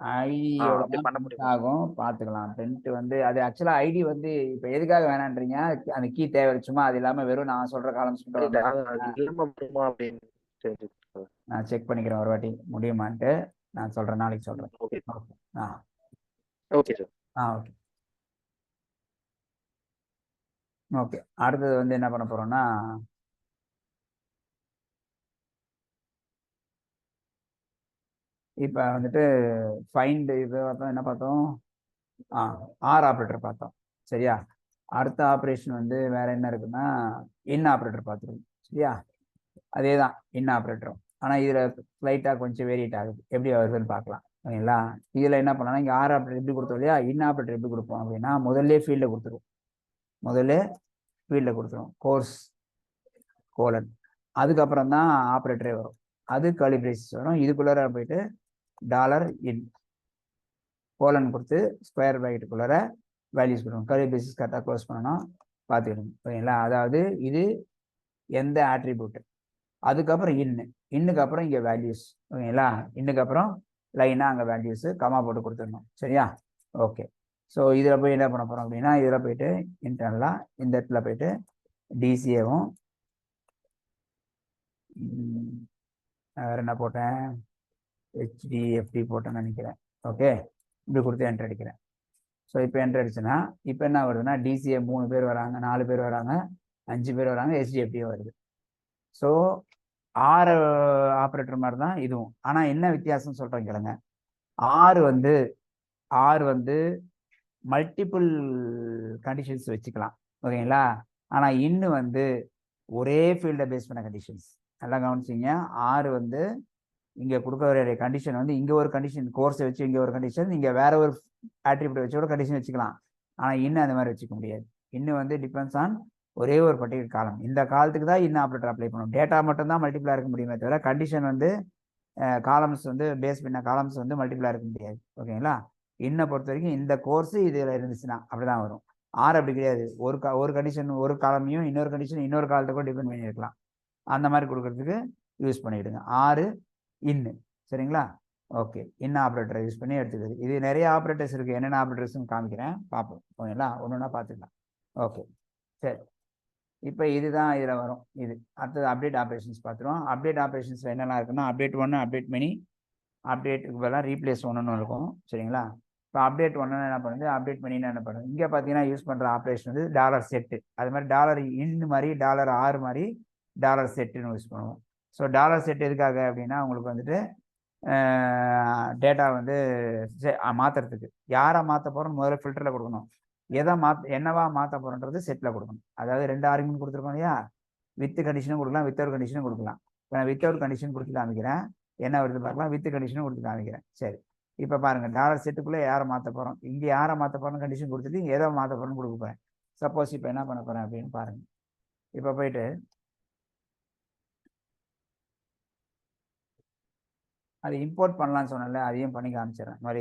B: அப்படி
A: ஐடியோட
B: பண்ண முடியுமா?
A: ஆகும், பார்த்துக்கலாம். பிரிண்ட் வந்து அது ஆக்சுவலாக ஐடி வந்து இப்போ எதுக்காக வேணான்றீங்க? அந்த கீ தேவை, சும்மா அது இல்லாமல் வெறும் நான் சொல்கிற காலம்ஸ்
B: இல்ல, அது இல்லாம முடியுமா அப்படின்னு தெரிஞ்சுக்க.
A: நான் செக் பண்ணிக்கிறேன் ஒரு வாட்டி முடியுமான்ட்டு. நான் சொல்கிறேன், நாளைக்கு சொல்கிறேன்.
B: Okay.
A: Okay sir. Okay, okay. அடுத்தது வந்து என்ன பண்ண போகிறோம்னா, இப்போ வந்துட்டு ஃபைண்ட் இது பார்த்தோம், என்ன பார்த்தோம்? ஆர் ஆப்ரேட்டர் பார்த்தோம். சரியா? அடுத்த ஆப்ரேஷன் வந்து வேற என்ன இருக்குன்னா, இன் ஆப்ரேட்டர் பார்த்துருக்கோம். சரியா? அதே தான் இன் ஆப்ரேட்டரும், ஆனால் இதில் ஸ்லைட்டாக கொஞ்சம் வேரியேட் ஆகுது. எப்படி வருதுன்னு பார்க்கலாம். ஓகேங்களா? இதில் என்ன பண்ணலாம், இங்கே ஆர் ஆப்ரேட்டர் எப்படி கொடுத்தோம் இல்லையா, இன் ஆப்ரேட்டர் எப்படி கொடுப்போம் அப்படின்னா, முதல்ல ஃபீல்டை கொடுத்துருவோம். கோர்ஸ் கோலன், அதுக்கப்புறம் தான் ஆப்ரேட்டரே வரும். அது கர்லி பிரேசஸ் வரும். இதுக்குள்ளார போயிட்டு $in கோலன் கொடுத்து ஸ்கொயர் பிராக்கெட்டுக்குள்ளார வேல்யூஸ் கொடுக்கணும். கர்லி பிரேசஸ் கரெக்டாக க்ளோஸ் பண்ணணும், பார்த்துக்கணும். ஓகேங்களா? அதாவது இது எந்த ஆட்ரிபியூட், அதுக்கப்புறம் இன்னுக்கு அப்புறம் இங்கே வேல்யூஸ். ஓகேங்களா? இன்னுக்கு அப்புறம் லைனாக அங்கே வேல்யூஸு கமா போட்டு கொடுத்துடணும். சரியா? ஓகே, ஸோ இதில் போய் என்ன பண்ண போகிறோம் அப்படின்னா, இதில் போயிட்டு இன்டர்னலாக இந்த இடத்துல போயிட்டு டிசிஏவும் வேறு என்ன போட்டேன், ஹெச்டிஎஃப்டி போட்டேன்னு நினைக்கிறேன். ஓகே, இப்படி கொடுத்து என்ட்ரு அடிக்கிறேன். ஸோ இப்போ என்ட்ரு அடிச்சுன்னா இப்போ என்ன வருதுன்னா, டிசிஏ 3 பேர் வராங்க, 4 பேர் வராங்க, 5 பேர் வராங்க, ஹெச்டிஎஃப்டியும் வருது. ஸோ 6 ஆப்ரேட்டர் மாதிரி தான் இதுவும். ஆனால் என்ன வித்தியாசம் சொல்கிறேன் கேளுங்க. 6 வந்து ஆர் வந்து மல்டிபிள் கண்டிஷன்ஸ் வச்சுக்கலாம், ஓகேங்களா. ஆனால் இன்னும் வந்து ஒரே ஃபீல்டை பேஸ் பண்ண கண்டிஷன்ஸ். நல்லா கவனிச்சிங்க. ஆறு வந்து இங்கே கொடுக்க வேண்டிய கண்டிஷன் வந்து இங்கே ஒரு கண்டிஷன், கோர்ஸை வச்சு இங்கே ஒரு கண்டிஷன், இங்கே வேற ஒரு ஆட்ரிபியூட் வச்சு கூட கண்டிஷன் வச்சுக்கலாம். ஆனால் இன்னும் அந்த மாதிரி வச்சுக்க முடியாது. இன்னும் வந்து டிபெண்ட்ஸ் ஆன் ஒரே ஒரு பர்டிகுலர் காலம். இந்த காலத்துக்கு தான் இன்னும் ஆப்ரேட்டர் அப்ளை பண்ணணும். டேட்டா மட்டும்தான் மல்டிபிளாக இருக்க முடியுமே தவிர கண்டிஷன் வந்து காலம்ஸ் வந்து பேஸ் பண்ண காலம்ஸ் வந்து மல்டிபிளாக இருக்க முடியாது, ஓகேங்களா. இன்னை பொறுத்த வரைக்கும் இந்த கோர்ஸ் இதில் இருந்துச்சுன்னா அப்படிதான் வரும். ஆறு அப்படி கிடையாது. ஒரு கண்டிஷன் ஒரு காலமையும் இன்னொரு கண்டிஷன் இன்னொரு காலத்தை கூட டிபெண்ட் பண்ணியிருக்கலாம். அந்த மாதிரி கொடுக்கறதுக்கு யூஸ் பண்ணிவிடுங்க. ஆறு இன்னு, சரிங்களா. ஓகே, இன்ன ஆப்ரேட்டரை யூஸ் பண்ணி எடுத்துக்கிறது. இது நிறைய ஆப்ரேட்டர்ஸ் இருக்குது. என்னென்ன ஆப்ரேட்டர்ஸ்னு காமிக்கிறேன், பார்ப்போம், ஓகேங்களா. ஒன்று ஒன்றா பார்த்துக்கலாம். ஓகே, சரி. இப்போ இதுதான் இதில் வரும். இது அடுத்தது அப்டேட் ஆப்ரேஷன்ஸ் பார்த்துருவோம். அப்டேட் ஆப்ரேஷன்ஸில் என்னெல்லாம் இருக்குன்னா அப்டேட் 1, அப்டேட் மெனி, அப்டேட்டுக்கு பதிலாக ரீப்ளேஸ் ஒன்றுன்னு இருக்கும், சரிங்களா. இப்போ அப்டேட் ஒன்று என்ன பண்ணுது, அப்டேட் மெனின்னு என்ன பண்ணுது. இங்கே பார்த்தீங்கன்னா யூஸ் பண்ணுற ஆப்ரேஷன் வந்து டாலர் செட்டு, அது மாதிரி டாலர் இன் மாதிரி டாலர் ஆறு மாதிரி டாலர் செட்டுன்னு யூஸ் பண்ணுவோம். ஸோ டாலர் செட் எதுக்காக அப்படின்னா உங்களுக்கு வந்துட்டு டேட்டா வந்து மாற்றுறதுக்கு. யாரை மாற்ற போகிறோன்னு முதல்ல ஃபில்டரில் கொடுக்கணும். எதை என்னவா மாற்ற போகிறோன்றது செட்டில் கொடுக்கணும். அதாவது 2 ஆர்குமெண்ட் கொடுத்துருக்கோம் இல்லையா, வித் கண்டிஷனும் கொடுக்கலாம், வித்தவுட் கண்டிஷனும் கொடுக்கலாம். இப்போ நான் வித்தவுட் கண்டிஷன் கொடுத்து காமிக்கிறேன், என்ன வருது பார்க்கலாம். வித் கண்டிஷனும் கொடுத்து காமிக்கிறேன். சரி, இப்போ பாருங்கள், டாலர் செட்டுக்குள்ளே யாரை மாற்ற போகிறோம், இங்கே யாரை மாற்ற போகிறோன்னு கண்டிஷன் கொடுத்துட்டு எதை மாற்ற போகிறோன்னு கொடுக்க போகிறேன். சப்போஸ் இப்போ என்ன பண்ண போகிறேன் அப்படின்னு பாருங்கள். இப்போ போயிட்டு அது இம்போர்ட் பண்ணலான்னு சொன்னல, அதையும் பண்ணி காமிச்சிடுறேன். மாதிரி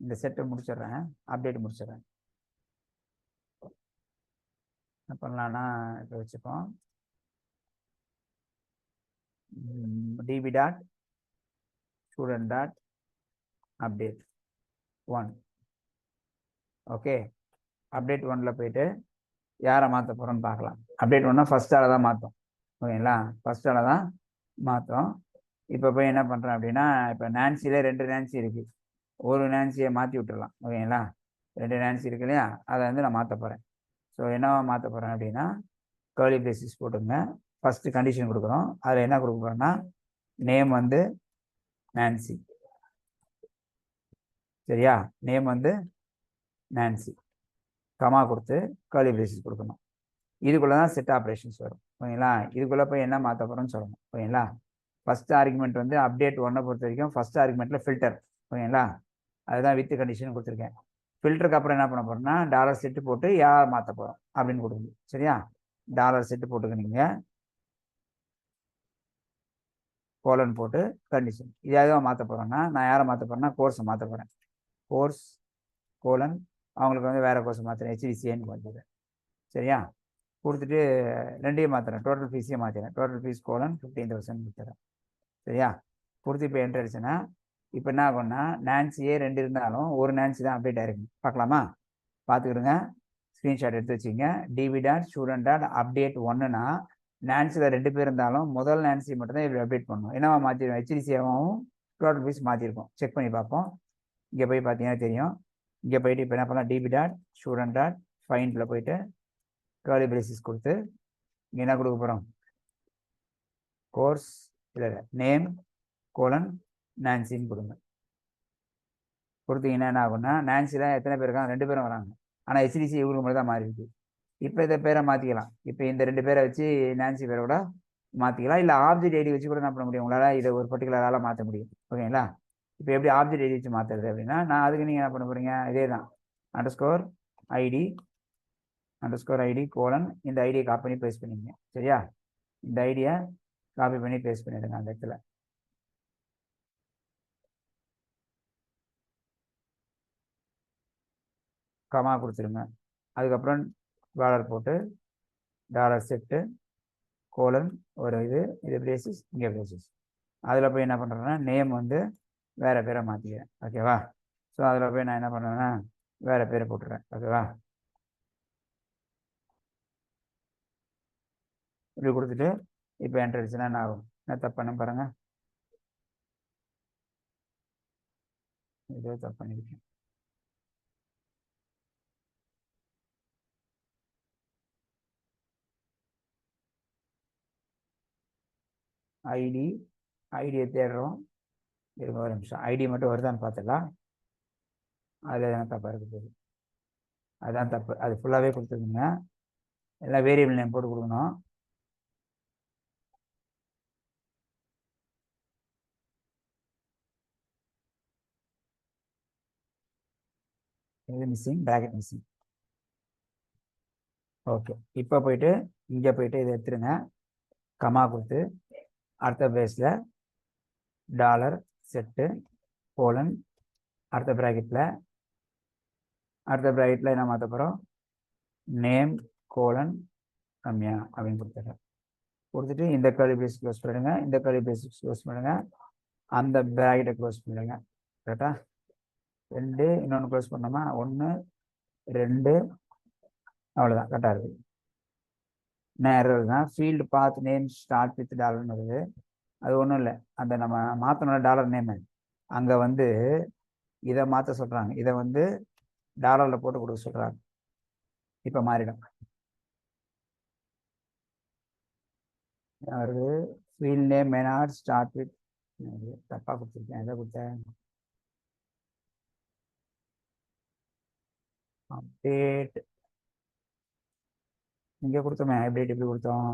A: இந்த செட்டை முடிச்சிடுறேன், அப்டேட் முடிச்சிடுறேன். என்ன பண்ணலான்னா இப்போ வச்சுப்போம், DP dot student dot update 1. Okay, update 1ல் போயிட்டு யாரை மாற்ற போகிறோன்னு பார்க்கலாம். அப்டேட் 1னா ஃபர்ஸ்ட் ஆளை தான் மாற்றோம், ஓகேங்களா. ஃபர்ஸ்ட் ஆளை தான் மாற்றோம். இப்போ போய் என்ன பண்ணுறேன் அப்படின்னா, இப்போ நான்சியில் 2 நான்சி இருக்குது, ஒரு நான்சியை மாற்றி விட்டுடலாம், ஓகேங்களா. 2 நான்சி இருக்கு இல்லையா, அதை வந்து நான் மாற்ற போகிறேன். ஸோ என்னவா மாற்ற போகிறேன் அப்படின்னா கர்லி பிரேசஸ் போட்டுங்க. ஃபஸ்ட்டு கண்டிஷன் கொடுக்குறோம், அதில் என்ன கொடுக்க போகிறோன்னா நேம் வந்து நான்சி, சரியா. நேம் வந்து நான்சி, கமா கொடுத்து கர்லி பிரேசஸ் கொடுக்கணும். இதுக்குள்ளே தான் செட் ஆப்ரேஷன்ஸ் வரும், ஓகேங்களா. இதுக்குள்ளே போய் என்ன மாற்ற போகிறோன்னு சொல்லணும், ஓகேங்களா. ஃபஸ்ட் ஆர்குமெண்ட் வந்து அப்டேட் 1 பொறுத்த வரைக்கும் ஃபஸ்ட் ஆர்குமெண்ட்டில் ஃபில்டர், ஓகேங்களா. அதுதான் வித் கண்டிஷன் கொடுத்துருக்கேன். ஃபில்டருக்கு அப்புறம் என்ன பண்ண போகிறோம்னா டாலர் செட்டு போட்டு யார் மாற்ற போகிறோம் அப்படின்னு கொடுக்குது, சரியா. டாலர் செட்டு போட்டுக்கினீங்க, கோலன் போட்டு கண்டிஷன். இது எதுவும் மாற்ற போகிறோன்னா நான் யாரை மாற்ற போகிறேன்னா கோர்ஸை மாற்ற போகிறேன். கோர்ஸ் கோலன், அவங்களுக்கு வந்து வேறு கோர்ஸை மாற்றுறேன், HDCன்னு கொடுத்துறேன், சரியா. கொடுத்துட்டு ரெண்டையும் மாற்றுறேன், டோட்டல் ஃபீஸையும் மாற்றிடுறேன். டோட்டல் ஃபீஸ் கோலன் 15,000 கொடுத்துறேன், சரியா. கொடுத்து இப்போ என்ட்ரு அடிச்சேன்னா இப்போ என்ன ஆகும்னா நான்சியே 2 இருந்தாலும் ஒரு நான்சி தான் அப்டேட் ஆகிருக்கு. பார்க்கலாமா, பார்த்துக்கிடுங்க, ஸ்க்ரீன்ஷாட் எடுத்து வச்சுங்க. DB dot student dot update 1னா நான்சியில் 2 பேர் இருந்தாலும் முதல் நான்சி மட்டும் தான் இப்படி அப்டேட் பண்ணணும். என்னவா மாற்றிடுவோம், HDCயாகவும் டோட்டல் ஃபீஸ் மாற்றிருக்கோம். செக் பண்ணி பார்ப்போம். இங்கே போய் பார்த்தீங்கன்னா தெரியும். இங்கே போயிட்டு இப்போ என்ன பண்ணலாம், டிபி டாட் ஸ்டூடெண்ட் டாட் ஃபைண்டில் போயிட்டு கர்லி பிரேசஸ் கொடுத்து இங்கே என்ன கொடுக்க போகிறோம், கோர்ஸ் இல்லை நேம் கோலன் நான்சின்னு கொடுங்க. கொடுத்தீங்கன்னா என்ன ஆகும்னா நான்சியில் எத்தனை பேர் இருக்காங்க, 2 பேரும் வராங்க. ஆனால் HDC இவங்களுக்கு மட்டும் தான் மாறி இருக்கு. இப்போ இதை பேரை மாற்றிக்கலாம். இப்போ இந்த 2 பேரை வச்சு நான்சி பேரை கூட மாற்றிக்கலாம். இல்லை ஆப்ஜெக்ட் ஐடி வச்சு கூட என்ன பண்ண முடியும், உங்களால் இதை ஒரு பர்டிகுலரால் மாற்ற முடியும், ஓகேங்களா. இப்போ எப்படி ஆப்ஜெக்ட் ஐடி வச்சு மாற்றுறது அப்படின்னா நான் அதுக்கு நீங்கள் என்ன பண்ண போகிறீங்க, இதே தான் அண்டர்ஸ்கோர் ஐடி கோலன், இந்த ஐடியை காப்பி பண்ணி பேஸ்ட் பண்ணிங்க, சரியா. இந்த ஐடியை காப்பி பண்ணி பேஸ்ட் பண்ணிடுங்க அந்த இடத்துல. கமா கொடுத்துருங்க. அதுக்கப்புறம் டாலர் போட்டு டாலர் செட்டு கோலன் ஒரு இது பிரேசஸ், இங்கே பிரேசஸ். அதில் போய் என்ன பண்ணுறேன்னா நேம் வந்து வேறு பேரை மாற்றிக்கிறேன், ஓகேவா. ஸோ அதில் போய் நான் என்ன பண்ணுறேன்னா வேறு பேரை போட்டுறேன், ஓகேவா. இப்படி கொடுத்துட்டு இப்போ என்ட்ரு அடிச்சுன்னா என்ன ஆகும், என்ன தப்பு பண்ண பாருங்க, இதோ தப்பு பண்ணியிருக்கேன். ஐடியை தேடுறோம், இருங்க ஒரு நிமிஷம், ஐடி மட்டும் வருதான்னு பார்த்துக்கலாம். அதில் எதனா தப்பாக இருக்குது, அதுதான் தப்பு. அது ஃபுல்லாகவே கொடுத்துருக்குங்க, எல்லாம் வேரியபிள் நேம் போட்டு கொடுக்கணும். இது மிஸ்ஸிங், ப்ராக்கெட் மிஸ்ஸிங். ஓகே, இப்போ போயிட்டு இங்கே போயிட்டு இதை எடுத்துருங்க, கமா கொடுத்து அடுத்த பேஸில் டாலர் செட்டு கோலன் அடுத்த ப்ராக்கெட்டில் என்ன மாற்ற போகிறோம், நேம் கோலன் ரம்யா அப்படின்னு கொடுத்துட்றேன். கொடுத்துட்டு இந்த கர்லி பிரேஸ் க்ளோஸ் பண்ணிடுங்க, இந்த கர்லி பிரேஸ் க்ளோஸ் பண்ணுங்க, அந்த ப்ராக்கெட்டை க்ளோஸ் பண்ணிடுங்க. கரெக்டா? 2 இன்னொன்று க்ளோஸ் பண்ணோமா, 1 2 அவ்வளோதான். கரெக்டாக இருக்குது. நேரம் தான் field path name start with டாலர்னு வருது. அது ஒன்றும் இல்லை, அந்த நம்ம மாற்றணும் டாலர் நேமு, அங்கே வந்து இதை மாற்ற சொல்கிறாங்க, இதை வந்து டாலரில் போட்டு கொடுக்க சொல்கிறாங்க. இப்போ மாறிடும். வருது field name may not start with, தப்பாக கொடுத்துருக்கேன், எதை கொடுத்தேன், அப்டேட் இங்கே கொடுத்தோமே, அப்டேட் எப்படி கொடுத்தோம்,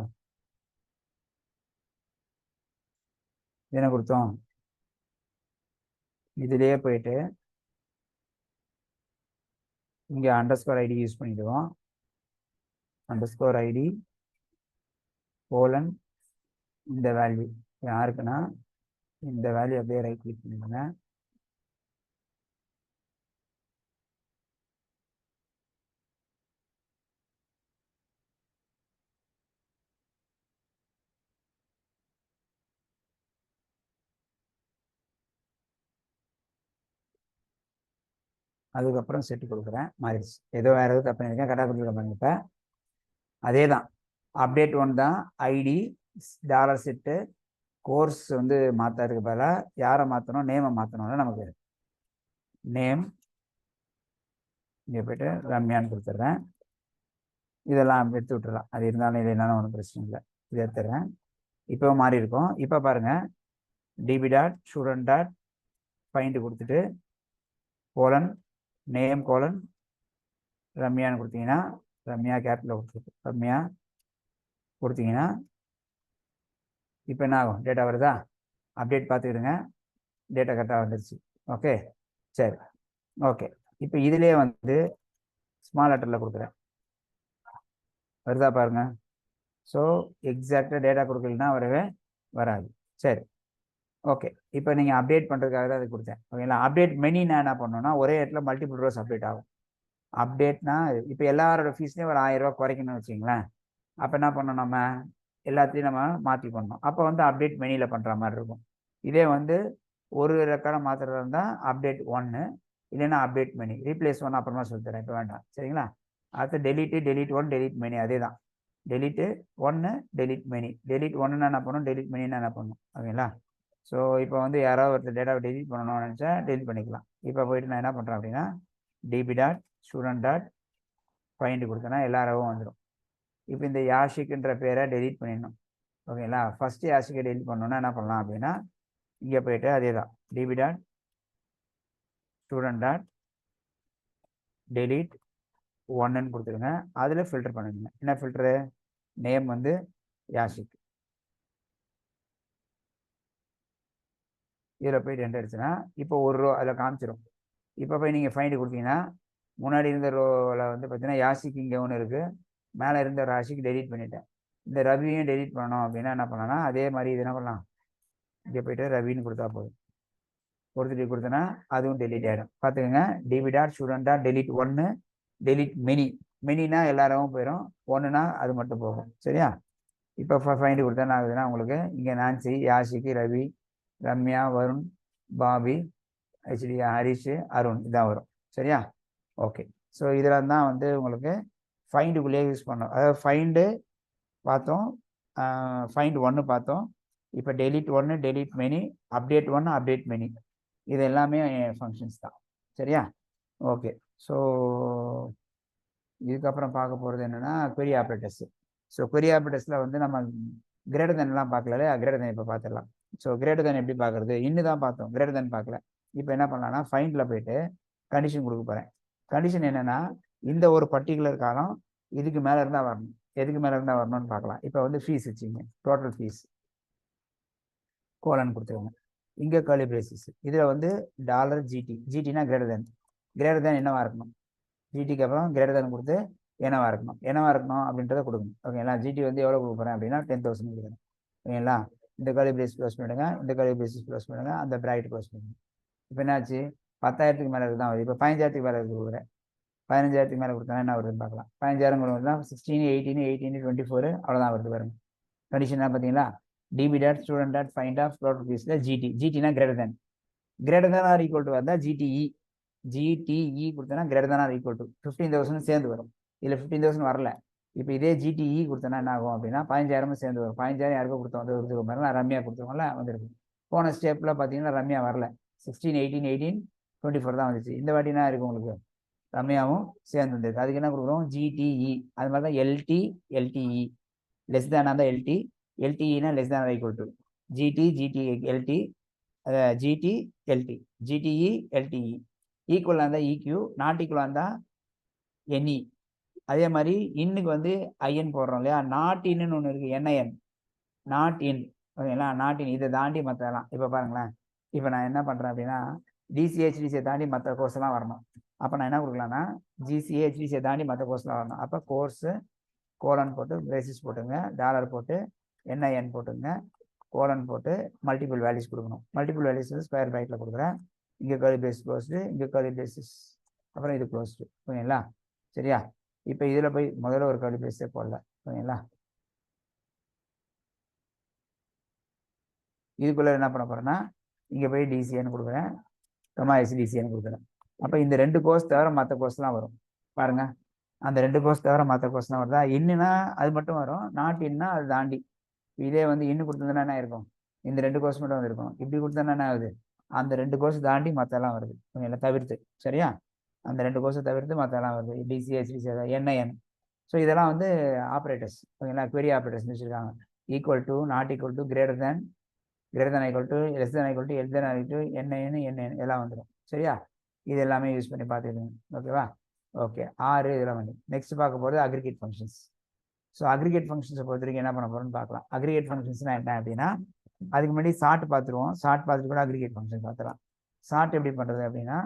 A: என்ன கொடுத்தோம், இதுலேயே போயிட்டு இங்கே அண்டர்ஸ்கோர் ஐடி யூஸ் பண்ணிடுவோம். அண்டர்ஸ்கோர் ஐடி கோலன் இந்த வேல்யூ யாருக்குன்னா இந்த வேல்யூ அப்படியே ரைட் கிளிக் பண்ணிடுங்க. அதுக்கப்புறம் செட்டு கொடுக்குறேன், மாறிடுச்சு. ஏதோ வேறு எதுவும் தப்பு பண்ணியிருக்கேன், கரெக்டாக கொடுத்துருக்கேன். இப்போ அதே தான், அப்டேட் 1 தான், ஐடி டாலர் செட்டு கோர்ஸ் வந்து மாற்றுறதுக்கு பதிலாக யாரை மாற்றணும், நேமை மாற்றணும்ல. நமக்கு நேம் இங்கே போய்ட்டு ரம்யான்னு கொடுத்துட்றேன். இதெல்லாம் எடுத்து விட்டுறலாம், அது இருந்தாலும் இல்லைனாலும் ஒன்றும் பிரச்சனை இல்லை, இது எடுத்துடுறேன். இப்போ மாறி இருக்கும். இப்போ பாருங்கள், DB dot student dot find கொடுத்துட்டு கோலன் நேம் கோலன் ரம்யான்னு கொடுத்தீங்கன்னா, ரம்யா கேபிட்டலில் கொடுத்துருக்கு, ரம்யா கொடுத்தீங்கன்னா இப்போ என்ன ஆகும், டேட்டா வருதா, அப்டேட் பார்த்துக்கிடுங்க, டேட்டா கரெக்டாக வந்துடுச்சு. ஓகே, சரி, ஓகே. இப்போ இதிலே வந்து ஸ்மால் லெட்டரில் கொடுக்குறேன், வருதா பாருங்க. ஸோ எக்ஸாக்டாக டேட்டா கொடுக்கலன்னா வரவே வராது. சரி, ஓகே. இப்போ நீங்கள் அப்டேட் பண்ணுறதுக்காக தான் அது கொடுத்தேன். ஓகேங்களா? அப்டேட் மெனினா என்ன பண்ணணும்னா, ஒரே இடத்துல மல்டிபிள் ரோஸ் அப்டேட் ஆகும். அப்டேட்னா இப்போ எல்லாரோட ஃபீஸ்லேயும் ஒரு 1000 ரூபா குறைக்கணும்னு வச்சிங்களேன். அப்போ என்ன பண்ணணும், நம்ம எல்லாத்தையும் நம்ம மாற்றி பண்ணணும். அப்போ வந்து அப்டேட் மெனியில் பண்ணுற மாதிரி இருக்கும். இதே வந்து ஒரு ரெக்கார்டை மாற்றுறதா இருந்தால் அப்டேட் 1, இல்லைன்னா அப்டேட் மெனி. ரீப்ளேஸ் 1 அப்புறமா சொல்லித்தரேன், இப்போ வேண்டாம். சரிங்களா? அடுத்து டெலிட் 1 டெலிட் மெனி, அதே தான். Delete 1 delete many. டெலிட் 1ன்னா என்ன பண்ணணும், டெலிட் மெனின்னா என்ன பண்ணணும். ஓகேங்களா? ஸோ இப்போ வந்து யாராவது ஒருத்தர் டேட்டாவை டெலிட் பண்ணணும்னு நினச்சா டெலிட் பண்ணிக்கலாம். இப்போ போயிட்டு நான் என்ன பண்ணுறேன் அப்படின்னா, DP dot student dot find கொடுத்தேன்னா எல்லாரும் வந்துடும். இப்போ இந்த யாஷிக்குன்ற பேரை டெலிட் பண்ணிடணும். ஓகேங்களா? ஃபஸ்ட்டு யாஷிக்கை டெலிட் பண்ணணுன்னா என்ன பண்ணலாம் அப்படின்னா, இங்கே போயிட்டு அதே தான், DB dot student dot delete 1ன்னு கொடுத்துருங்க. அதில் ஃபில்டர் பண்ணிடுங்க. என்ன ஃபில்டரு, நேம் வந்து யாஷிக். இதில் போயிட்டு என்டர் அடிச்சுன்னா இப்போ ஒரு ரோ அதில் காமிச்சிடும். இப்போ போய் நீங்கள் ஃபைண்டு கொடுத்தீங்கன்னா, முன்னாடி இருந்த ரோவில் வந்து பார்த்தீங்கன்னா யாஷிக் இங்கே ஒன்று இருக்குது, மேலே இருந்த ராஷிக்கு டெலிட் பண்ணிட்டேன். இந்த ரவியும் டெலிட் பண்ணணும் அப்படின்னா என்ன பண்ணலாம்னா, அதே மாதிரி இது என்ன பண்ணலாம், இங்கே போய்ட்டு ரவின்னு கொடுத்தா போதும். கொடுத்துட்டு கொடுத்தனா அதுவும் டெலிட் ஆகிடும். பார்த்துக்கோங்க, DB dot student dot delete 1 delete many. மெனினா எல்லாரும் போயிடும், 1னா அது மட்டும் போகும். சரியா? இப்போ ஃபைண்டு கொடுத்தா என்ன ஆகுதுன்னா, உங்களுக்கு இங்கே நான்சி, யாஷிக்கு, ரவி, ரம்யா, வருண், பாபி, ஹெச்டி, ஹரிஷ், அருண் இதான் வரும். சரியா? ஓகே. ஸோ இதில் தான் வந்து உங்களுக்கு ஃபைண்டுக்குள்ளேயே யூஸ் பண்ணோம். அதாவது ஃபைண்டு பார்த்தோம், ஃபைண்ட் 1 பார்த்தோம். இப்போ delete 1 delete many, update 1 update many, இது எல்லாமே ஃபங்க்ஷன்ஸ் தான். சரியா? ஓகே. ஸோ இதுக்கப்புறம் பார்க்க போகிறது என்னென்னா query ஆப்ரேட்டர்ஸ். ஸோ query ஆப்ரேட்டர்ஸில் வந்து நம்ம கிரேட்டர் தென்லாம் பார்க்கல, கிரேட்டர் தென் இப்போ பார்த்துடலாம். ஸோ கிரேட்டர் தென் எப்படி பார்க்குறது, இன்னும் தான் பார்த்தோம், கிரேட்டர் தென் பார்க்கல. இப்போ என்ன பண்ணலாம்னா, ஃபைண்டில் போயிட்டு கண்டிஷன் கொடுக்க போகிறேன். கண்டிஷன் என்னென்னா, இந்த ஒரு பர்டிகுலர் காலம் இதுக்கு மேலே இருந்தால் வரணும். எதுக்கு மேலே இருந்தால் வரணும்னு பார்க்கலாம். இப்போ வந்து ஃபீஸ் வச்சுங்க, டோட்டல் ஃபீஸ் கோலன் கொடுத்துருங்க. இங்கே கர்லி பிரேசஸ், இதில் வந்து $GT, ஜிடினா கிரேட்டர் தேன் என்னவா இருக்கணும், ஜிடிக்கு அப்புறம் கிரேட்டர் தேன் கொடுத்து என்னவா இருக்கணும் அப்படின்றத கொடுக்கணும். ஓகேங்களா. ஜிடி வந்து எவ்வளோ கொடுக்க போகிறேன் அப்படின்னா 10,000 கொடுக்குறேன். ஓகேங்களா. இந்த கர்லி பிரேஸ் க்ளோஸ் பண்ணுங்க, இந்த கர்லி பிரேசஸ் க்ளோஸ் பண்ணுங்க, அந்த பிராக்கெட் க்ளோஸ் பண்ணுங்க. இப்போ என்னாச்சு, 10,000க்கு மேலே தான் வருது. இப்போ 15,000க்கு மேலே கொடுக்குறேன். 15,000க்கு மேலே கொடுத்தா என்ன வருதுன்னு பார்க்கலாம். 15,000 கொடுத்தா 16, 18, 24 அவ்வளோதான் வருது பாருங்க. கண்டிஷன் பார்த்தீங்களா, DB dot student dot find of total ஃபீஸில் ஜிடினா greater than or equal to வந்தால் ஜிடிஇ கொடுத்தனா greater than or equal to 15,000 சேர்ந்து வரும். இதில் 15,000 வரல. இப்போ இதே ஜிடிஇ கொடுத்தனா என்ன ஆகும் அப்படின்னா 15,000 சேர்ந்து வரும். 15,000 யாருக்கும் கொடுத்தோம் வந்து ஒரு மாதிரி நான் ரம்யா கொடுத்துருவோம்ல வந்துருக்கு. போன ஸ்டெப்பில் பார்த்தீங்கன்னா ரம்யா வரல. 16, 18, 24 தான் வந்துச்சு. இந்த வாட்டினா இருக்குது உங்களுக்கு ரம்யாவும் சேர்ந்து வந்துருக்கு. அதுக்கு என்ன கொடுக்குறோம், ஜிடிஇ. அது மாதிரி தான் எல்டிஇ லெஸ் தேனாக தான் எல்டிஇனா less than equal to GTE LTE ஈக்குவலாக இருந்தால் இக்யூ, நாட் ஈக்குவலாக இருந்தால் என்இ. அதே மாதிரி இன்னுக்கு வந்து ஐஎன் போடுறோம் இல்லையா, நாட் இன்னு ஒன்று இருக்குது, என்ஐஎன் நாட் இன். ஓகேங்களா. நாட் இன் இதை தாண்டி மற்றலாம். இப்போ பாருங்களேன், இப்போ நான் என்ன பண்ணுறேன் அப்படின்னா டிசிஏ தாண்டி மற்ற கோர்ஸ்லாம் வரணும். அப்போ நான் என்ன கொடுக்கலாம்னா ஜிசிஏ தாண்டி மற்ற கோர்ஸ்லாம் வரணும். அப்போ கோர்ஸு கோலன் போட்டு பேசிஸ் போட்டுங்க, டாலர் போட்டு என்ஐஎன் போட்டுங்க, கோலன் போட்டு மல்டிபிள் வேல்யூஸ் கொடுக்கணும். மல்டிபிள் வேல்யூஸ் வந்து ஸ்கொயர் பிராக்கெட்டில் கொடுக்குறேன். இங்கே கர்லி பிரேஸ் க்ளோஸ்டு, இங்கே கர்லி பிரேசஸ், அப்புறம் இது க்ளோஸ்டு. ஓகேங்களா. சரியா. இப்போ இதில் போய் முதல்ல ஒரு கர்லி பிரேஸே போடல. ஓகேங்களா. இதுக்குள்ளே என்ன பண்ண போகிறேன்னா இங்கே போய் டிசிஏன்னு கொடுக்குறேன், எஸ்டிசிஏன்னு கொடுக்குறேன். அப்போ இந்த 2 கோர்ஸ் தவிர மற்ற கோர்ஸ்லாம் வரும் பாருங்க. அந்த 2 கோர்ஸ் தவிர மற்ற கோர்ஸ்லாம் வருதா, இன்னுனா அது மட்டும் வரும், நாட் இன்னா அது தாண்டி. இதே வந்து இன்னும் கொடுத்ததுன்னா என்ன இருக்கும், இந்த 2 கோர்ஸ் மட்டும் வந்துருக்கும். இப்படி கொடுத்தா என்ன ஆகுது, அந்த 2 கோர்ஸ் தாண்டி மற்றெல்லாம் வருது. ஓகேங்களா. தவிர்த்து சரியா, அந்த 2 கோர்ஸை தவிர்த்து மற்றெல்லாம் வருது. TCA NIN. ஸோ இதெல்லாம் வந்து ஆப்ரேட்டர்ஸ். ஓகேங்களா. query ஆப்ரேட்டர்ஸ் வச்சுருக்காங்க. Equal to, not equal to, greater than equal to, less than equal to, L than equal to, NIN எல்லாம் வந்துடும். சரியா. இது எல்லாமே யூஸ் பண்ணி பார்த்துக்கோங்க. ஓகேவா. ஓகே. 6 இதெல்லாம் வந்து நெக்ஸ்ட் பார்க்க போகிறது அக்ரிகேட் ஃபங்க்ஷன்ஸ். ஸோ அக்ரிகேட் ஃபங்க்ஷன்ஸை பொறுத்த வரைக்கும் என்ன பண்ண போகிறோம்னு பார்க்கலாம். அக்ரிகேட் ஃபங்க்ஷன்ஸ்னா என்ன அப்படின்னா, அதுக்கு முன்னாடி சார்ட் பார்த்துருவோம். சார்ட் பார்த்துட்டு கூட அக்ரிகேட் ஃபங்க்ஷன் பார்த்துக்கலாம். சார்ட் எப்படி பண்ணுறது அப்படின்னா,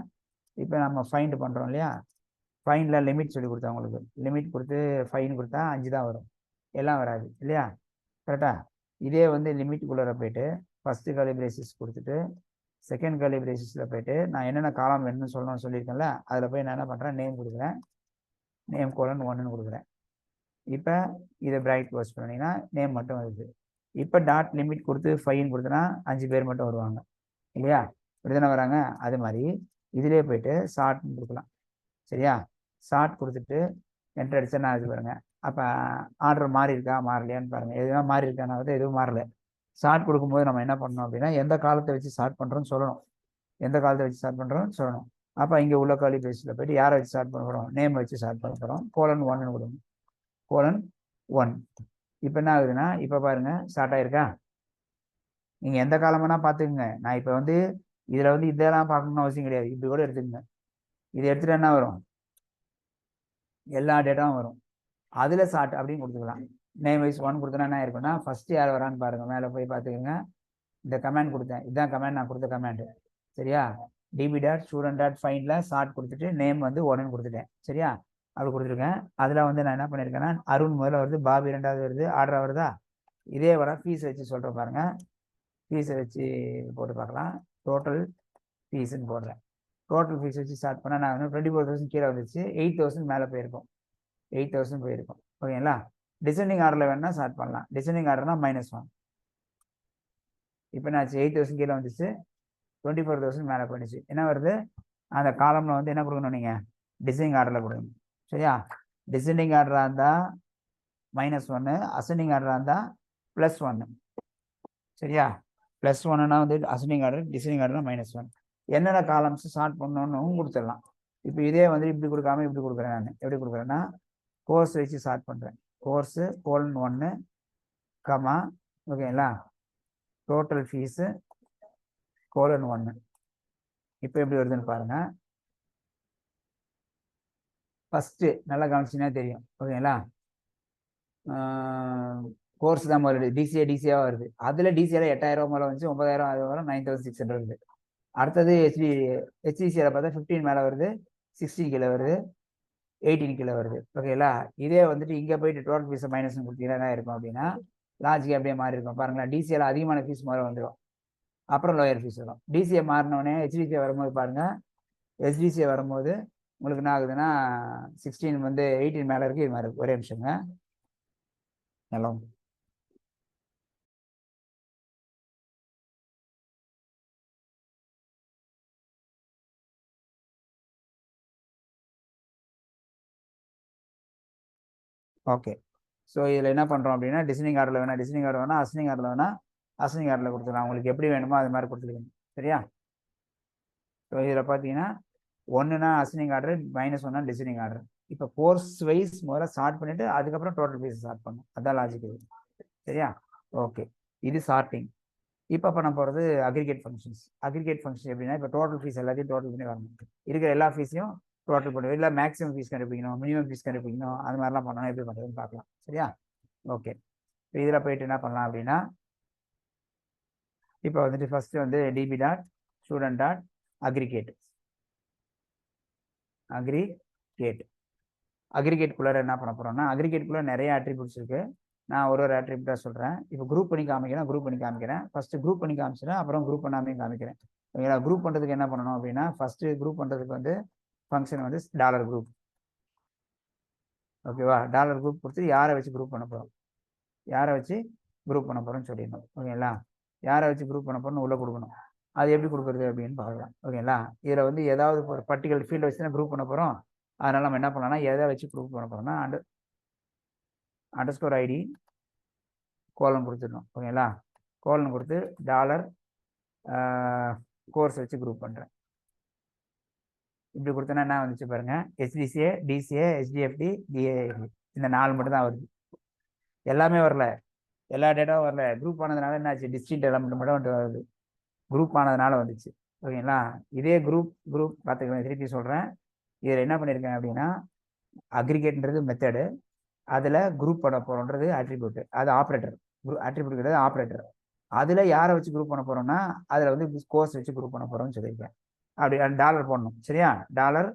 A: இப்போ நம்ம ஃபைண்ட் பண்ணுறோம் இல்லையா, ஃபைனில் லிமிட் சொல்லி கொடுத்தா உங்களுக்கு லிமிட் கொடுத்து ஃபைன் கொடுத்தா 5 தான் வரும், எல்லாம் வராது இல்லையா. கரெக்டாக. இதே வந்து லிமிட்டுக்குள்ளே போயிட்டு ஃபஸ்ட்டு கர்லி பிரேசஸ் கொடுத்துட்டு செகண்ட் கர்லி பிரேசஸில் போயிட்டு நான் என்னென்ன காலம் வேணும்னு சொல்லணும்னு சொல்லியிருக்கேன்ல, அதில் போய் நான் என்ன பண்ணுறேன், நேம் கொடுக்குறேன், நேம் கோலன் 1ன்னு கொடுக்குறேன். இப்போ இதை பிராக்கெட் க்ளோஸ் பண்ணிங்கன்னா நேம் மட்டும் வருது. இப்போ டாட் லிமிட் கொடுத்து ஃபைன் கொடுத்தனா 5 பேர் மட்டும் வருவாங்க இல்லையா, இப்படி தானே வராங்க. அது மாதிரி இதிலே போயிட்டு ஷார்ட்னு கொடுக்கலாம். சரியா. ஷார்ட் கொடுத்துட்டு என்ட்ரு அடிச்சா நான் இது பாருங்க. அப்போ ஆர்டர் மாறி இருக்கா மாறலையான்னு பாருங்கள். எதுவும் மாறி இருக்கானா வந்து எதுவும் மாறல. ஷார்ட் கொடுக்கும்போது நம்ம என்ன பண்ணணும் அப்படின்னா எந்த காலத்தை வச்சு ஸ்டார்ட் பண்ணுறோன்னு சொல்லணும். எந்த காலத்தை வச்சு ஸ்டார்ட் பண்ணுறோன்னு சொல்லணும். அப்போ இங்கே உள்ள கர்லி பிரேஸில் போயிட்டு யாரை வச்சு ஸ்டார்ட் பண்ண போகிறோம், நேம் வச்சு ஸ்டார்ட் பண்ண போகிறோம். கோலன் 1ன்னு கொடுக்கணும், கோலன் 1. இப்போ என்ன ஆகுதுன்னா இப்போ பாருங்க ஸ்டார்ட் ஆயிருக்கா. நீங்கள் எந்த காலம் வேணால் பார்த்துக்குங்க. நான் இப்போ வந்து இதில் வந்து இதெல்லாம் பார்க்கணும்னு அவசியம் கிடையாது. இப்படி கூட எடுத்துக்கங்க. இதை எடுத்துகிட்டு என்ன வரும், எல்லா டேட்டாவும் வரும். அதில் ஷார்ட் அப்படின்னு கொடுத்துக்கலாம். நேம் வைஸ் 1 கொடுத்தனா என்ன இருக்குன்னா ஃபஸ்ட்டு யார் வரான்னு பாருங்கள். மேலே போய் பார்த்துக்கோங்க. இந்த கமெண்ட் கொடுத்தேன், இதுதான் கமெண்ட், நான் கொடுத்த கமெண்ட். சரியா. டிபி டாட் ஸ்டூடெண்ட் டாட் ஃபைண்டில் ஷார்ட் கொடுத்துட்டு நேம் வந்து 1ன்னு கொடுத்துட்டேன். சரியா. அப்படி கொடுத்துருக்கேன். அதில் வந்து நான் என்ன பண்ணியிருக்கேன்னா அருண் முதல்ல வருது, பாபி 2வது வருது, ஆர்டராக வருதா. இதே வர ஃபீஸ் வச்சு சொல்கிற பாருங்க. ஃபீஸை வச்சு போட்டு பார்க்கலாம். டோட்டல் ஃபீஸ்ன்னு போடுறேன். டோட்டல் ஃபீஸ் வச்சு ஸ்டார்ட் பண்ணால் நான் வந்து 24,000 கீழே வந்துச்சு, 8,000 மேலே போயிருக்கும், 8,000 போயிருக்கும். ஓகேங்களா. டிசெண்டிங் ஆர்டரில் வேணால் ஸ்டார்ட் பண்ணலாம். டிசெண்டிங் ஆர்டர்னா -1. இப்போ நான் 8,000 கீழே வந்துச்சு, 24,000 மேலே போயிடுச்சு. என்ன வருது, அந்த காலமில் வந்து என்ன கொடுக்கணும், நீங்கள் டிசைனிங் ஆர்டரில் கொடுக்கணும். சரியா. டிசெண்டிங் ஆர்டராக இருந்தால் -1, அசெண்டிங் ஆர்டராக இருந்தால் +1. சரியா. +1னா வந்து அசெண்டிங் ஆர்டர், டிசைனிங் ஆர்டர்னா -1. என்னென்ன காலம்ஸ் ஸ்டார்ட் பண்ணணும்னு கொடுத்துடலாம். இப்போ இதே வந்து இப்படி கொடுக்காம இப்படி கொடுக்குறேன். நான் எப்படி கொடுக்குறேன்னா கோர்ஸ் வச்சு ஸ்டார்ட் பண்ணுறேன். கோர்ஸு கோலன் 1 கமா ஓகேங்களா, டோட்டல் ஃபீஸு கோலன் 1. இப்போ எப்படி வருதுன்னு பாருங்கள். ஃபஸ்ட்டு நல்லா கவனிச்சிங்கன்னா தெரியும். ஓகேங்களா? கோர்ஸ் தான் முதல்ல டிசிஏவாக வருது. அதில் டிசிஏல 8,000 மேலே வந்துச்சு, 9,000 அது வரும், 9,600 வருது. அடுத்தது ஹெச்டிசியில் பார்த்தா 15 மேலே வருது, 16 கீழே வருது, 18 கீழே வருது. ஓகேங்களா? இதே வந்துட்டு இங்கே போயிட்டு டோட்டல் ஃபீஸை மைனஸ் கொடுத்தீங்கன்னா என்ன இருக்கும் அப்படின்னா லாஜிக் அப்படியே மாறி இருக்கும். பாருங்களேன், டிசிஏல அதிகமான ஃபீஸ் முதல்ல வந்துடும், அப்புறம் லோயர் ஃபீஸ் வரும். டிசிஏ மாறினோடனே ஹெச்டிசிஏ வரும்போது பாருங்கள், ஹெச்டிசிஏ வரும்போது உங்களுக்கு என்ன ஆகுதுன்னா 16 வந்து 18 மேலே இருக்குது. இது மாதிரி இருக்குது. ஒரே நிமிஷங்க. Hello, okay. ஸோ இதில் என்ன பண்ணுறோம் அப்படின்னா டிசைனிங் ஆர்டரில் வேணால் டிசைனிங் ஆர்டர் வேணால் அசனிங் ஆர்டரில் வேணால் அசனிங் ஆர்டரில் கொடுத்துக்கலாம். உங்களுக்கு எப்படி வேணுமோ அது மாதிரி கொடுத்துருக்கணும். சரியா? ஸோ இதில் பார்த்தீங்கன்னா ஒன்றுனா அசனிங் ஆர்டர், -1 டிசைனிங் ஆர்டர். இப்போ கோர்ஸ் வைஸ் முதல்ல ஸ்டார்ட் பண்ணிவிட்டு அதுக்கப்புறம் டோட்டல் ஃபீஸ் ஸ்டார்ட் பண்ணணும். அதான் லாஜிக் இது. சரியா? ஓகே. இது சார்ட்டிங். இப்போ பண்ண போகிறது அக்ரிகேட் ஃபங்க்ஷன்ஸ். அக்ரிகேட் ஃபங்க்ஷன் எப்படின்னா இப்போ டோட்டல் ஃபீஸ் எல்லாத்தையும் டோட்டல் பண்ணி வரணும். இருக்கிற எல்லா ஃபீஸையும் டோட்டல் பண்ணுவோம். இல்லை மேக்ஸிமம் ஃபீஸ் கண்டுபிடிக்கணும், மினிமம் ஃபீஸ் கண்டுபிடிக்கணும், அது மாதிரிலாம் பண்ணணும். எப்படி பண்ணுறதுன்னு பார்க்கலாம். சரியா? ஓகே. இப்போ இதில் போயிட்டு என்ன பண்ணலாம் அப்படின்னா இப்போ வந்துட்டு ஃபஸ்ட்டு வந்து DB dot student dot aggregate அக்ரிகேட்குள்ளே என்ன பண்ண போகிறோம்னா அக்ரிகேட்குள்ளே நிறைய அட்ரிபியூட்ஸ் இருக்குது. நான் ஒரு அட்ரிபியூட்டாக சொல்கிறேன். இப்போ குரூப் பண்ணி காமிக்கிறேன். ஃபஸ்ட்டு குரூப் பண்ணி காமிச்சிட்டேன், அப்புறம் குரூப் பண்ணாமையும் காமிக்கிறேன். ஓகேங்களா? குரூப் பண்ணுறதுக்கு என்ன பண்ணணும் அப்படின்னா ஃபஸ்ட்டு குரூப் பண்ணுறதுக்கு வந்து ஃபங்க்ஷன் வந்து $குரூப். ஓகேவா? $குரூப் கொடுத்து யாரை வச்சு குரூப் பண்ண போகிறோம் சொல்லிடணும். ஓகேங்களா? யாரை வச்சு குரூப் பண்ண போகிறோம்னு உள்ளே கொடுக்கணும். அது எப்படி கொடுக்குறது அப்படின்னு பார்க்கலாம். ஓகேங்களா? இதில் வந்து ஏதாவது ஒரு பர்டிகுலர் ஃபீல்டு வச்சு தான் குரூப் பண்ண போகிறோம். அதனால் நம்ம என்ன பண்ணலாம்னா எதை வச்சு குரூப் பண்ண போகிறோம்னா அண்டர்ஸ்கோர் ஐடி கோலன் கொடுத்துடணும். ஓகேங்களா? கோலன் கொடுத்து கோர்ஸ் வச்சு குரூப் பண்ணுறேன். இப்படி கொடுத்தோன்னா என்ன வந்துச்சு பாருங்க, HDCA, DCA, HDFD, DAFD இந்த 4 மட்டும் தான் வருது. எல்லாமே வரல, எல்லா டேட்டாவும் வரல. குரூப் ஆனதுனால என்னாச்சு, டிஸ்டிங்க்ட் எலமெண்ட் மட்டும் வருது. குரூப் ஆனதுனால வந்துச்சு. ஓகேங்களா? இதே குரூப் பார்த்துக்கணும். திருப்பி சொல்கிறேன். இதில் என்ன பண்ணியிருக்கேன் அப்படின்னா அக்ரிகேட்ன்றது மெத்தடு, அதில் குரூப் பண்ண போகிறோன்றது அட்ரிபியூட், அது ஆப்ரேட்டர். அட்ரிபியூட் கிடையாது, ஆப்ரேட்டர். அதில் யாரை வச்சு குரூப் பண்ண போகிறோம்னா அதில் வந்து கோர்ஸ் வச்சு குரூப் பண்ண போகிறோம்னு சொல்லியிருக்கேன். அப்படி டாலர் போடணும். சரியா? டாலர்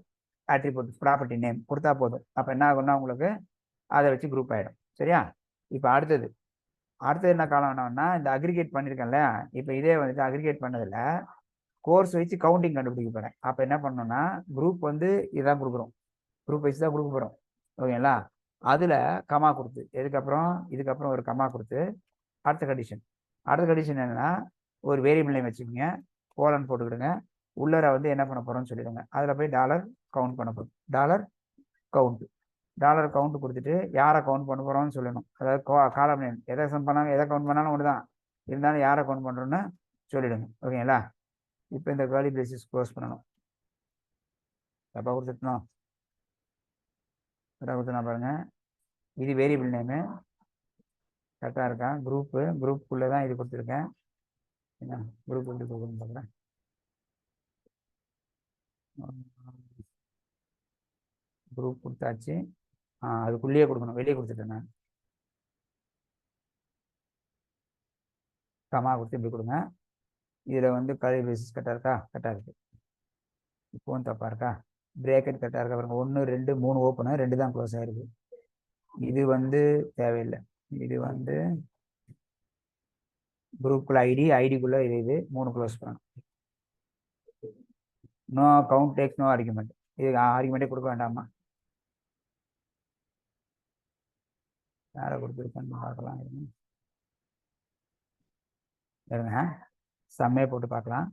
A: அட்ரிபியூட் ப்ராப்பர்ட்டி நேம் கொடுத்தா போதும். அப்போ என்ன ஆகும்னா உங்களுக்கு அதை வச்சு குரூப் ஆகிடும். சரியா? இப்போ அடுத்தது என்ன காலம் வேணும்னா இந்த அக்ரிகேட் பண்ணியிருக்கேன்ல, இப்போ இதே வந்துட்டு அக்ரிகேட் பண்ணதில் கோர்ஸ் வச்சு கவுண்டிங் கண்டுபிடிக்க போகிறேன். அப்போ என்ன பண்ணணும்னா குரூப் வந்து இதான் கொடுக்குறோம், குரூப் வச்சு தான் கொடுக்க போகிறோம். ஓகேங்களா? அதில் கமா கொடுத்து இதுக்கப்புறம் ஒரு கமா கொடுத்து அடுத்த கண்டிஷன் என்னன்னா ஒரு வேரியபிள் நேம் வச்சுக்கோங்க, கோலன் போட்டுக்கிடுங்க. உள்ளர வந்து என்ன பண்ண போகிறோம்னு சொல்லிடுங்க. அதில் போய் கவுண்ட் பண்ண போகிறோம். கவுண்ட் கொடுத்துட்டு யாரை கவுண்ட் பண்ண போகிறோம்னு சொல்லணும். அதாவது காலம் நேம் எதை கவுண்ட் பண்ணாலும் ஒன்று தான், இருந்தாலும் யாரை கவுண்ட் பண்ணுறோன்னு சொல்லிடுங்க. ஓகேங்களா? இப்போ இந்த கர்லி பிரேசஸ் க்ளோஸ் பண்ணணும். தப்பாக கொடுத்துட்டோம். கரெக்டாக கொடுத்துனா பாருங்க, இது வேரியபிள் நேமு கரெக்டாக இருக்கா? குரூப்புக்குள்ளே தான் இது கொடுத்துருக்கேன். என்ன குரூப் எப்படி கொடுக்கணும்னு பார்க்குறேன். குரூப் கொடுத்தாச்சு. அதுக்குள்ளேயே கொடுக்கணும், வெளியே கொடுத்துட்டேன் நான். கமா கொடுத்து இப்படி கொடுங்க. இதில் வந்து கர்லி பிரேசஸ் கரெக்டாக இருக்கு. இப்போவும் தப்பாக இருக்கா? பிரேக்கெட் கரெக்டாக இருக்கா பாருங்க. 1 2 3 ஓப்பனு, 2 தான் க்ளோஸ் ஆகிருக்கு. இது வந்து தேவையில்லை. இது வந்து குரூப்புக்குள்ள ஐடிக்குள்ளே இது 3 க்ளோஸ் பண்ணணும். No count takes no argument. இது ஆர்குமெண்ட்டே கொடுக்க வேண்டாமா? யாரை கொடுத்துருக்கேன்னு பார்க்கலாம். இருங்க, சம்மே போட்டு பார்க்கலாம்.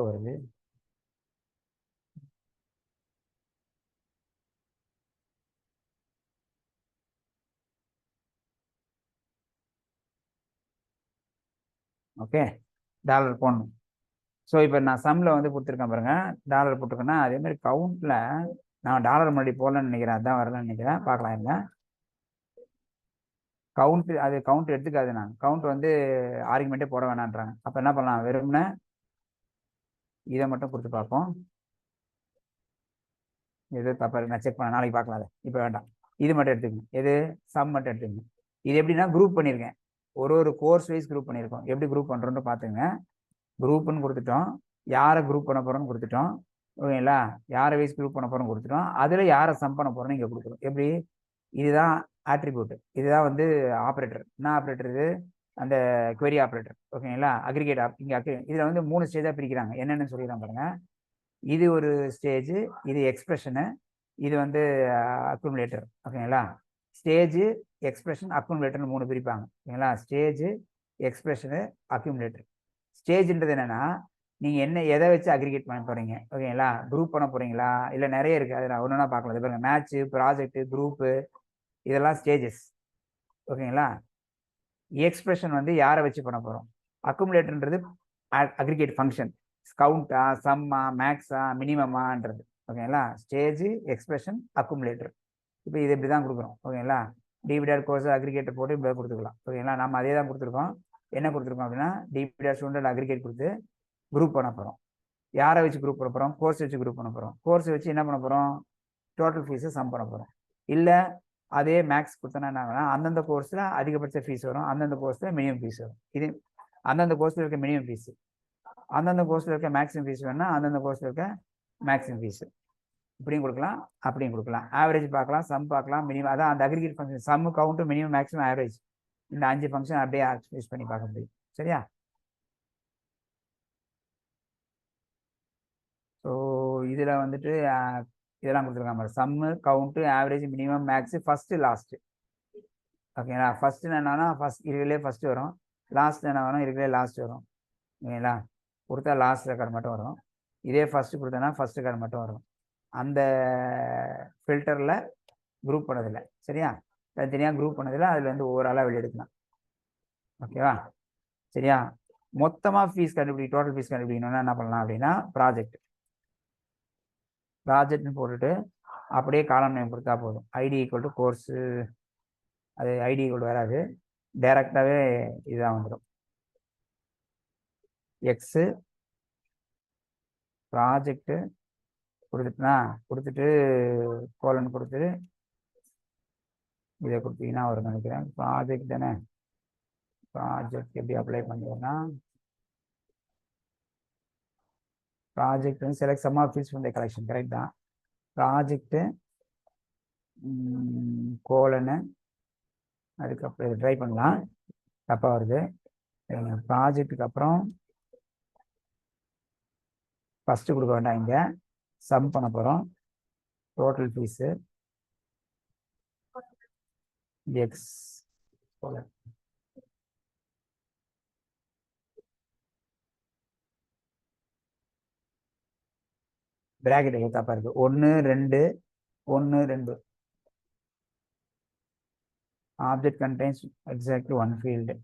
A: வருது. ஓகே, டாலர் போடணும். ஸோ இப்போ நான் சம்மில் வந்து கொடுத்துருக்கேன் பாருங்க, டாலர் போட்டிருக்கேன்னா அதே மாதிரி கவுண்டில் நான் டாலர் முன்னாடி போடலன்னு நினைக்கிறேன், அதான் வரலன்னு நினைக்கிறேன். பார்க்கலாம். இல்லை கவுண்ட் அது கவுண்ட் எடுத்துக்காது. நான் கவுண்ட் வந்து ஆர்குமெண்ட்டே போட வேணான்றாங்க. அப்போ என்ன பண்ணலாம், வெறும்னே இதை மட்டும் கொடுத்து பார்ப்போம். எது தப்பா இருக்கு நான் செக் பண்ண, நாளைக்கு பார்க்கலாம். அதை இப்போ வேண்டாம், இது மட்டும் எடுத்துக்கணும். எது சம் மட்டும் எடுத்துக்கணும். இது எப்படின்னா குரூப் பண்ணியிருக்கேன், ஒரு கோர்ஸ் வைஸ் குரூப் பண்ணியிருக்கோம். எப்படி குரூப் பண்ணுறோன்னு பார்த்துங்க. குரூப்புன்னு கொடுத்துட்டோம், யாரை குரூப் பண்ண போகிறோன்னு கொடுத்துட்டோம். ஓகேங்களா, யாரை வைஸ் குரூப் பண்ண போகிறோன்னு கொடுத்துட்டோம். அதில் யாரை சம் பண்ண போகிறோன்னு இங்கே கொடுக்குறோம். எப்படி, இதுதான் ஆட்ரிபியூட், இதுதான் வந்து ஆப்ரேட்டர். என்ன ஆப்ரேட்டர் இது, அந்த query ஆப்ரேட்டர். ஓகேங்களா, அக்ரிகேட் இங்கே இதில் வந்து 3 ஸ்டேஜாக பிரிக்கிறாங்க. என்னென்னு சொல்லிடுறாங்க பாருங்க. இது ஒரு ஸ்டேஜ், இது எக்ஸ்பிரஷனு, இது வந்து அக்குமுலேட்டர். ஓகேங்களா, ஸ்டேஜ் எக்ஸ்பிரஷன் அக்குமுலேட்டர்னு 3 பிரிப்பாங்க. ஓகேங்களா, ஸ்டேஜ் எக்ஸ்பிரஷனு அக்குமுலேட்டர். ஸ்டேஜ்ன்றது என்னன்னா, நீங்கள் என்ன எதை வச்சு அக்ரிகேட் பண்ண போகிறீங்க. ஓகேங்களா, குரூப் பண்ண போகிறீங்களா, இல்லை நிறைய இருக்குது, அதை நான் ஒன்றுனா பார்க்கலாம். இது பாருங்க, மேட்ச்சு, ப்ராஜெக்ட், குரூப்பு, இதெல்லாம் ஸ்டேஜஸ். ஓகேங்களா, எக்ஸ்பிரஷன் வந்து யாரை வச்சு பண்ண போகிறோம். அக்குமுலேட்டர்ன்றது அக்ரிகேட் ஃபங்க்ஷன், கவுண்டா, சம்மா, மேக்ஸா, மினிமமான்றது. ஓகேங்களா, ஸ்டேஜ் எக்ஸ்பிரஷன் அக்குமுலேட்டர். இப்போ இது இப்படி தான் கொடுக்குறோம். ஓகேங்களா, டிவிடார் கோர்ஸ் அக்ரிகேட்டர் போட்டு இப்படி கொடுத்துக்கலாம். ஓகேங்களா, நம்ம அதே தான் கொடுத்துருக்கோம். என்ன கொடுத்துருக்கோம் அப்படின்னா, டிவிடார் ஸ்டூடெண்ட் அக்ரிகேட் கொடுத்து குரூப் பண்ண போகிறோம். யாரை வச்சு குரூப் பண்ண போகிறோம், கோர்ஸ் வச்சு குரூப் பண்ண போகிறோம். கோர்ஸ் வச்சு என்ன பண்ண போகிறோம், டோட்டல் ஃபீஸை சம் பண்ண போகிறோம். இல்லை அதே மேக்ஸ் கொடுத்தோன்னா என்ன ஆகுனா, அந்தந்த கோர்ஸில் அதிகபட்ச ஃபீஸ் வரும், அந்தந்த கோர்ஸில் மினிமம் ஃபீஸ் வரும். இது அந்தந்த கோர்ஸில் இருக்க மினிமம் ஃபீஸு, அந்தந்த கோர்ஸில் இருக்க மேக்ஸிமம் ஃபீஸ் வேணும்னா அந்தந்த கோர்ஸில் இருக்க மேக்ஸிமம் ஃபீஸு. இப்படியும் கொடுக்கலாம், அப்படியும் கொடுக்கலாம். ஆவரேஜ் பார்க்கலாம், சம் பார்க்கலாம், மினிமம். அதான் அந்த aggregate function, sum, count, minimum, maximum, average. இந்த 5 ஃபங்க்ஷன் அப்படியே யூஸ் பண்ணி பார்க்க முடியும். சரியா? ஸோ இதில் வந்துட்டு இதெல்லாம் கொடுத்துருக்காங்க. Sum, count, average, minimum, max, first, last. ஓகேங்களா, ஃபஸ்ட்டு என்னன்னா இருக்கிறதுலே ஃபஸ்ட்டு வரும், லாஸ்ட் என்ன வரும், இருக்கிறதே லாஸ்ட் வரும். ஓகேங்களா, கொடுத்தா லாஸ்ட் ரெக்கார்டு மட்டும் வரும். இதே ஃபஸ்ட்டு கொடுத்தனா ஃபஸ்ட் ரெக்கார்டு மட்டும் வரும். அந்த ஃபில்டரில் குரூப் பண்ணதில்லை. சரியா, தனியாக குரூப் பண்ணதில்லை. அதில் வந்து ஓவராலாக வெளியே எடுக்கலாம். ஓகேவா, சரியா. மொத்தமாக ஃபீஸ் டோட்டல் ஃபீஸ் கண்டுபிடிக்கணும்னா என்ன பண்ணலாம் அப்படின்னா, ப்ராஜெக்ட்னு போட்டுட்டு அப்படியே காலம் நேம் கொடுத்தா போதும். ஐடி ஈக்குவல் டு கோர்ஸு, அது ஐடி ஈக்குவல் வராது, டைரெக்டாகவே இதுதான் வந்துடும். எக்ஸு ப்ராஜெக்ட்டு கொடுத்துட்டு கோலன் கொடுத்துட்டு இதை கொடுத்தீங்கன்னா வரும் நினைக்கிறேன். ப்ராஜெக்ட் தானே, ப்ராஜெக்ட் எப்படி அப்ளை பண்ணுறோன்னா, ப்ராஜெக்ட் வந்து select some of fields from the collection. Correct தான். ப்ராஜெக்ட்டு கோலனு, அதுக்கப்புறம் இதை ட்ரை பண்ணலாம், தப்பாக வருது. ப்ராஜெக்ட்டுக்கு அப்புறம் ஃபஸ்ட்டு கொடுக்க வேண்டாம், இங்கே சம் பண்ண போகிறோம். Total fees X colon, bracket தப்பாக இருக்குது. 1 2 1 2. Object contains exactly 1 field.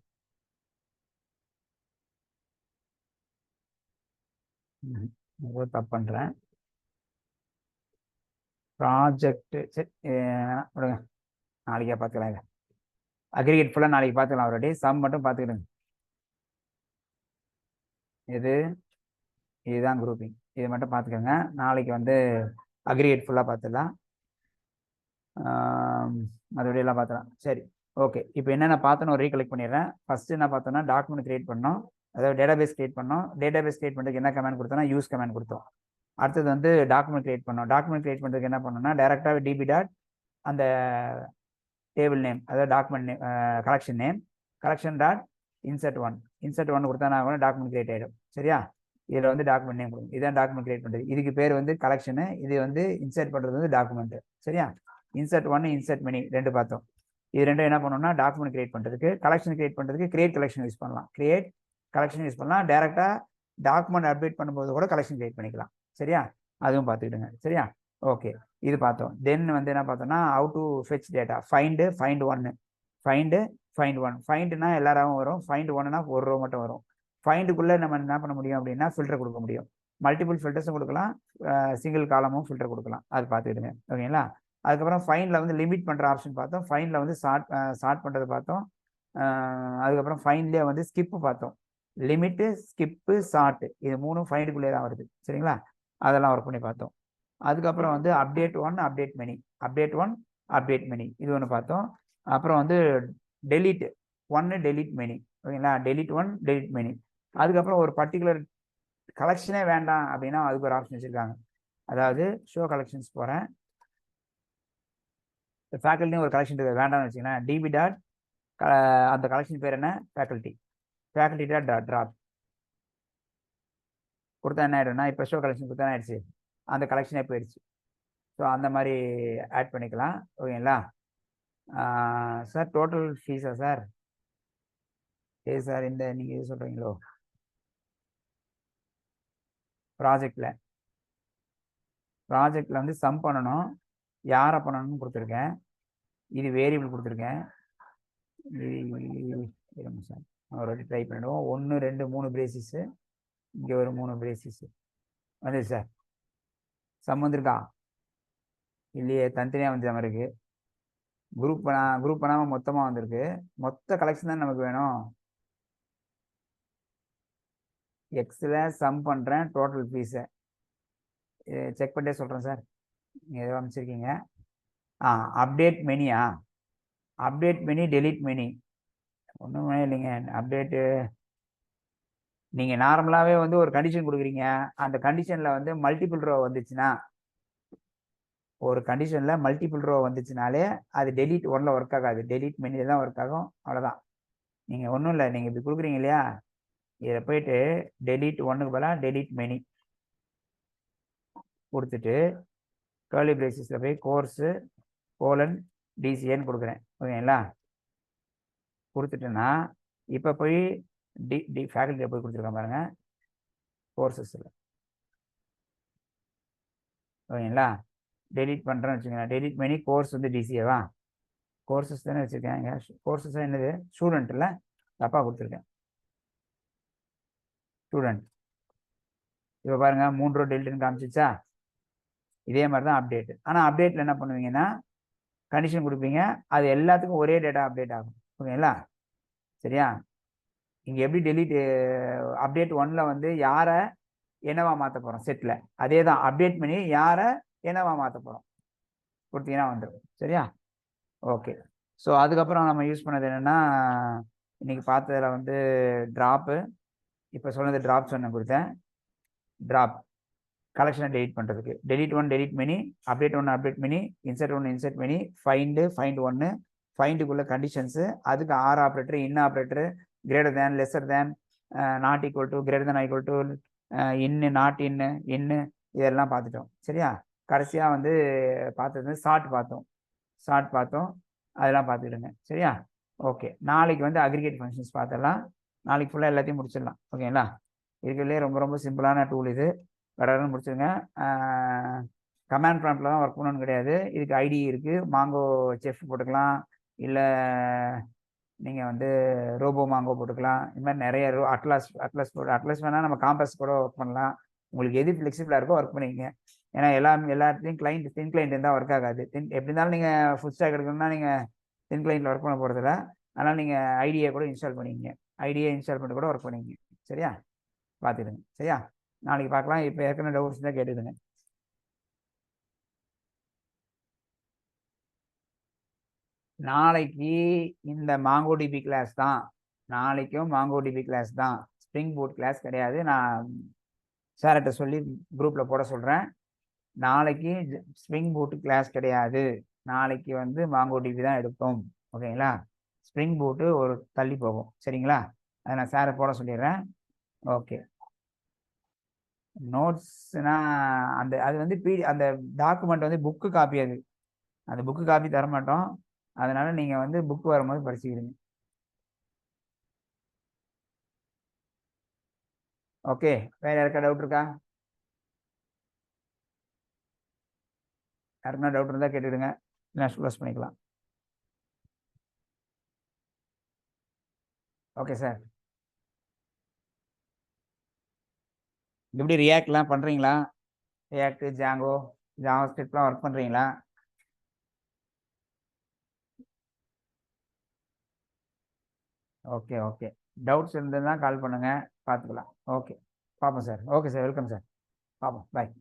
A: தப்பு பண்ணுறேன். ப்ராஜெக்ட் சரி விடுங்க, நாளைக்கே பார்த்துக்கலாம். இதை அக்ரிகேட் ஃபுல்லாக நாளைக்கு பார்த்துக்கலாம். ஆல்ரெடி சம் மட்டும் பார்த்துக்கிடுங்க. இதுதான் குரூப்பிங், இது மட்டும் பார்த்துக்கோங்க. நாளைக்கு வந்து அக்ரிகேட் ஃபுல்லாக பார்த்துடலாம், மறுபடியெல்லாம் பார்த்துலாம். சரி, ஓகே. இப்போ என்னென்ன பார்த்தோன்னு ஒரு ரீகலெக்ட் பண்ணிடுறேன். ஃபஸ்ட்டு என்ன பார்த்தோன்னா, டாக்குமெண்ட் கிரியேட் பண்ணோம், அதாவது டேட்டாபேஸ் கிரியேட் பண்ணோம். டேட்டாபேஸ் கிரியேட் பண்ணுறதுக்கு என்ன கமெண்ட் கொடுத்தோம்னா, யூஸ் கமெண்ட் கொடுத்தோம். அடுத்தது வந்து டாக்குமெண்ட் கிரியேட் பண்ணோம். டாக்குமெண்ட் கிரியேட் பண்ணுறதுக்கு என்ன பண்ணோம்னா, டேரெக்டாக டிபி டாட் அந்த டேபிள் நேம், அதாவது document name, collection dot insert one கொடுத்தா நான் டாக்குமெண்ட் கிரியேட் ஆகிடும். சரியா, இதில் வந்து டாக்குமெண்ட் நேம் கொடுக்கும். இதுதான் டாக்குமெண்ட் கிரியேட் பண்ணுறது. இதுக்கு பேர் வந்து கலெக்ஷனு, இது வந்து இன்சர்ட் பண்ணுறது வந்து டாக்குமெண்ட்டு. சரியா, இன்சர்ட் 1 இன்சர்ட் மெனி 2 பார்த்தோம். இது ரெண்டும் என்ன பண்ணணும்னா, டாக்குமெண்ட் கிரியேட் பண்ணுறதுக்கு, கலெக்ஷன் கிரியேட் பண்ணுறதுக்கு கிரியேட் கலெக்ஷன் யூஸ் பண்ணலாம். கிரியேட் கலெக்ஷன் யூஸ் பண்ணலாம். டேரெக்டாக டாக்குமெண்ட் அப்டேட் பண்ணும்போது கூட கலெக்ஷன் கிரியேட் பண்ணிக்கலாம். சரியா, அதுவும் பார்த்துக்கிடுங்க. சரியா, ஓகே. இது பார்த்தோம். தென் வந்து என்ன பார்த்தோம்னா, how to fetch data. Find 1, find 1. ஃபைண்டுனா எல்லாரும் வரும், ஃபைண்ட் 1னா ஒரு ரோ மட்டும் வரும். ஃபைண்டுக்குள்ளே நம்ம என்ன பண்ண முடியும் அப்படின்னா, ஃபில்டர் கொடுக்க முடியும். மல்டிபிள் ஃபில்டர்ஸும் கொடுக்கலாம், சிங்கிள் காலமும் ஃபில்டர் கொடுக்கலாம். அது பார்த்துக்கிடுங்க. ஓகேங்களா, அதுக்கப்புறம் ஃபைனில் வந்து லிமிட் பண்ணுற ஆப்ஷன் பார்த்தோம். ஃபைனில் வந்து ஷார்ட் பண்ணுறது பார்த்தோம். அதுக்கப்புறம் ஃபைன்லேயே வந்து ஸ்கிப்பு பார்த்தோம். லிமிட்டு, ஸ்கிப்பு, ஷார்ட் இது 3ம் ஃபைனுக்குள்ளே தான் வருது. சரிங்களா? அதெல்லாம் ஒர்க் பண்ணி பார்த்தோம். அதுக்கப்புறம் வந்து update 1, update many, update 1, update many இது ஒன்று பார்த்தோம். அப்புறம் வந்து டெலீட் 1, டெலீட் மெனி. ஓகேங்களா? Delete 1, delete many. அதுக்கப்புறம் ஒரு பர்டிகுலர் கலெக்ஷனே வேண்டாம் அப்படின்னா அதுக்கு ஒரு ஆப்ஷன் வச்சுருக்காங்க. அதாவது ஷோ கலெக்ஷன்ஸ் போகிறேன். ஃபேக்கல்ட்டின்னு ஒரு கலெக்ஷன் வேண்டாம்னு வச்சுக்கோங்களேன். டிபி டாட் அந்த கலெக்ஷன் பேர் என்ன? ஃபேக்கல்ட்டி டாட் ட்ராப் கொடுத்தா என்ன ஆகிடும்னா, இப்போ ஷோ கலெக்ஷன் கொடுத்தா என்ன ஆயிடுச்சு, அந்த கலெக்ஷனே போயிடுச்சு. ஸோ அந்த மாதிரி ஆட் பண்ணிக்கலாம். ஓகேங்களா? சார் டோட்டல் ஃபீஸா சார்? சரி சார், இந்த நீங்கள் இது சொல்கிறீங்களோ ப்ராஜெக்டில் வந்து சம் பண்ணணும், யாரை பண்ணணும்னு கொடுத்துருக்கேன். இது வேரியபிள் கொடுத்துருக்கேன். இருங்க சார், ஒரு வாட்டி ட்ரை பண்ணிடுவோம். 1, 2, 3 பிரேசிஸு, இங்கே ஒரு 3 பிரேசிஸு வந்து சார். சம் வந்திருக்கா இல்லையே? தனித்தனியாக வந்து மாதிரி இருக்குது. குரூப் பண்ணாமல் மொத்தமாக வந்திருக்கு. மொத்த கலெக்ஷன் தான் நமக்கு வேணும். எக்ஸில் சம் பண்ணுறேன் டோட்டல் ஃபீஸை செக் பண்ணிட்டே சொல்கிறேன் சார். நீங்கள் எதோ அமைச்சிருக்கீங்க. Update மெனியா? Update many, delete many ஒன்றுமே இல்லைங்க. அப்டேட்டு நீங்கள் நார்மலாகவே வந்து ஒரு கண்டிஷன் கொடுக்குறீங்க. அந்த கண்டிஷனில் வந்து மல்டிபிள் ரோ வந்துச்சுன்னா, ஒரு கண்டிஷனில் மல்டிபிள் ரோ வந்துச்சுனாலே அது டெலீட் 1ல் ஒர்க் ஆகாது, டெலீட் மெனியில் தான் ஒர்க் ஆகும். அவ்வளோதான். நீங்கள் ஒன்றும் இல்லை, நீங்கள் இப்படி கொடுக்குறீங்க இல்லையா, இதில் போயிட்டு டெலீட் 1க்கு பதிலாக டெலீட் மெனி கொடுத்துட்டு கர்லி பிரேசிஸில் போய் கோர்ஸு டிசிஏன்னு கொடுக்குறேன். ஓகேங்களா? கொடுத்துட்டேன்னா இப்போ போய் ஃபேக்கல்ட்டியில் போய் கொடுத்துருக்கேன் பாருங்கள், கோர்சஸில். ஓகேங்களா? டெலீட் பண்ணுறேன்னு வச்சுக்கோங்க. டெலீட் பண்ணி கோர்ஸ் வந்து டிசிஏவா, கோர்சஸ் தானே வச்சுருக்கேன். கோர்சஸ் என்னது? ஸ்டூடெண்ட் இல்லை, தப்பாக கொடுத்துருக்கேன். ஸ்டூடெண்ட். இப்போ பாருங்கள் 3 ரோ டெலிட்னு காமிச்சிச்சா? இதே மாதிரி தான் அப்டேட். ஆனால் அப்டேட்டில் என்ன பண்ணுவீங்கன்னா, கண்டிஷன் கொடுப்பீங்க, அது எல்லாத்துக்கும் ஒரே டேட்டா அப்டேட் ஆகும். ஓகேங்களா? சரியா? இங்கே எப்படி டெலீட் அப்டேட் 1ல் வந்து யாரை என்னவா மாற்ற போகிறோம் செட்டில், அதே தான் அப்டேட் பண்ணி யாரை என்னவா மாற்ற போகிறோம் கொடுத்தீங்கன்னா வந்துடும். சரியா? ஓகே. ஸோ அதுக்கப்புறம் நம்ம யூஸ் பண்ணது என்னென்னா, இன்றைக்கி பார்த்ததில் வந்து ட்ராப்பு, இப்போ சொன்னது ட்ராப் கொடுத்தேன். ட்ராப் கலெக்ஷனை டெலிட் பண்ணுறதுக்கு delete 1, delete many, update 1, update many, insert 1, insert many, find 1, ஃபைண்டுக்குள்ள கண்டிஷன்ஸு, அதுக்கு or operator, in operator, greater than, lesser than, not equal to, greater than equal to, in, not in இதெல்லாம் பார்த்துட்டோம். சரியா? கடைசியாக வந்து பார்த்தது ஷார்ட் பார்த்தோம். அதெல்லாம் பார்த்துக்கிடுங்க. சரியா? ஓகே. நாளைக்கு வந்து அக்ரிகேட் ஃபங்க்ஷன்ஸ் பார்த்துடலாம். நாளைக்கு ஃபுல்லாக எல்லாத்தையும் முடிச்சிடலாம். ஓகேங்களா? இருக்கிறதுலே ரொம்ப ரொம்ப சிம்பிளான டூல் இது. கடகடன்னு முடிச்சுருங்க. கமாண்ட் ப்ராம்ப்டில் தான் ஒர்க் பண்ணணும்னு கிடையாது. இதுக்கு ஐடி இருக்குது. மாங்கோ செஃப் போட்டுக்கலாம், இல்லை நீங்கள் வந்து ரோபோ மாங்கோ போட்டுக்கலாம். இது மாதிரி நிறைய அட்லஸ் வேணால் நம்ம காம்பஸ் கூட ஒர்க் பண்ணலாம். உங்களுக்கு எது ஃப்ளெக்சிபிளாக இருக்கோ ஒர்க் பண்ணிக்கங்க. ஏன்னா எல்லாத்தையும் தின் கிளைண்ட் இருந்தால் ஒர்க் ஆகாது. எப்படி இருந்தாலும் நீங்கள் ஃபுல் ஸ்டாக் எடுக்கணும்னா நீங்கள் தின் கிளைண்ட்டில் ஒர்க் பண்ண போகிறதில்ல. அதனால் நீங்கள் ஐடியை கூட இன்ஸ்டால் பண்ணிக்கங்க. ஐடியை இன்ஸ்டால் பண்ணி கூட ஒர்க் பண்ணிக்கங்க. சரியா? பார்த்துடுங்க. சரியா? நாளைக்கு பார்க்கலாம். இப்போ ஏற்கனவே டவுட்ஸ் தான் கேட்டுடுங்க. நாளைக்கு இந்த மாங்கோடிபி கிளாஸ் தான். நாளைக்கும் மாங்கோடிபி கிளாஸ் தான், ஸ்ப்ரிங் பூட் கிளாஸ் கிடையாது. நான் சார்கிட்ட சொல்லி குரூப்பில் போட சொல்கிறேன். நாளைக்கு ஸ்ப்ரிங் பூட் கிளாஸ் கிடையாது. நாளைக்கு வந்து மாங்கோடிபி தான் எடுப்போம். ஓகேங்களா? ஸ்ப்ரிங் பூட்டு ஒரு தள்ளி போகும். சரிங்களா? அதை நான் சாரை போட சொல்லிடுறேன். ஓகே. நோட்ஸ்னா அது வந்து அந்த டாக்குமெண்ட் வந்து புக்கு காப்பி, அந்த புக்கு காப்பி தர மாட்டோம். அதனால நீங்கள் வந்து புக்கு வரும்போது படிச்சுக்கிடுங்க. ஓகே. வேறு யாருக்கா டவுட் இருக்கா? யாருக்குன்னா டவுட் இருந்தால் கேட்டுடுங்க. நான் க்ளோஸ் பண்ணிக்கலாம். Okay sir. எப்படி ரியாக்ட்லாம் பண்ணுறீங்களா? ரியாக்ட், ஜாங்கோ, ஜாவா ஸ்கிரிப்ட்லாம் ஒர்க் பண்ணுறீங்களா? Okay okay. டவுட்ஸ் இருந்ததுன்னா கால் பண்ணுங்க, பார்த்துக்கலாம். ஓகே பார்ப்போம் sir. Okay sir, welcome sir. பார்ப்போம், பாய்.